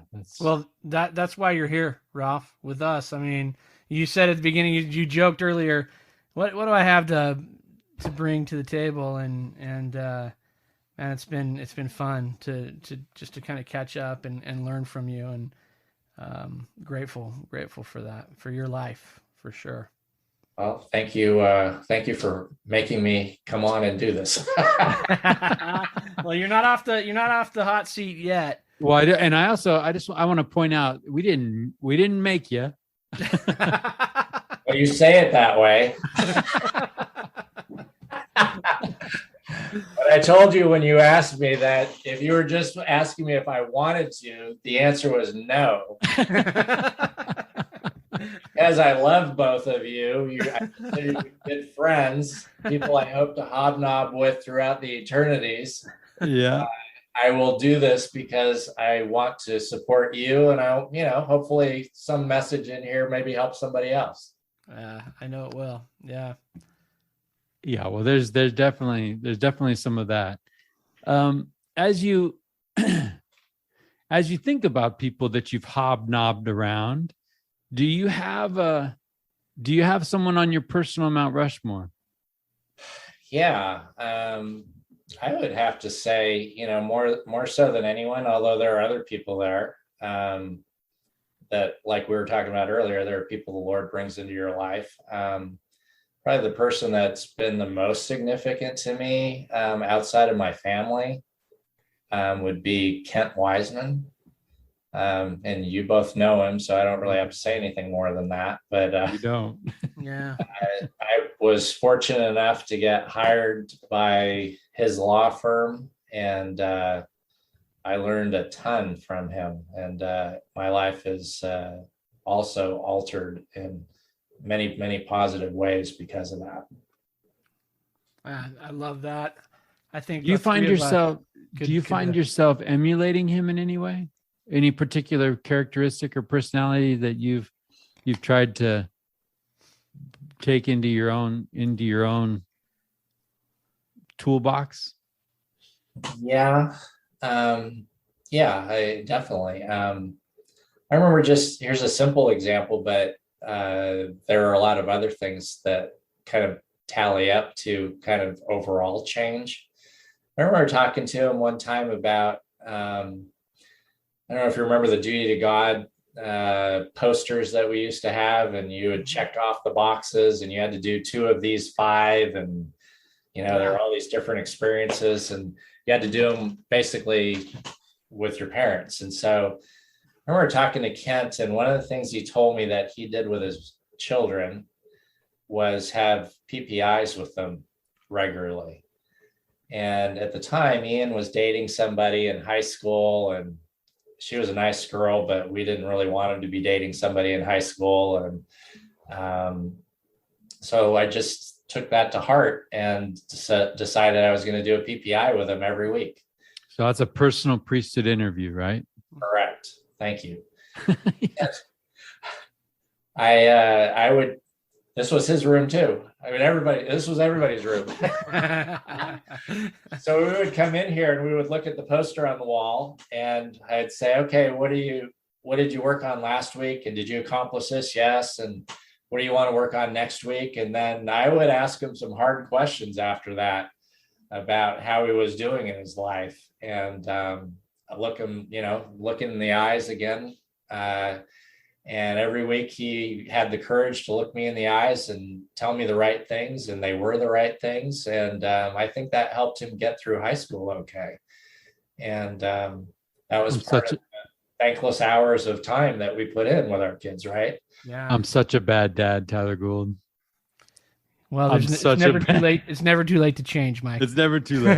that's why you're here, Ralph, with us. I mean, you said at the beginning, you joked earlier, what do I have to bring to the table, and it's been fun to just to kind of catch up and learn from you, and grateful for that, for your life, for sure. Well, thank you for making me come on and do this. Well, you're not off the hot seat yet. Well, I want to point out we didn't make you. Well, you say it that way. But I told you when you asked me that if you were just asking me if I wanted to, the answer was no. Because I love both of you. You're good friends, people I hope to hobnob with throughout the eternities. Yeah. I will do this because I want to support you, and hopefully some message in here maybe help somebody else. I know it will. Yeah. Yeah. Well, there's definitely some of that. As you think about people that you've hobnobbed around, do you have someone on your personal Mount Rushmore? Yeah. I would have to say, more so than anyone, although there are other people there, that, like we were talking about earlier, there are people the Lord brings into your life. Probably the person that's been the most significant to me, outside of my family, would be Kent Wiseman. And you both know him, so I don't really have to say anything more than that. But you don't. Yeah. I was fortunate enough to get hired by his law firm, and I learned a ton from him. And my life is also altered in many, many positive ways because of that. I love that. I think. Do you find yourself emulating him in any way? Any particular characteristic or personality that you've tried to take into your own toolbox? Yeah. I definitely. I remember, here's a simple example, but there are a lot of other things that kind of tally up to kind of overall change. I remember talking to him one time about, I don't know if you remember the Duty to God posters that we used to have, and you would check off the boxes and you had to do 2 of these 5, and there are all these different experiences, and you had to do them basically with your parents. And so I remember talking to Kent, and one of the things he told me that he did with his children was have PPIs with them regularly. And at the time, Ian was dating somebody in high school, and she was a nice girl, but we didn't really want him to be dating somebody in high school. And so I just took that to heart and decided I was going to do a PPI with him every week. So that's a personal priesthood interview, right? Correct. Thank you. Yes. I would, this was his room too. I mean, this was everybody's room. So we would come in here and we would look at the poster on the wall, and I'd say, okay, what do what did you work on last week? And did you accomplish this? Yes. And what do you want to work on next week? And then I would ask him some hard questions after that about how he was doing in his life. And look him in the eyes again. And every week he had the courage to look me in the eyes and tell me the right things, and they were the right things. And I think that helped him get through high school okay. And that was part of the thankless hours of time that we put in with our kids, right? Yeah. I'm such a bad dad, Tyler Gould. Well, it's never too late. It's never too late to change, Mike. It's never too late.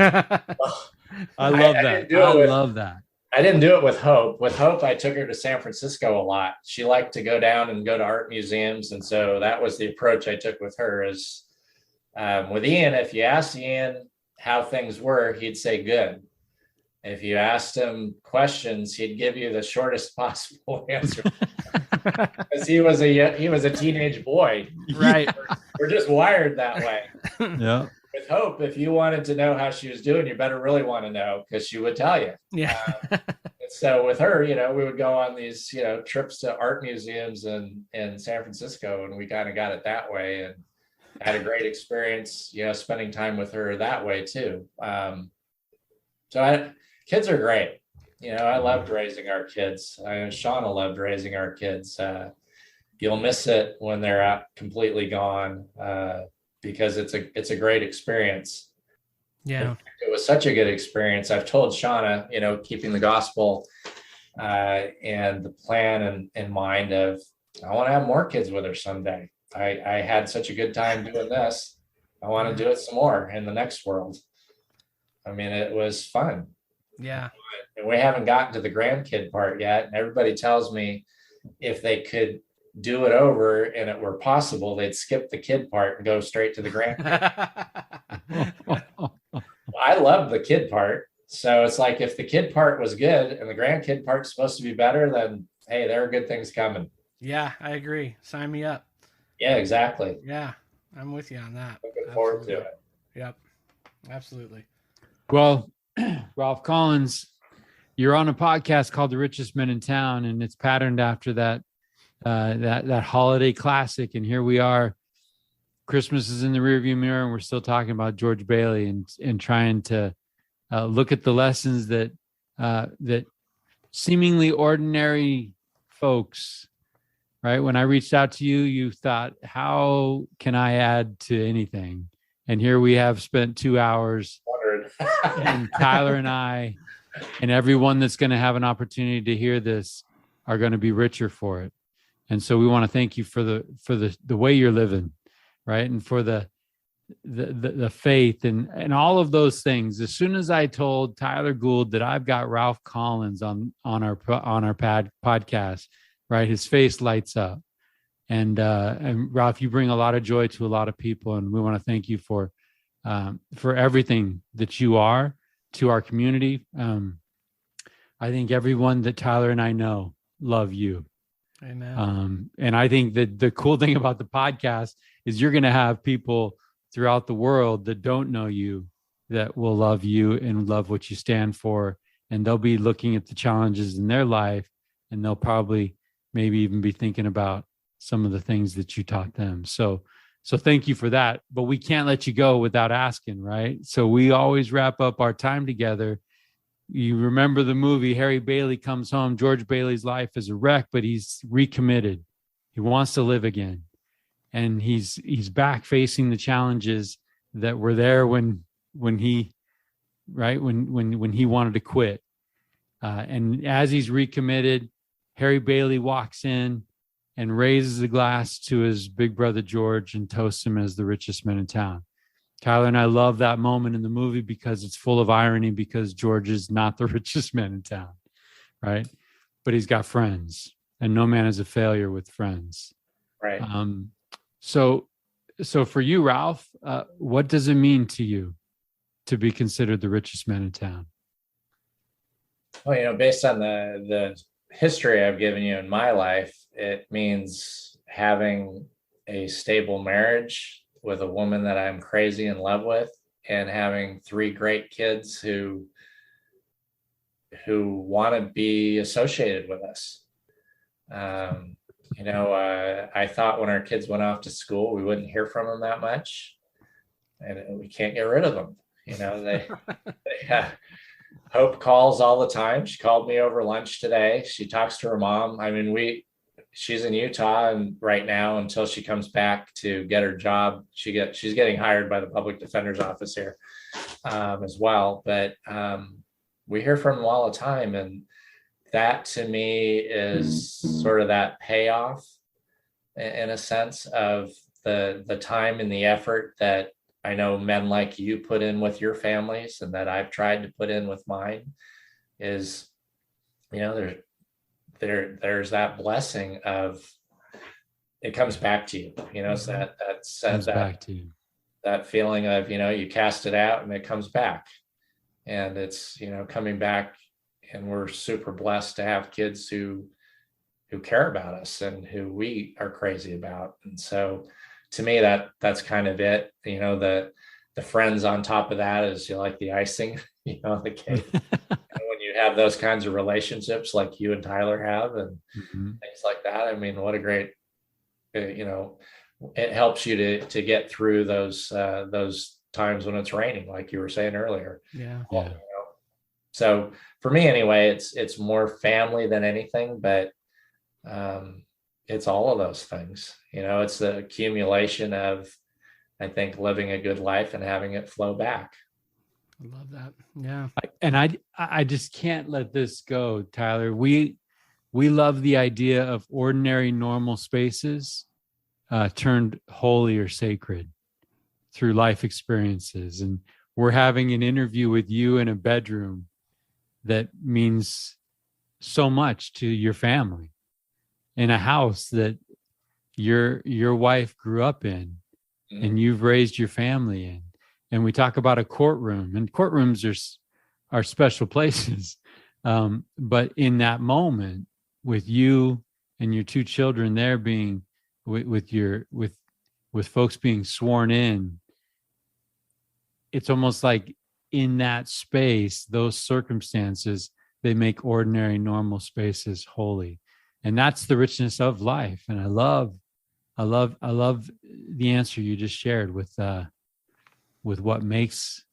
I love that. I love that. I didn't do it with Hope. With Hope, I took her to San Francisco a lot. She liked to go down and go to art museums. And so that was the approach I took with her is with Ian, if you asked Ian how things were, he'd say good. If you asked him questions, he'd give you the shortest possible answer. Because he was a teenage boy. Right. We're just wired that way. Yeah. With Hope, if you wanted to know how she was doing, you better really want to know, because she would tell you. Yeah. So with her, we would go on these, trips to art museums in San Francisco, and we kind of got it that way and had a great experience, spending time with her that way too. Kids are great. I loved raising our kids. Shauna loved raising our kids. You'll miss it when they're out completely gone. Because it's a great experience. Yeah. It was such a good experience. I've told Shauna, keeping the gospel and the plan in mind of, I want to have more kids with her someday. I had such a good time doing this. I want to do it some more in the next world. I mean, it was fun. Yeah. And we haven't gotten to the grandkid part yet. And everybody tells me if they could do it over and it were possible, they'd skip the kid part and go straight to the grandkid. I love the kid part. So it's like, if the kid part was good and the grandkid part's supposed to be better, then hey, there are good things coming. Yeah, I agree. Sign me up. Yeah, exactly. Yeah, I'm with you on that. Looking forward to it. Yep, absolutely. Well, Ralph Collins, you're on a podcast called The Richest Men in Town, and it's patterned after that holiday classic. And here we are, Christmas is in the rearview mirror, and we're still talking about George Bailey and trying to look at the lessons that seemingly ordinary folks, right? When I reached out to you, you thought, how can I add to anything? And here we have spent 2 hours, and Tyler and I and everyone that's going to have an opportunity to hear this are going to be richer for it. And so we want to thank you for the way you're living, right? And for the faith and all of those things. As soon as I told Tyler Gould that I've got Ralph Collins on our podcast, right, his face lights up. And Ralph, you bring a lot of joy to a lot of people, and we want to thank you for everything that you are to our community. I think everyone that Tyler and I know love you. Amen. And I think that the cool thing about the podcast is you're going to have people throughout the world that don't know you that will love you and love what you stand for. And they'll be looking at the challenges in their life, and they'll probably maybe even be thinking about some of the things that you taught them. So thank you for that. But we can't let you go without asking, right? So we always wrap up our time together. You remember the movie, Harry Bailey Comes Home. George Bailey's life is a wreck, but he's recommitted. He wants to live again. And he's back facing the challenges that were there when he wanted to quit. And as he's recommitted, Harry Bailey walks in and raises a glass to his big brother George and toasts him as the richest man in town. Tyler and I love that moment in the movie because it's full of irony, because George is not the richest man in town, right? But he's got friends, and no man is a failure with friends. Right. So for you, Ralph, what does it mean to you to be considered the richest man in town? Well, based on the history I've given you in my life, it means having a stable marriage with a woman that I'm crazy in love with, and having 3 great kids who want to be associated with us. I thought when our kids went off to school, we wouldn't hear from them that much, and we can't get rid of them. Hope calls all the time. She called me over lunch today. She talks to her mom. I mean, she's in Utah and right now until she comes back to get her job. She's getting hired by the public defender's office here as well. But we hear from them all the time, and that to me is sort of that payoff in a sense of the time and the effort that I know men like you put in with your families and that I've tried to put in with mine. Is, there's that blessing of it comes back to you, so that feeling of, you cast it out and it comes back, and it's, coming back, and we're super blessed to have kids who care about us and who we are crazy about. And so to me, that's kind of it, the friends on top of that is like the icing, the cake. When you have those kinds of relationships like you and Tyler have and things like that, I mean, what a great, it helps you to get through those times when it's raining, like you were saying earlier. Yeah. So for me anyway, it's more family than anything, but it's all of those things. It's the accumulation of, I think, living a good life and having it flow back. I love that. Yeah. I just can't let this go, Tyler. We love the idea of ordinary, normal spaces turned holy or sacred through life experiences. And we're having an interview with you in a bedroom that means so much to your family, in a house that your wife grew up in and you've raised your family in. And we talk about a courtroom, and courtrooms are special places. But in that moment with you and your two children there being with folks being sworn in, it's almost like in that space, those circumstances, they make ordinary, normal spaces holy. And that's the richness of life. And I love the answer you just shared with what makes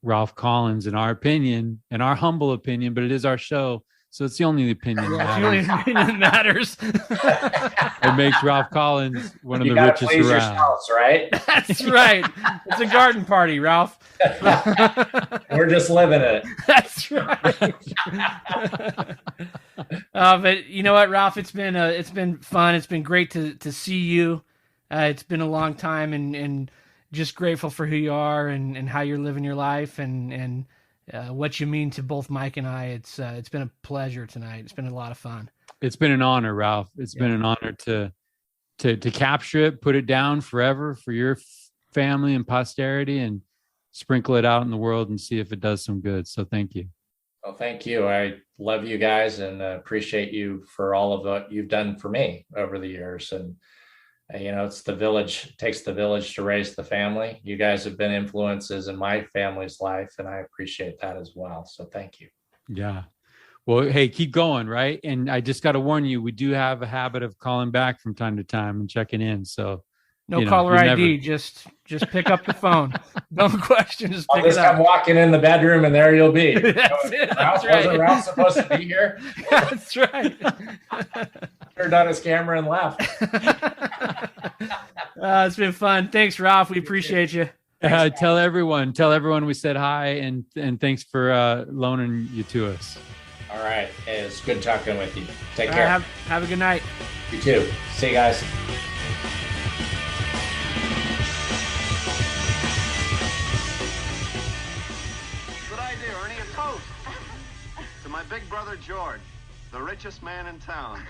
Ralph Collins, in our opinion, in our humble opinion, but it is our show, so it's the only opinion that matters. It makes Ralph Collins one of the richest around. Yourselves, right? That's right. It's a garden party, Ralph. We're just living it. That's right. But you know what, Ralph? It's been fun. It's been great to see you. It's been a long time, and just grateful for who you are and how you're living your life and what you mean to both Mike and I. It's been a pleasure tonight. It's been a lot of fun. It's been an honor, Ralph. It's been an honor to capture it, put it down forever for your family and posterity, and sprinkle it out in the world and see if it does some good. So thank you. Well, thank you. I love you guys and appreciate you for all of what you've done for me over the years. And it's the village. It takes the village to raise the family. You guys have been influences in my family's life, and I appreciate that as well. So thank you. Yeah. Well, hey, keep going, right? And I just got to warn you, we do have a habit of calling back from time to time and checking in. So no caller ID, just pick up the phone. No question, just pick it up. I'm walking in the bedroom and there you'll be. That's it. That's right. Wasn't Ralph supposed to be here? That's right. Turned on his camera and left. It's been fun. Thanks, Ralph. We appreciate you. Tell everyone we said hi and thanks for loaning you to us. All right. It's good talking with you. Take care. Have a good night. You too. See you guys. Good idea, Ernie. A toast to my big brother George, the richest man in town.